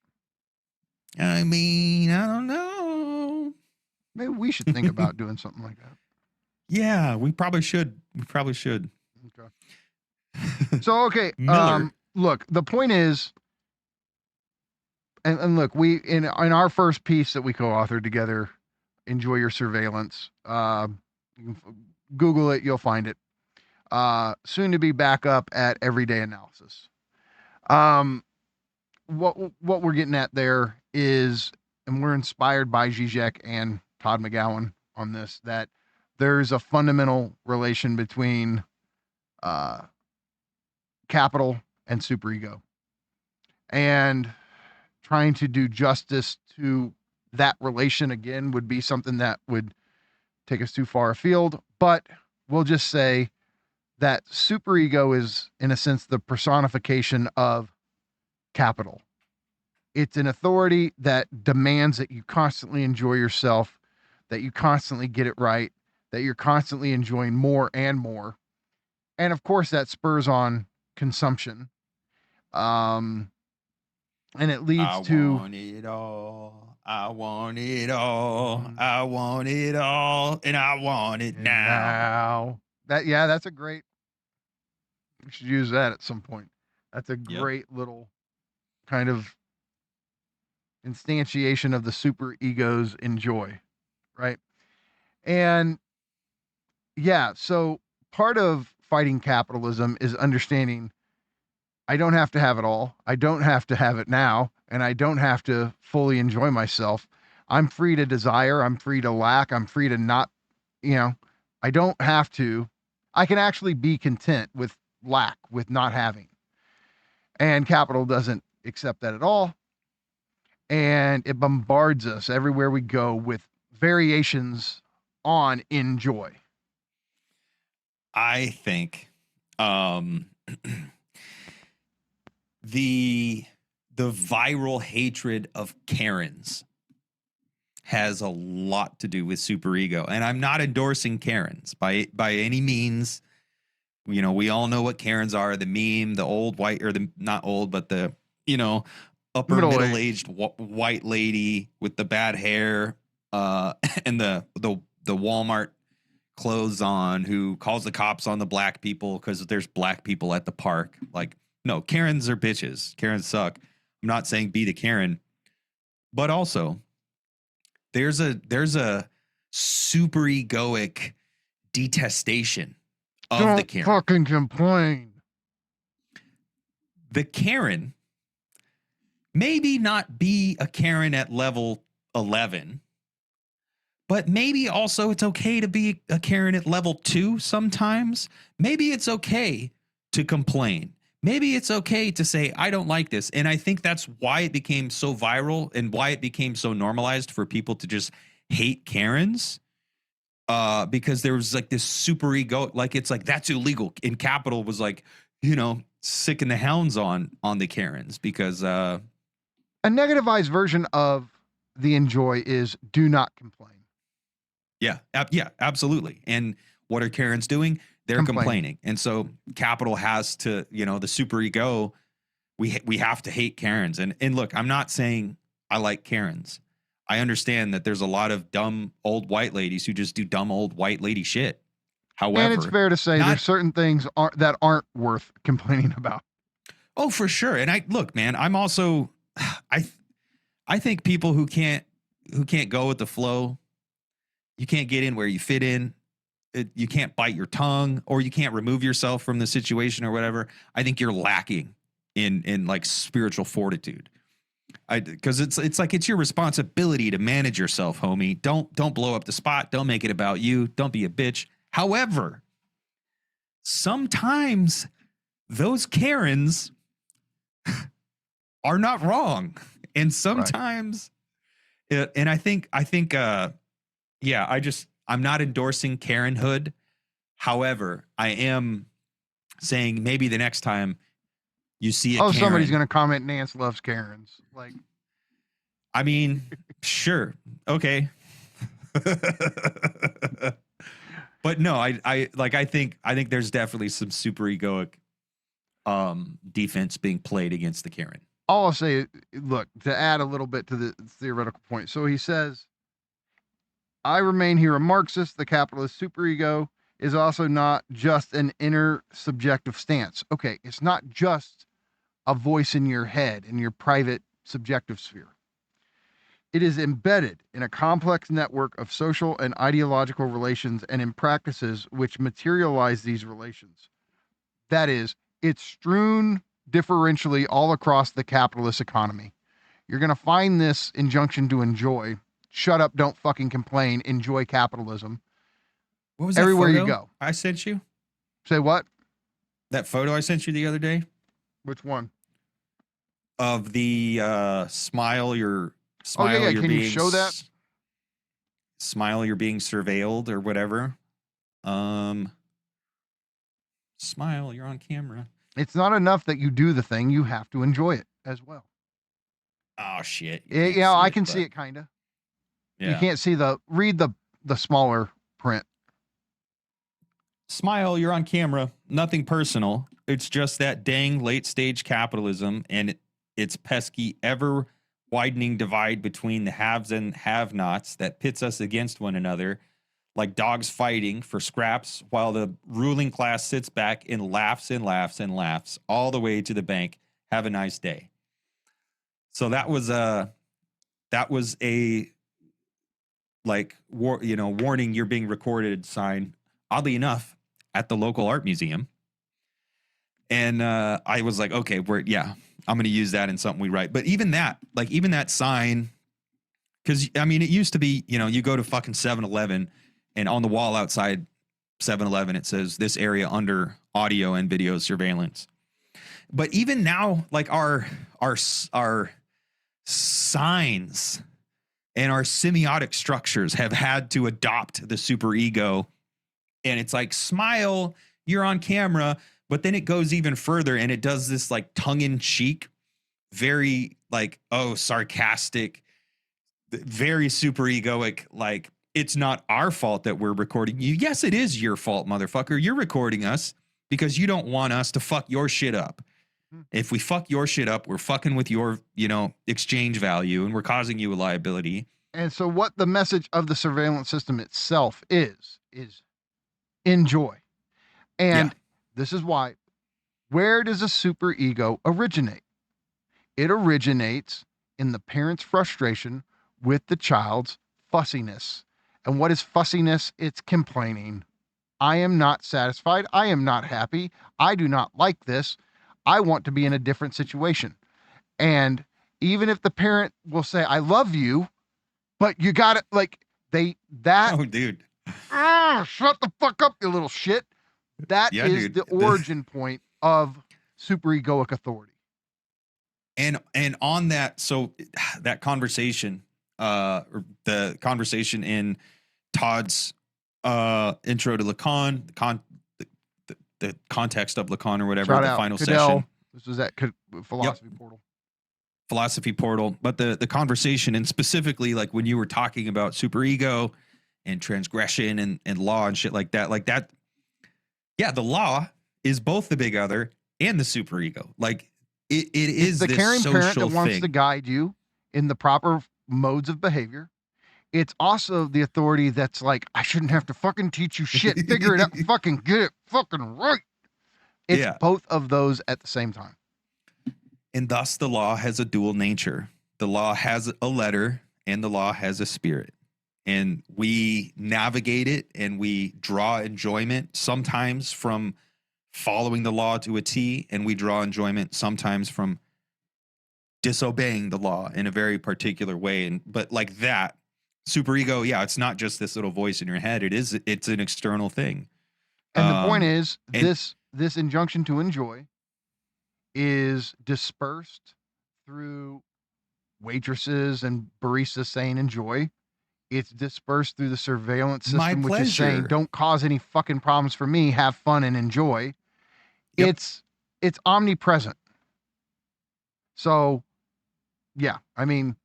I mean, I don't know. Maybe we should think about doing something like that. Yeah, we probably should. Okay. So, okay. Miller. Look, the point is, and look, we, in our first piece that we co-authored together, Enjoy Your Surveillance, you can Google it, you'll find it. Soon to be back up at Everyday Analysis. What we're getting at there is, and we're inspired by Žižek and Todd McGowan on this, that there's a fundamental relation between capital and superego, and trying to do justice to that relation again would be something that would take us too far afield. But we'll just say that superego is, in a sense, the personification of capital. It's an authority that demands that you constantly enjoy yourself, that you constantly get it right, that you're constantly enjoying more and more. And of course, that spurs on consumption. And it leads to. I want it all. I want it all. I want it all. And I want it now. That's a great. We should use that at some point. That's a great little kind of instantiation of the super ego's enjoy, right? And so part of fighting capitalism is understanding I don't have to have it all. I don't have to have it now, and I don't have to fully enjoy myself. I'm free to desire. I'm free to lack. I'm free to not, I don't have to. I can actually be content with lack, with not having. And capital doesn't accept that at all. And it bombards us everywhere we go with variations on enjoy. I think the viral hatred of Karens has a lot to do with superego, and I'm not endorsing Karens by any means. We all know what Karens are: the meme, the old white, or the not old, but the upper middle-aged white lady with the bad hair, and the Walmart clothes on, who calls the cops on the black people because there's black people at the park. Like, No, Karens are bitches. Karens suck. I'm not saying be the Karen, but also there's a super egoic detestation of Don't the Karen. fucking complain. The Karen maybe not be a Karen at level 11, but maybe also it's okay to be a Karen at level 2 sometimes. Maybe it's okay to complain. Maybe it's okay to say, I don't like this. And I think that's why it became so viral and why it became so normalized for people to just hate Karens. Because there was like this super ego, like it's like that's illegal. And Capital was like, you know, sicking the hounds on the Karens because A negativized version of the enjoy is do not complain. yeah, absolutely. And what are Karens doing? They're complaining. And so Capital has to, you know, the super ego, we have to hate Karens. And look, I'm not saying I like Karens. I understand that there's a lot of dumb old white ladies who just do dumb old white lady shit. However, And it's fair to say there's certain things that aren't worth complaining about. Oh, for sure. And I look, man, I'm also I think people who can't go with the flow, you can't get in where you fit in, you can't bite your tongue, or you can't remove yourself from the situation or whatever. I think you're lacking in like spiritual fortitude. Because it's like it's your responsibility to manage yourself, homie. Don't blow up the spot. Don't make it about you. Don't be a bitch. However, sometimes those Karens are not wrong, and sometimes, and I think, yeah, I'm not endorsing Karenhood. However, I am saying maybe the next time you see a Karen, somebody's going to comment Nance loves Karens. Like, I mean, sure. Okay. But no, I think there's definitely some super egoic defense being played against the Karen. all I'll say, look, to add a little bit to the theoretical point. So he says, I remain here a Marxist. The capitalist superego is also not just an inner subjective stance. Okay, it's not just a voice in your head, in your private subjective sphere. It is embedded in a complex network of social and ideological relations and in practices which materialize these relations. That is, it's strewn differentially all across the capitalist economy. You're going to find this injunction to enjoy. Shut up, don't fucking complain, enjoy capitalism. What was that everywhere photo you go? I sent you? Say what? That photo I sent you the other day? Which one? Of the smile you're Can being you show that? Smile you're being surveilled or whatever. Smile, you're on camera. It's not enough that you do the thing, you have to enjoy it as well. Oh shit. Yeah, I can see it kind of. Yeah. You can't see read the smaller print. Smile, you're on camera. Nothing personal. It's just that dang late stage capitalism and its pesky, ever widening divide between the haves and have nots that pits us against one another like dogs fighting for scraps while the ruling class sits back and laughs and laughs and laughs all the way to the bank. Have a nice day. So that was a like warning you're being recorded sign, oddly enough, at the local art museum. And I was like, okay, I'm going to use that in something we write. But even that sign, because I mean, it used to be, you go to fucking 7-Eleven and on the wall outside 7-Eleven, it says this area under audio and video surveillance. But even now, like our signs and our semiotic structures have had to adopt the superego. And it's like, smile, you're on camera. But then it goes even further and it does this like tongue in cheek, very like, sarcastic, very superegoic. Like, it's not our fault that we're recording you. Yes, it is your fault, motherfucker. You're recording us because you don't want us to fuck your shit up. If we fuck your shit up, we're fucking with your, exchange value and we're causing you a liability. And so what the message of the surveillance system itself is enjoy. And this is why Where does a superego originate? It originates in the parent's frustration with the child's fussiness. And what is fussiness? It's complaining. I am not satisfied. I am not happy. I do not like this. I want to be in a different situation. And even if the parent will say, I love you, but you got it, like, Oh, dude. Shut the fuck up, you little shit. That is dude. the origin point of superegoic authority. And on that, so that conversation, or the conversation in Todd's intro to Lacan, the context of Lacan or whatever, Shout the out, final Cadell. session. This was at Philosophy Portal. Philosophy Portal, but the conversation, and specifically like when you were talking about superego and transgression and law and shit like that, yeah, the law is both the big other and the superego. Like it is the this caring social parent that wants thing. to guide you in the proper modes of behavior. It's also the authority that's like, I shouldn't have to fucking teach you shit. Figure it out. Fucking get it fucking right. It's both of those at the same time. And thus the law has a dual nature. The law has a letter and the law has a spirit. And we navigate it and we draw enjoyment sometimes from following the law to a T, and we draw enjoyment sometimes from disobeying the law in a very particular way. But like that, superego, yeah, it's not just this little voice in your head. It's an external thing. And the point is, this injunction to enjoy is dispersed through waitresses and baristas saying enjoy. It's dispersed through the surveillance system, which is saying don't cause any fucking problems for me, have fun and enjoy. Yep. It's omnipresent. So yeah, I mean,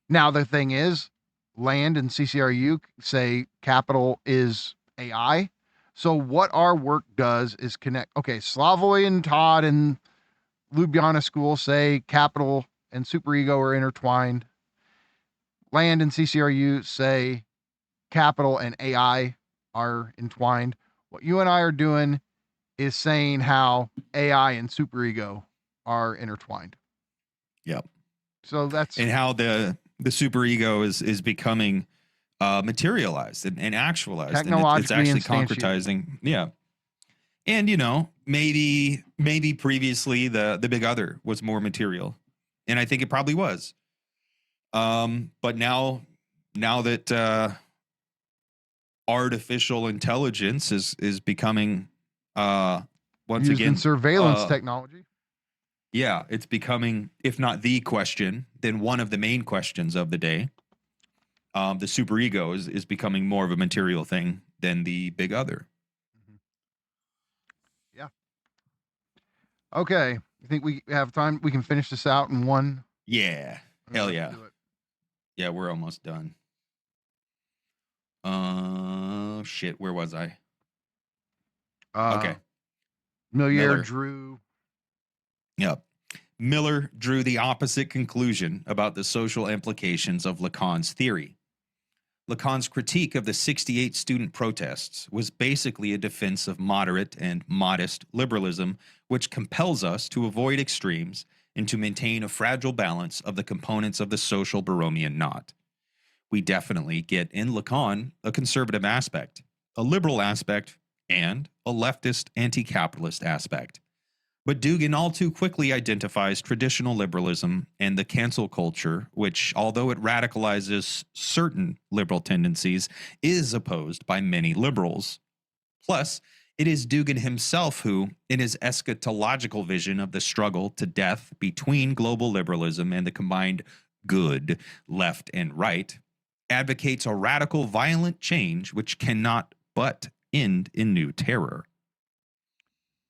now the thing is, Land and CCRU say capital is AI. So what our work does is connect. Okay, Slavoj and Todd and Ljubljana School say capital and superego are intertwined. Land and CCRU say capital and AI are entwined. What you and I are doing is saying how AI and superego are intertwined. Yep. So that's, and how the superego is becoming materialized and actualized, and it's actually concretizing. Yeah. And maybe previously the big other was more material, and I think it probably was. But now that artificial intelligence is becoming once used again in surveillance technology. Yeah, it's becoming, if not the question, then one of the main questions of the day. The superego is becoming more of a material thing than the big other. Yeah. Okay. I think we have time. We can finish this out in one. Yeah. Hell yeah. Yeah, we're almost done. Shit. Where was I? Okay. Miller drew. Yep. Miller drew the opposite conclusion about the social implications of Lacan's theory. Lacan's critique of the 68 student protests was basically a defense of moderate and modest liberalism, which compels us to avoid extremes and to maintain a fragile balance of the components of the social Baromean knot. We definitely get in Lacan a conservative aspect, a liberal aspect, and a leftist anti-capitalist aspect. But Dugin all too quickly identifies traditional liberalism and the cancel culture, which, although it radicalizes certain liberal tendencies, is opposed by many liberals. Plus, it is Dugin himself who, in his eschatological vision of the struggle to death between global liberalism and the combined good, left and right, advocates a radical, violent change which cannot but end in new terror.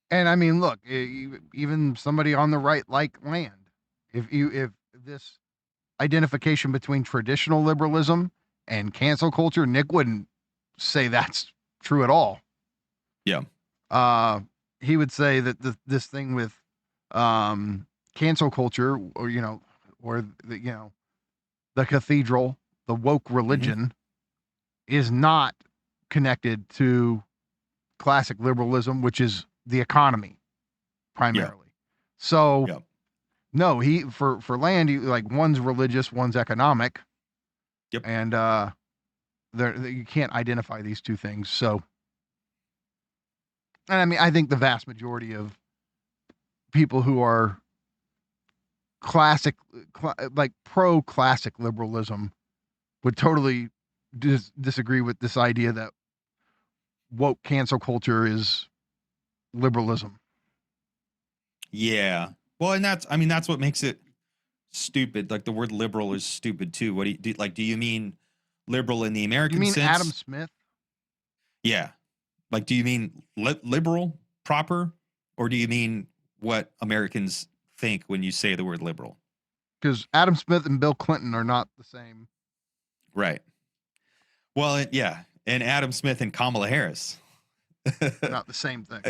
And I mean, look, even somebody on the right like Land, if this identification between traditional liberalism and cancel culture, Nick wouldn't say that's true at all. Yeah. He would say that this thing with cancel culture, or the cathedral, the woke religion, is not connected to classic liberalism, which is the economy. primarily. So Yep. no, he for land, like one's religious, one's economic. Yep. And you can't identify these two things. So, and I mean, I think the vast majority of people who are like pro-classic liberalism would totally disagree with this idea that woke cancel culture is liberalism. Yeah. Well, and that's what makes it stupid. Like the word liberal is stupid too. What do you mean liberal in the American You mean sense? Adam Smith? Yeah. Like, do you mean liberal proper, or do you mean what Americans think when you say the word liberal? Because Adam Smith and Bill Clinton are not the same. Right. Well, yeah. And Adam Smith and Kamala Harris. Not the same thing.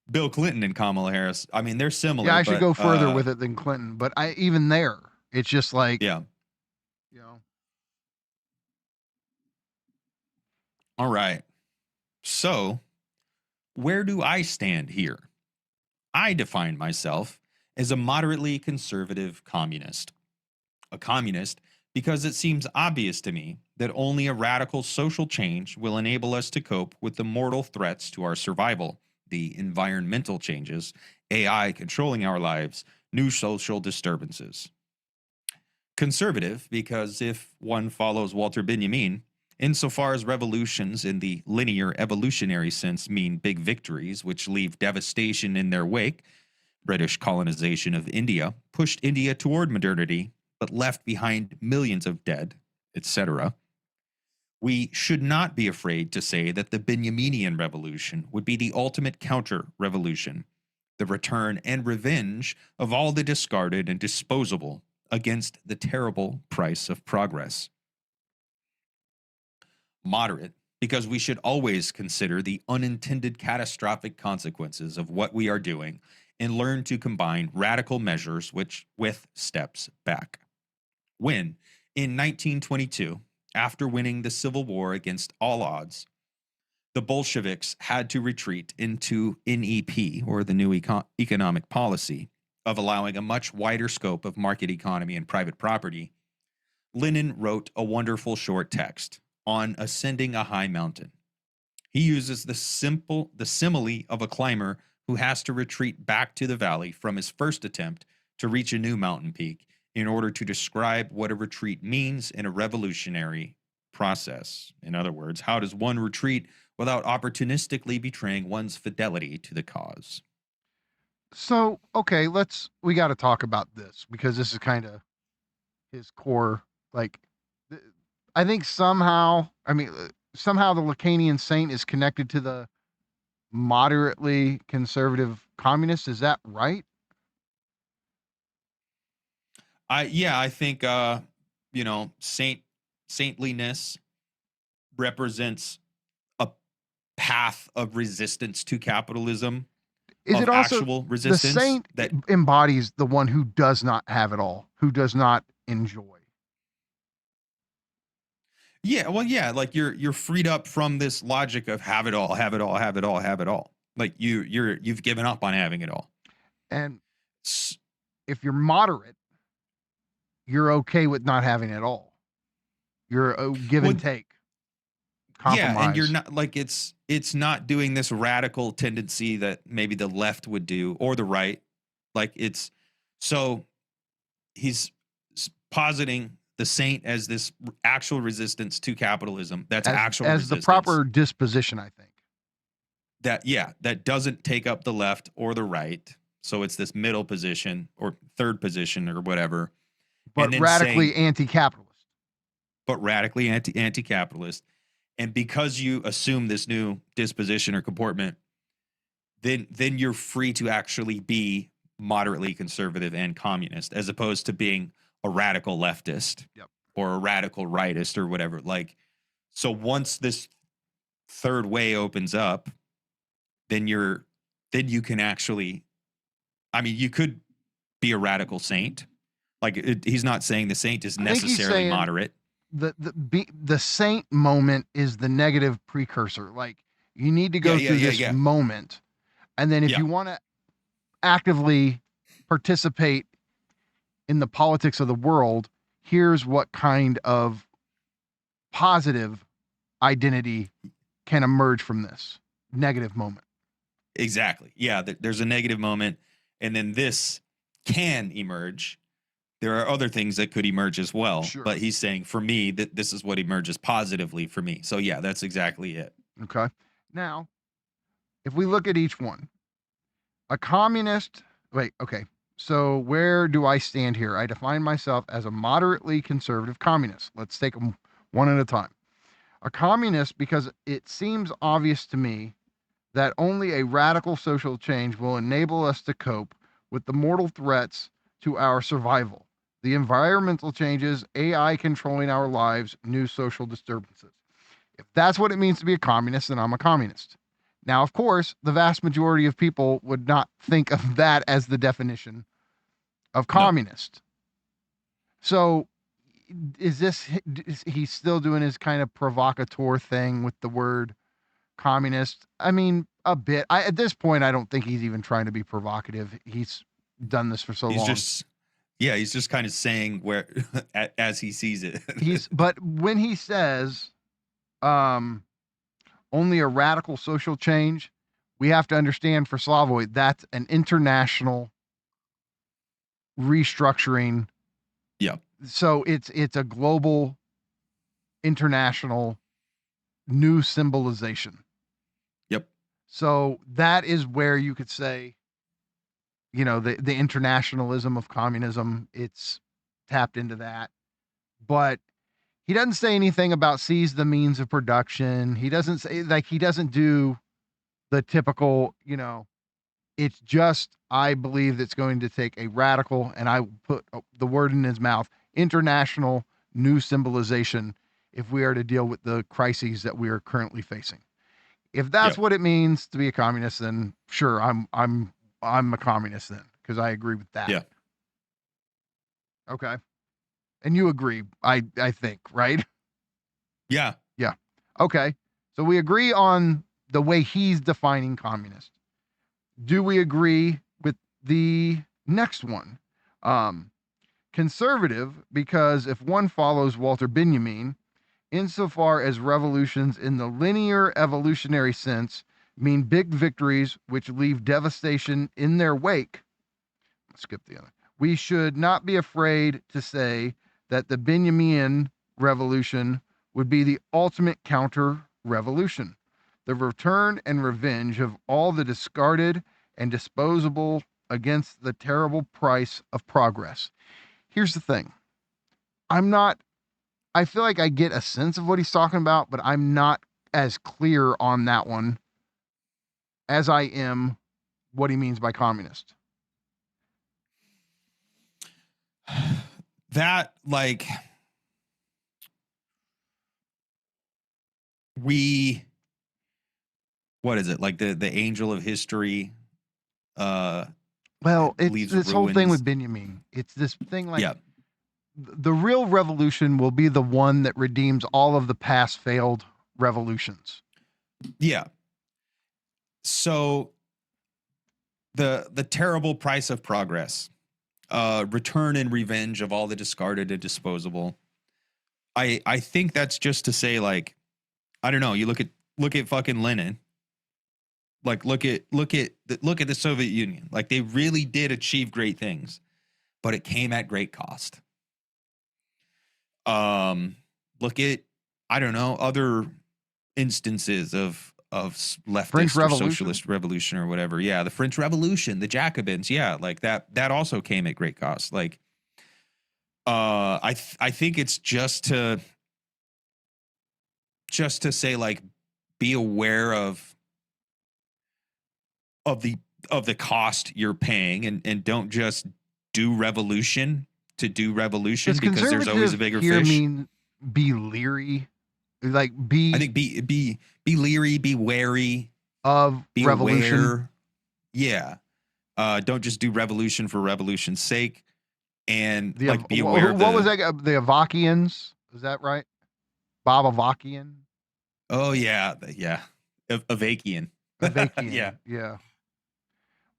Bill Clinton and Kamala Harris. I mean, they're similar. Yeah, I should go further with it than Clinton, but even there, it's just like, yeah. You know. All right. So, where do I stand here? I define myself as a moderately conservative communist. A communist because it seems obvious to me that only a radical social change will enable us to cope with the mortal threats to our survival, the environmental changes, AI controlling our lives, new social disturbances. Conservative because if one follows Walter Benjamin, insofar as revolutions in the linear evolutionary sense mean big victories which leave devastation in their wake, British colonization of India pushed India toward modernity, but left behind millions of dead, etc. We should not be afraid to say that the Benjaminian revolution would be the ultimate counter-revolution, the return and revenge of all the discarded and disposable against the terrible price of progress. Moderate, because we should always consider the unintended catastrophic consequences of what we are doing and learn to combine radical measures with steps back. When, in 1922, after winning the Civil War against all odds, the Bolsheviks had to retreat into NEP, or the new economic policy, of allowing a much wider scope of market economy and private property, Lenin wrote a wonderful short text on ascending a high mountain. He uses the simile of a climber who has to retreat back to the valley from his first attempt to reach a new mountain peak in order to describe what a retreat means in a revolutionary process. In other words, how does one retreat without opportunistically betraying one's fidelity to the cause? So, okay, we got to talk about this because this is kind of his core. Like, I think somehow the Lacanian saint is connected to the moderately conservative communists. Is that right? I think saintliness represents a path of resistance to capitalism. Is it also actual resistance? The saint that embodies the one who does not have it all, who does not enjoy. Yeah, well, yeah, like you're freed up from this logic of have it all, have it all, have it all, have it all. Like you've given up on having it all. And if you're moderate, you're okay with not having it all. You're a give and take. Compromise. Yeah, and you're not like it's not doing this radical tendency that maybe the left would do or the right. Like he's positing the saint as this actual resistance to capitalism. That's actual as resistance. The proper disposition, I think. That doesn't take up the left or the right. So it's this middle position or third position or whatever. But radically anti-capitalist. But radically anti-capitalist. And because you assume this new disposition or comportment, then you're free to actually be moderately conservative and communist, as opposed to being a radical leftist or a radical rightist or whatever. Like, so once this third way opens up, then you can actually, I mean, you could be a radical saint. Like he's not saying the saint is necessarily moderate. The saint moment is the negative precursor. Like you need to go through this moment. And then if you want to actively participate in the politics of the world, here's what kind of positive identity can emerge from this negative moment. Exactly. Yeah, there's a negative moment, and then this can emerge. There are other things that could emerge as well, Sure. but he's saying for me that this is what emerges positively for me. So yeah, that's exactly it. Okay. Now, if we look at each one, a communist, okay. So where do I stand here? I define myself as a moderately conservative communist. Let's take them one at a time. A communist, because it seems obvious to me that only a radical social change will enable us to cope with the mortal threats to our survival, the environmental changes, AI controlling our lives, new social disturbances. If that's what it means to be a communist, then I'm a communist. Now, of course, the vast majority of people would not think of that as the definition of communist. No. So is he's still doing his kind of provocateur thing with the word communist? I mean, a bit. At this point, I don't think he's even trying to be provocative. He's done this for so long. He's just kind of saying where as he sees it. But when he says only a radical social change, we have to understand for Slavoj, that's an international restructuring. Yeah. So it's a global, international, new symbolization. Yep. So that is where you could say, the internationalism of communism, it's tapped into that. But he doesn't say anything about seize the means of production. He doesn't say, he doesn't do the typical, it's just, I believe it's going to take a radical, and I put the word in his mouth, international new symbolization if we are to deal with the crises that we are currently facing. If that's what it means to be a communist, then sure, I'm a communist then, because I agree with that. Yeah. Okay. And you agree, I think, right? Yeah. Yeah. Okay. So we agree on the way he's defining communist. Do we agree with the next one? Conservative, because if one follows Walter Benjamin, insofar as revolutions in the linear evolutionary sense mean big victories which leave devastation in their wake, let's skip the other. We should not be afraid to say that the Benjaminian revolution would be the ultimate counter-revolution, the return and revenge of all the discarded and disposable against the terrible price of progress. Here's the thing. I feel like I get a sense of what he's talking about, but I'm not as clear on that one as I am what he means by communist. That, what is it? Like the angel of history, well, it's this whole thing with Benjamin. It's this thing the real revolution will be the one that redeems all of the past failed revolutions. Yeah. So the terrible price of progress, return and revenge of all the discarded and disposable. I think that's just to say, I don't know, you look at fucking Lenin. Look at the Soviet Union. They really did achieve great things, but it came at great cost. Look at, I don't know, other instances of leftist or socialist revolution or whatever. Yeah, the French Revolution, the Jacobins. Yeah, that also came at great cost. I think it's just to say, be aware of the cost you're paying, and don't just do revolution to do revolution, because there's always a bigger fish. Mean be leery, I think be leery, be wary of revolution. Aware. Yeah. Don't just do revolution for revolution's sake, and be aware. What was that? The Avakians, is that right? Bob Avakian. Oh yeah, yeah. Avakian. Avakian. Yeah.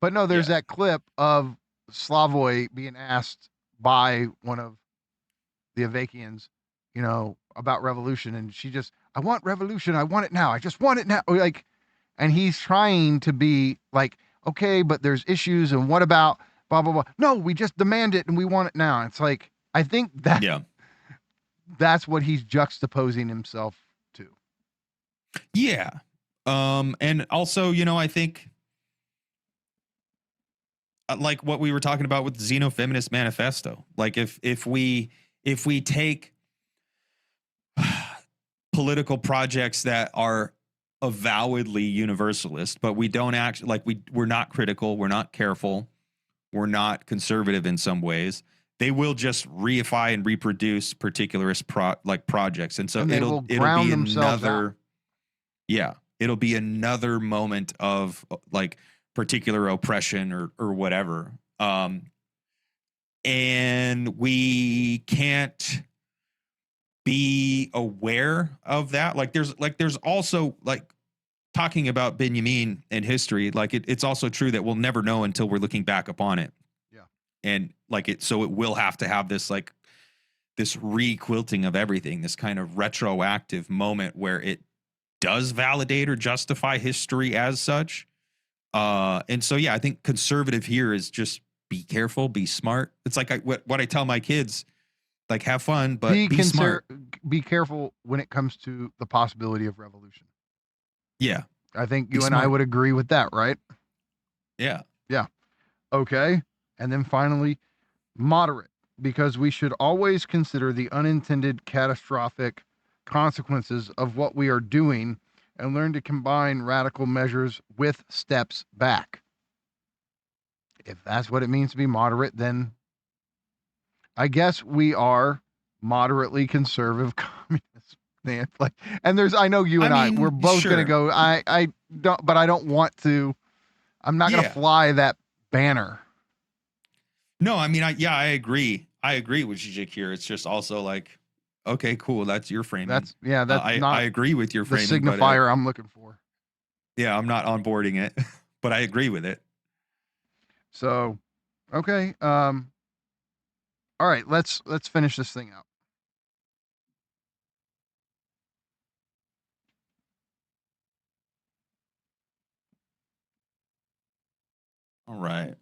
But no, there's that clip of Slavoj being asked by one of the Avakians, you know, about revolution, and she just, I want revolution, I want it now, I just want it now, like, and he's trying to be like, okay, but there's issues, and what about blah blah blah? No, we just demand it and we want it now. It's like, I think that that's what he's juxtaposing himself to. Yeah. And also, you know, I think like what we were talking about with the Xenofeminist Manifesto, like if we take political projects that are avowedly universalist, but we don't actually, like, we're not critical, we're not careful, we're not conservative in some ways, they will just reify and reproduce particularist projects. And so it'll be another, it'll be another moment of like particular oppression or whatever. And we can't be aware of that. Like there's also, like, talking about Benjamin and history, like it's also true that we'll never know until we're looking back upon it. Yeah. And like so it will have to have this, like, this re-quilting of everything, this kind of retroactive moment where it does validate or justify history as such. And so, yeah, I think conservative here is just be careful, be smart. It's like what I tell my kids, like, have fun, but be smart. Be careful when it comes to the possibility of revolution. Yeah. I think you and I would agree with that, right? Yeah. Yeah. Okay. And then finally, moderate, because we should always consider the unintended catastrophic consequences of what we are doing and learn to combine radical measures with steps back. If that's what it means to be moderate, then I guess we are moderately conservative communists. Like, and I know you and I, we're both going to go, I don't, but I don't want to, I'm not going to fly that banner. No, I mean, I agree. I agree with Žižek here. It's just also like, okay, cool. That's your framing. That's not I agree with your framing. The signifier I'm looking for. Yeah, I'm not onboarding it, but I agree with it. So, okay. All right, let's finish this thing out. All right.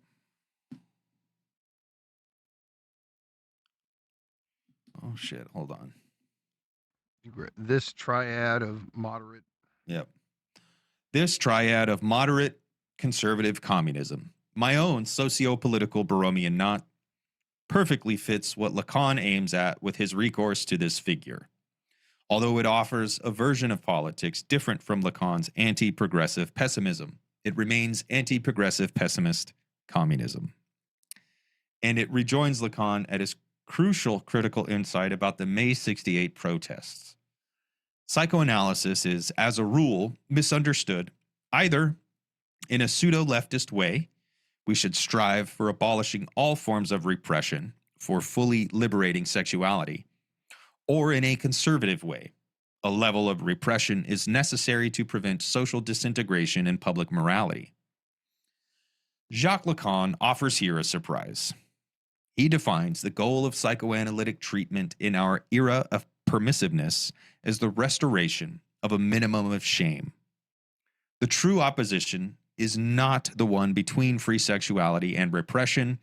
Oh shit, hold on. This triad of moderate. Yep. This triad of moderate conservative communism, my own socio-political Borromean knot, perfectly fits what Lacan aims at with his recourse to this figure. Although it offers a version of politics different from Lacan's anti-progressive pessimism, it remains anti-progressive pessimist communism. And it rejoins Lacan at his crucial critical insight about the May 68 protests. Psychoanalysis is, as a rule, misunderstood, either in a pseudo-leftist way, we should strive for abolishing all forms of repression for fully liberating sexuality, or in a conservative way, a level of repression is necessary to prevent social disintegration and public morality. Jacques Lacan offers here a surprise. He defines the goal of psychoanalytic treatment in our era of permissiveness as the restoration of a minimum of shame. The true opposition is not the one between free sexuality and repression,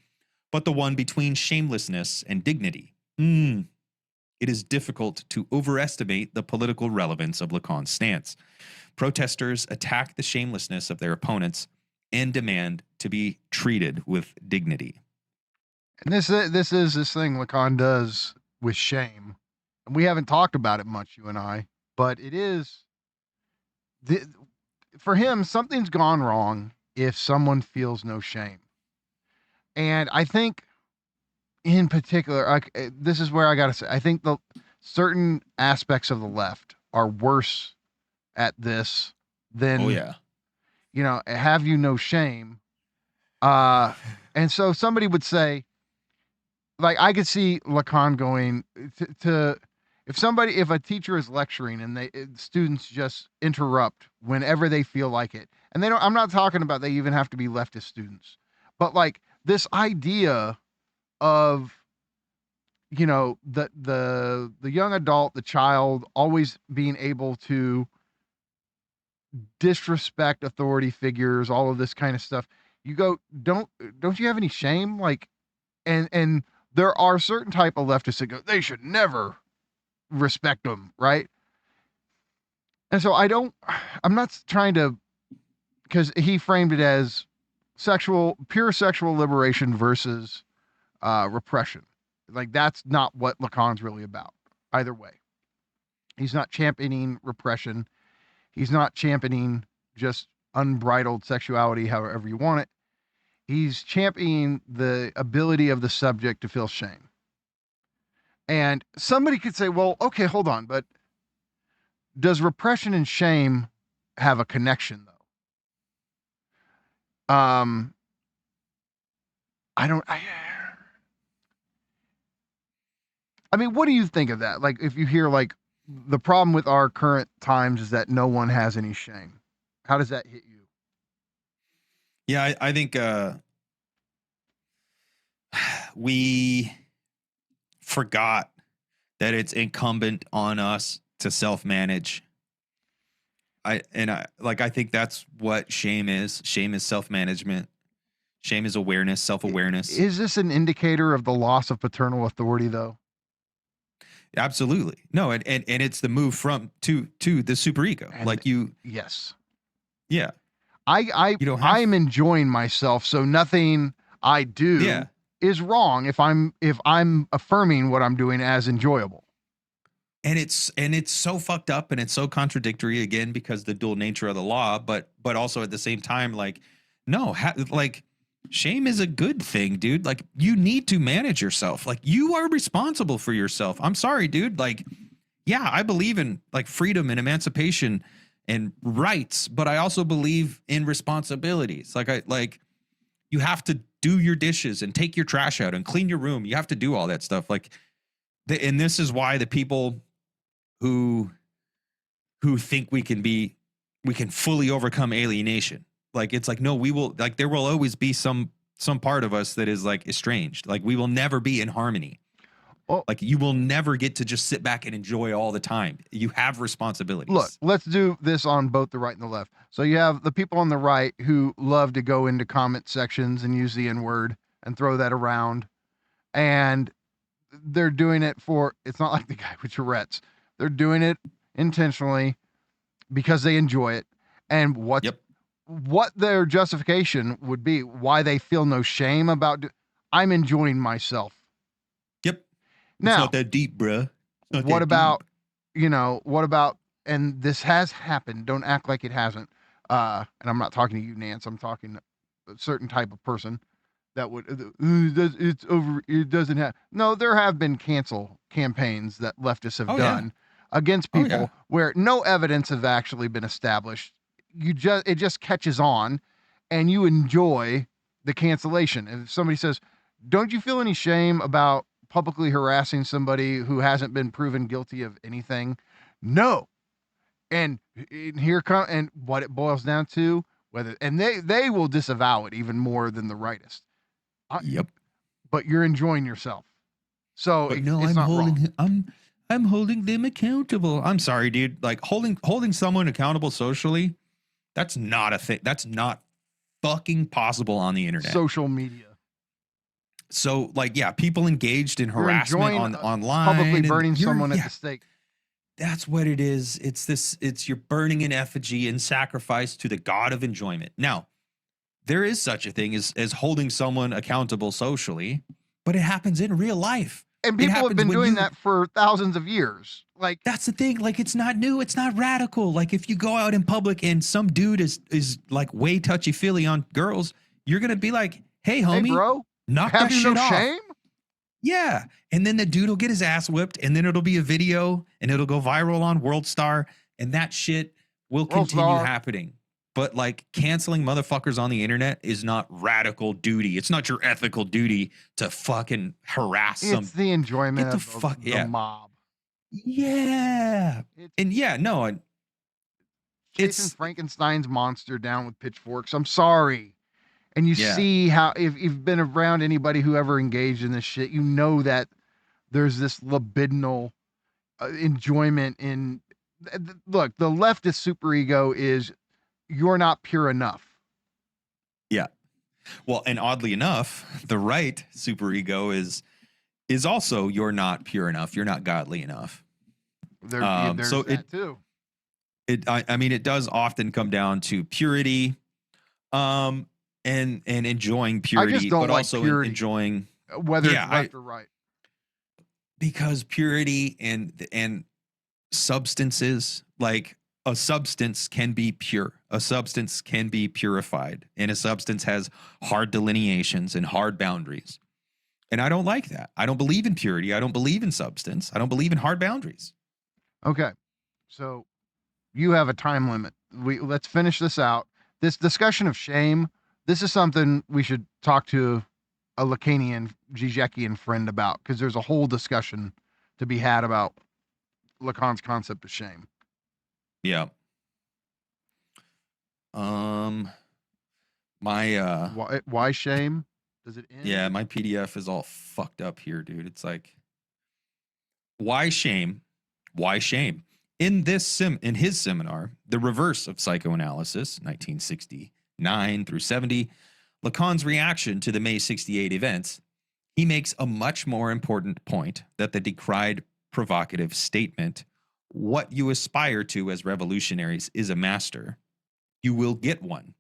but the one between shamelessness and dignity. It is difficult to overestimate the political relevance of Lacan's stance. Protesters attack the shamelessness of their opponents and demand to be treated with dignity. And this is this thing Lacan does with shame. And we haven't talked about it much, you and I, but it is, for him, something's gone wrong if someone feels no shame. And I think, in particular, this is where I got to say, I think the certain aspects of the left are worse at this than, you know, have you no shame. And so somebody would say, like, I could see Lacan going to if a teacher is lecturing and students just interrupt whenever they feel like it, and I'm not talking about they even have to be leftist students, but like this idea of, you know, the young adult, the child always being able to disrespect authority figures, all of this kind of stuff. You go, don't you have any shame? Like, and there are certain type of leftists that go, they should never respect them, right? And so I'm not trying to, because he framed it as pure sexual liberation versus repression. Like, that's not what Lacan's really about either way. He's not championing repression. He's not championing just unbridled sexuality, however you want it. He's championing the ability of the subject to feel shame. And somebody could say, well, okay, hold on, but does repression and shame have a connection, though? I mean, what do you think of that? Like, if you hear, like, the problem with our current times is that no one has any shame. How does that hit you? Yeah, I think we forgot that it's incumbent on us to self-manage. I think that's what shame is. Shame is self-management. Shame is awareness, self-awareness. Is this an indicator of the loss of paternal authority, though? Absolutely. No, and it's the move from to the superego. And like you. Yes. Yeah. I'm enjoying myself, so nothing I do is wrong if I'm affirming what I'm doing as enjoyable. And it's so fucked up and it's so contradictory, again, because the dual nature of the law, but also at the same time, like, no, like, shame is a good thing, dude. Like, you need to manage yourself. Like, you are responsible for yourself. I'm sorry, dude. Like, yeah, I believe in, like, freedom and emancipation and rights, but I also believe in responsibilities. Like you have to do your dishes and take your trash out and clean your room. You have to do all that stuff. Like, and this is why the people who think we can fully overcome alienation. Like, it's like, no, we will, like, there will always be some part of us that is, like, estranged. Like, we will never be in harmony. Well, like, you will never get to just sit back and enjoy all the time. You have responsibilities. Look, let's do this on both the right and the left. So you have the people on the right who love to go into comment sections and use the N-word and throw that around. And they're doing it it's not like the guy with Tourette's. They're doing it intentionally because they enjoy it. And what their justification would be, why they feel no shame about I'm enjoying myself. Yep. Now, it's not that deep, bruh. What about, and this has happened, don't act like it hasn't. And I'm not talking to you, Nance, I'm talking a certain type of person that would, it's over, it doesn't have, no, there have been cancel campaigns that leftists have done against people where no evidence has actually been established. It just catches on and you enjoy the cancellation. And if somebody says, don't you feel any shame about publicly harassing somebody who hasn't been proven guilty of anything? No. And what it boils down to, they will disavow it even more than the rightist. But you're enjoying yourself. So I'm holding them accountable. I'm sorry, dude. Like, holding someone accountable socially, that's not a thing. That's not fucking possible on the internet. Social media. So, like, yeah, people engaged in harassment online, publicly burning someone at the stake. That's what it is. It's you're burning in effigy and sacrifice to the god of enjoyment. Now, there is such a thing as holding someone accountable socially, but it happens in real life. And people have been doing that for thousands of years. Like, that's the thing. Like, it's not new. It's not radical. Like, if you go out in public and some dude is like way touchy-feely on girls, you're going to be like, hey, homie, bro, knock that shit off. Shame? Yeah. And then the dude will get his ass whipped, and then it'll be a video and it'll go viral on World Star, and that shit will continue happening. But, like, canceling motherfuckers on the internet is not radical duty. It's not your ethical duty to fucking harass some. It's the enjoyment of the mob. Yeah. It's And yeah, no, chasing it's Frankenstein's monster down with pitchforks. I'm sorry. And you yeah. see how, if you've been around anybody who ever engaged in this shit, you know that there's this libidinal enjoyment in. Look, the leftist superego is you're not pure enough. Yeah. Well, and oddly enough, the right superego is also you're not pure enough, you're not godly enough. There's So that too. I mean, it does often come down to purity, and enjoying purity, don't but like also purity. enjoying Whether it's left or right. because purity and substances, like a substance can be pure, a substance can be purified, and a substance has hard delineations and hard boundaries. And I don't like that. I don't believe in purity. I don't believe in substance. I don't believe in hard boundaries. Okay. So you have a time limit. Let's finish this out. This discussion of shame, this is something we should talk to a Lacanian, Žižekian friend about, because there's a whole discussion to be had about Lacan's concept of shame. Yeah. Why shame? Does it end? Yeah, my PDF is all fucked up here, dude. It's like, why shame? Why shame? In his seminar, The Reverse of Psychoanalysis, 1969 through 70, Lacan's reaction to the May 68 events, he makes a much more important point that the decried provocative statement, what you aspire to as revolutionaries is a master, you will get one.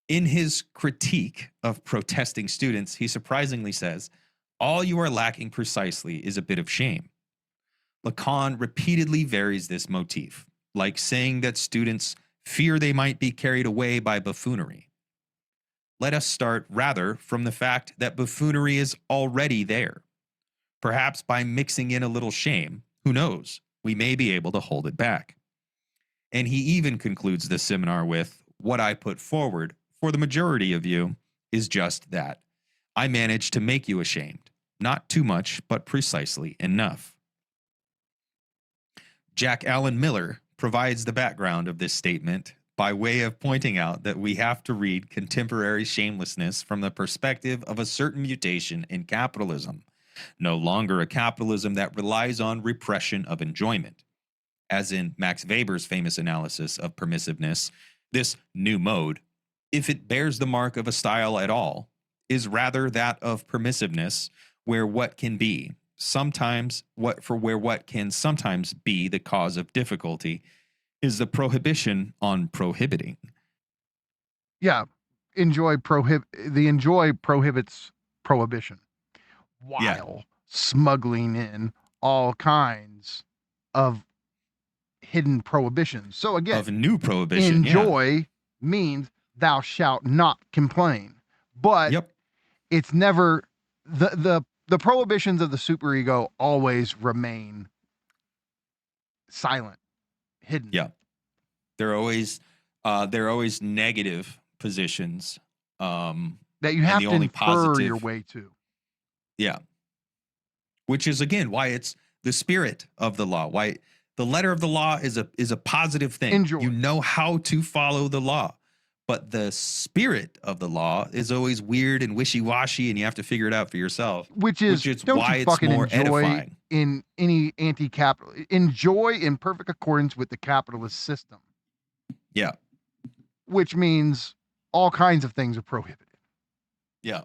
In his critique of protesting students, he surprisingly says, all you are lacking precisely is a bit of shame. Lacan repeatedly varies this motif, like saying that students fear they might be carried away by buffoonery. Let us start rather from the fact that buffoonery is already there. Perhaps by mixing in a little shame, who knows, we may be able to hold it back. And he even concludes the seminar with, what I put forward for the majority of you is just that. I managed to make you ashamed. Not too much, but precisely enough. Jack Allen Miller provides the background of this statement by way of pointing out that we have to read contemporary shamelessness from the perspective of a certain mutation in capitalism, no longer a capitalism that relies on repression of enjoyment. As in Max Weber's famous analysis of permissiveness, this new mode, if it bears the mark of a style at all, is rather that of permissiveness, where what can be sometimes what can sometimes be the cause of difficulty is the prohibition on prohibiting. Yeah. The enjoy prohibits prohibition while smuggling in all kinds of hidden prohibitions. So again, of new prohibition. Enjoy means thou shalt not complain. But it's never the prohibitions of the superego always remain silent, hidden. Yeah. They're always negative positions. That you have to infer your way to. Yeah. Which is again why it's the spirit of the law. Why the letter of the law is a positive thing. Enjoy. You know how to follow the law. But the spirit of the law is always weird and wishy-washy, and you have to figure it out for yourself. Which is why it's more edifying. In any anti-capital, enjoy in perfect accordance with the capitalist system. Yeah. Which means all kinds of things are prohibited. Yeah.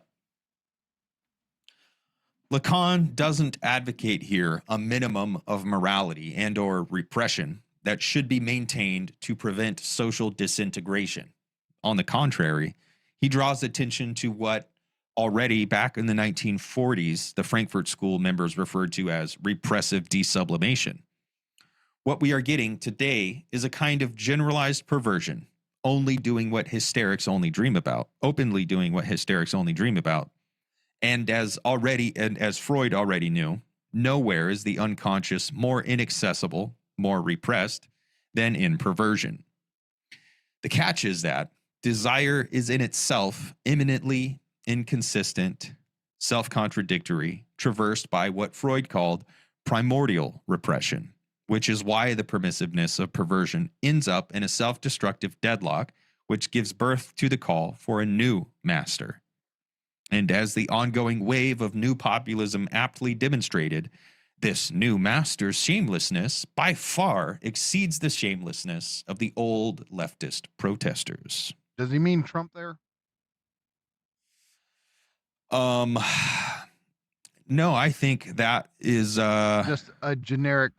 Lacan doesn't advocate here a minimum of morality and or repression that should be maintained to prevent social disintegration. On the contrary, he draws attention to what already back in the 1940s, the Frankfurt School members referred to as repressive desublimation. What we are getting today is a kind of generalized perversion, only doing what hysterics only dream about, openly doing what hysterics only dream about. And as Freud already knew, nowhere is the unconscious more inaccessible, more repressed than in perversion. The catch is that desire is in itself imminently inconsistent, self-contradictory, traversed by what Freud called primordial repression, which is why the permissiveness of perversion ends up in a self-destructive deadlock, which gives birth to the call for a new master. And as the ongoing wave of new populism aptly demonstrated, this new master's shamelessness by far exceeds the shamelessness of the old leftist protesters. Does he mean Trump there? No, I think that is Just a generic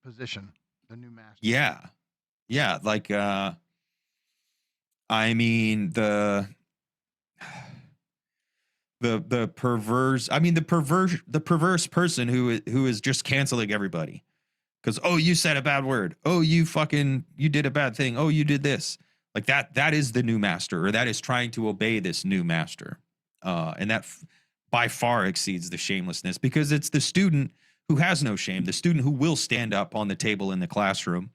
position, the new master. yeah, like I mean the perverse, I mean the perverse person who is just canceling everybody because, oh, you said a bad word, oh, you did a bad thing, oh, you did this, like that is the new master, or that is trying to obey this new master, and that by far exceeds the shamelessness, because it's the student who has no shame, the student who will stand up on the table in the classroom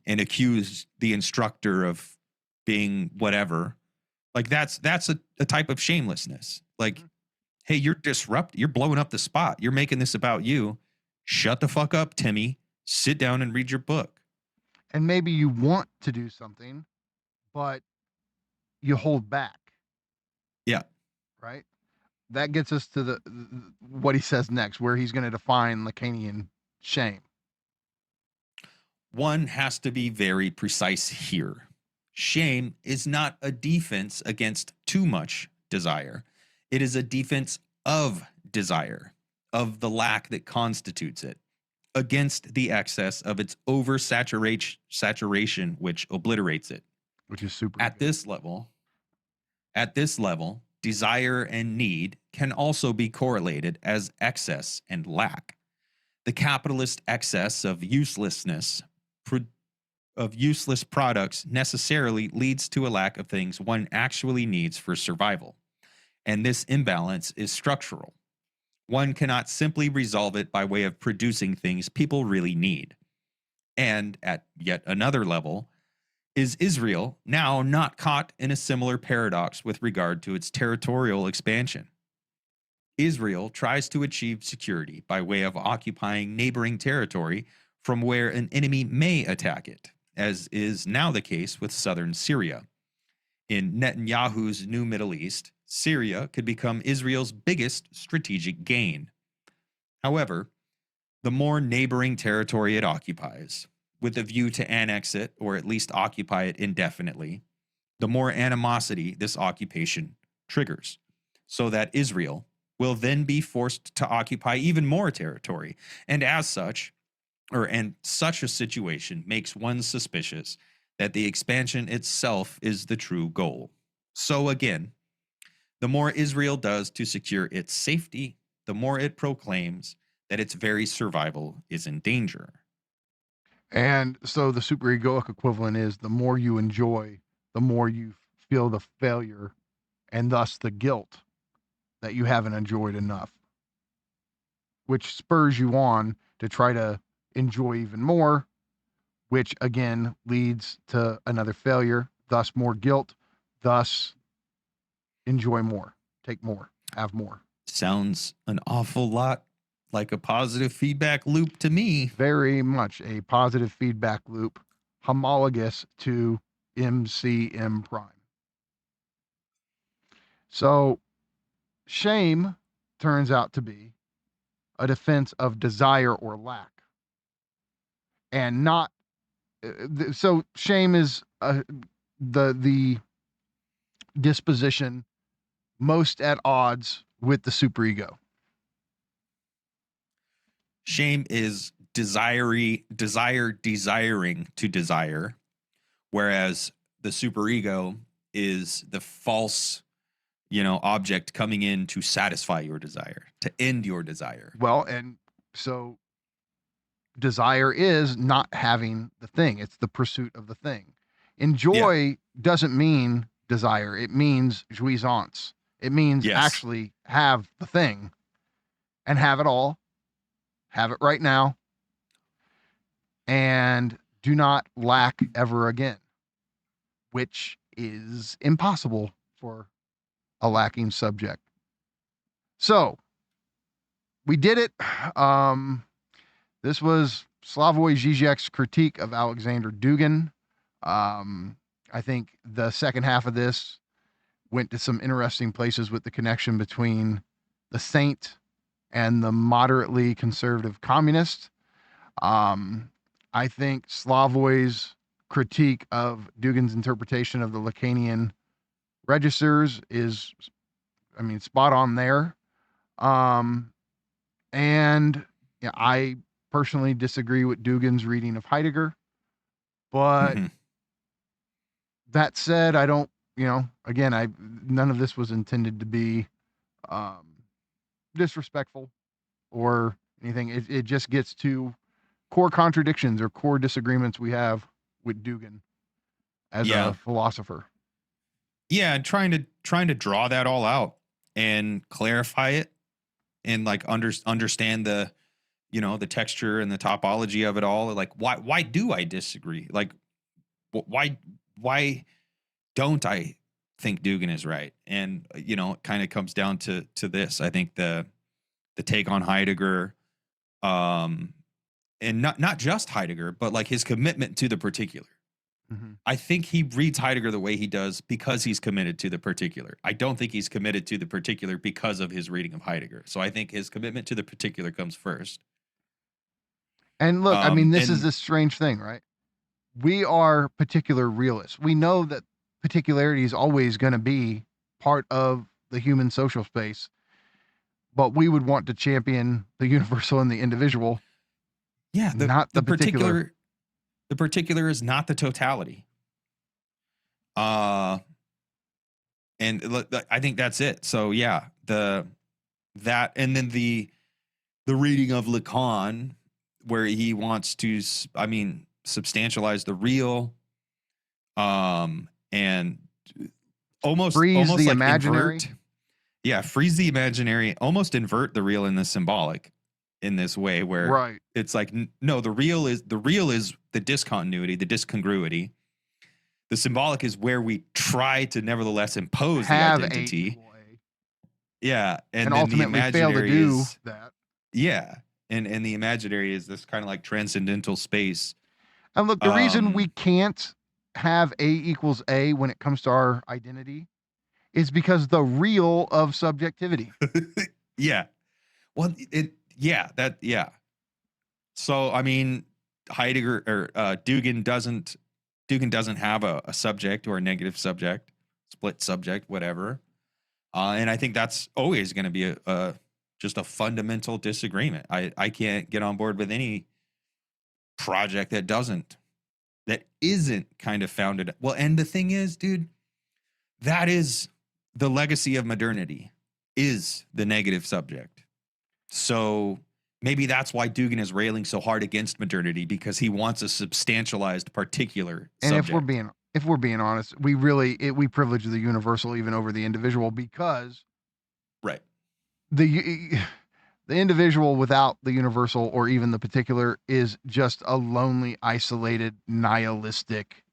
and accuse the instructor of being whatever. Like that's a type of shamelessness. Like, hey, you're blowing up the spot. You're making this about you. Shut the fuck up, Timmy. Sit down and read your book. And maybe you want to do something, but you hold back. Yeah. Right? That gets us to what he says next, where he's going to define Lacanian shame. One has to be very precise here. Shame is not a defense against too much desire. It is a defense of desire, of the lack that constitutes it, against the excess of its oversaturation, which obliterates it. Which is super. At this level, desire and need can also be correlated as excess and lack. The capitalist excess of useless products necessarily leads to a lack of things one actually needs for survival. And this imbalance is structural. One cannot simply resolve it by way of producing things people really need. And at yet another level, is Israel now not caught in a similar paradox with regard to its territorial expansion? Israel tries to achieve security by way of occupying neighboring territory from where an enemy may attack it, as is now the case with southern Syria. In Netanyahu's new Middle East, Syria could become Israel's biggest strategic gain. However, the more neighboring territory it occupies, with a view to annex it or at least occupy it indefinitely, the more animosity this occupation triggers, so that Israel will then be forced to occupy even more territory. And as such, such a situation makes one suspicious that the expansion itself is the true goal. So again, the more Israel does to secure its safety, the more it proclaims that its very survival is in danger. And so the superegoic equivalent is the more you enjoy, the more you feel the failure and thus the guilt that you haven't enjoyed enough, which spurs you on to try to enjoy even more, which again leads to another failure, thus more guilt, thus enjoy more, take more, have more. Sounds an awful lot like a positive feedback loop to me. Very much a positive feedback loop, homologous to MCM prime. So shame turns out to be a defense of desire or lack, and not so shame is the disposition most at odds with the superego. Shame is desiring to desire, whereas the superego is the false, object coming in to satisfy your desire, to end your desire. Well, and so desire is not having the thing. It's the pursuit of the thing. Enjoy doesn't mean desire. It means jouissance. It means actually have the thing and have it all. Have it right now. And do not lack ever again, which is impossible for a lacking subject. So we did it. This was Slavoj Žižek's critique of Aleksandr Dugin. I think the second half of this went to some interesting places with the connection between the saint and the moderately conservative communist. I think Slavoj's critique of Dugin's interpretation of the Lacanian registers is, I mean, spot on there. And yeah, I personally disagree with Dugin's reading of Heidegger, but that said, I don't, again, none of this was intended to be disrespectful or anything. It just gets to core contradictions or core disagreements we have with Dugin as a philosopher. Yeah, and trying to draw that all out and clarify it and like understand the the texture and the topology of it all. Like why do I disagree? Like why don't I think Dugin is right? And it kind of comes down to this. I think the take on Heidegger, and not just Heidegger, but like his commitment to the particular. I think he reads Heidegger the way he does because he's committed to the particular. I don't think he's committed to the particular because of his reading of Heidegger. So I think his commitment to the particular comes first. And look, I mean, this is a strange thing, right? We are particular realists. We know that particularity is always going to be part of the human social space, but we would want to champion the universal and the individual. Yeah, not the particular. The particular is not the totality. And I think that's it. So yeah, and then the reading of Lacan, where he wants to, substantialize the real, and almost freeze the like imaginary. Freeze the imaginary, almost invert the real and the symbolic in this way, where it's like, no, the real is the discontinuity, the discongruity. The symbolic is where we try to nevertheless impose the identity. Yeah, and then ultimately the imaginary fail to do is that. Yeah, and the imaginary is this kind of like transcendental space. And look, the reason we can't have A equals A when it comes to our identity is because the real of subjectivity. Yeah. Well, So, I mean, Heidegger or Dugin doesn't have a subject or a negative subject, split subject, whatever. And I think that's always going to be just a fundamental disagreement. I can't get on board with any project that isn't kind of founded. Well, and the thing is, dude, that is the legacy of modernity, is the negative subject. So maybe that's why Dugin is railing so hard against modernity, because he wants a substantialized particular subject. And if we're being honest, we privilege the universal even over the individual, because the individual without the universal or even the particular is just a lonely, isolated, nihilistic.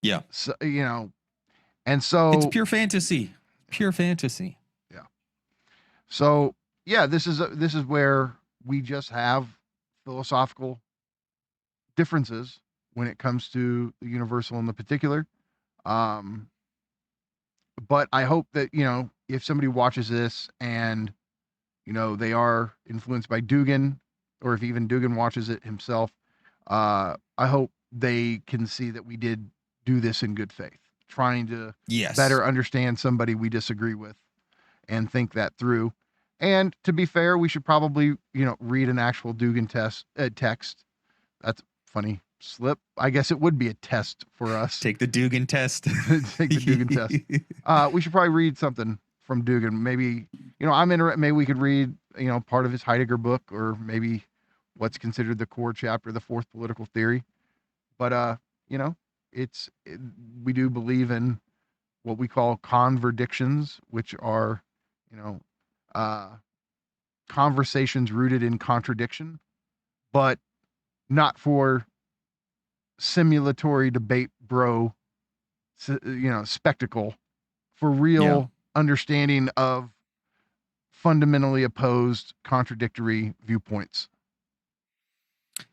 Yeah. So, and so it's pure fantasy. Pure fantasy. Yeah. So yeah, this is where we just have philosophical differences when it comes to the universal and the particular. But I hope that, if somebody watches this and, they are influenced by Dugin, or if even Dugin watches it himself, I hope they can see that we did do this in good faith, trying to better understand somebody we disagree with and think that through. And to be fair, we should probably, read an actual Dugin text. That's funny slip. I guess it would be a test for us. Take the Dugin test. Take the Dugin test. We should probably read something from Dugin. Maybe, maybe we could read, part of his Heidegger book, or maybe what's considered the core chapter, the fourth political theory. But, we do believe in what we call converdictions, which are, conversations rooted in contradiction, but not for simulatory debate, spectacle, for real understanding of fundamentally opposed contradictory viewpoints.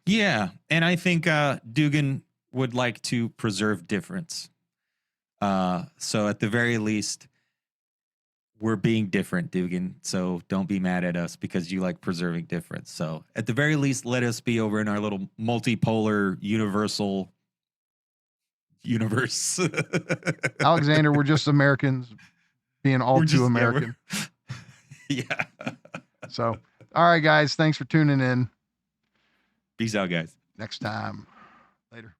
Yeah, and I think Dugin would like to preserve difference. So at the very least, we're being different, Dugin. So don't be mad at us because you like preserving difference. So at the very least, let us be over in our little multipolar universal universe. Alexander, we're just Americans being all too American. Yeah. So, all right, guys. Thanks for tuning in. Peace out, guys. Next time. Later.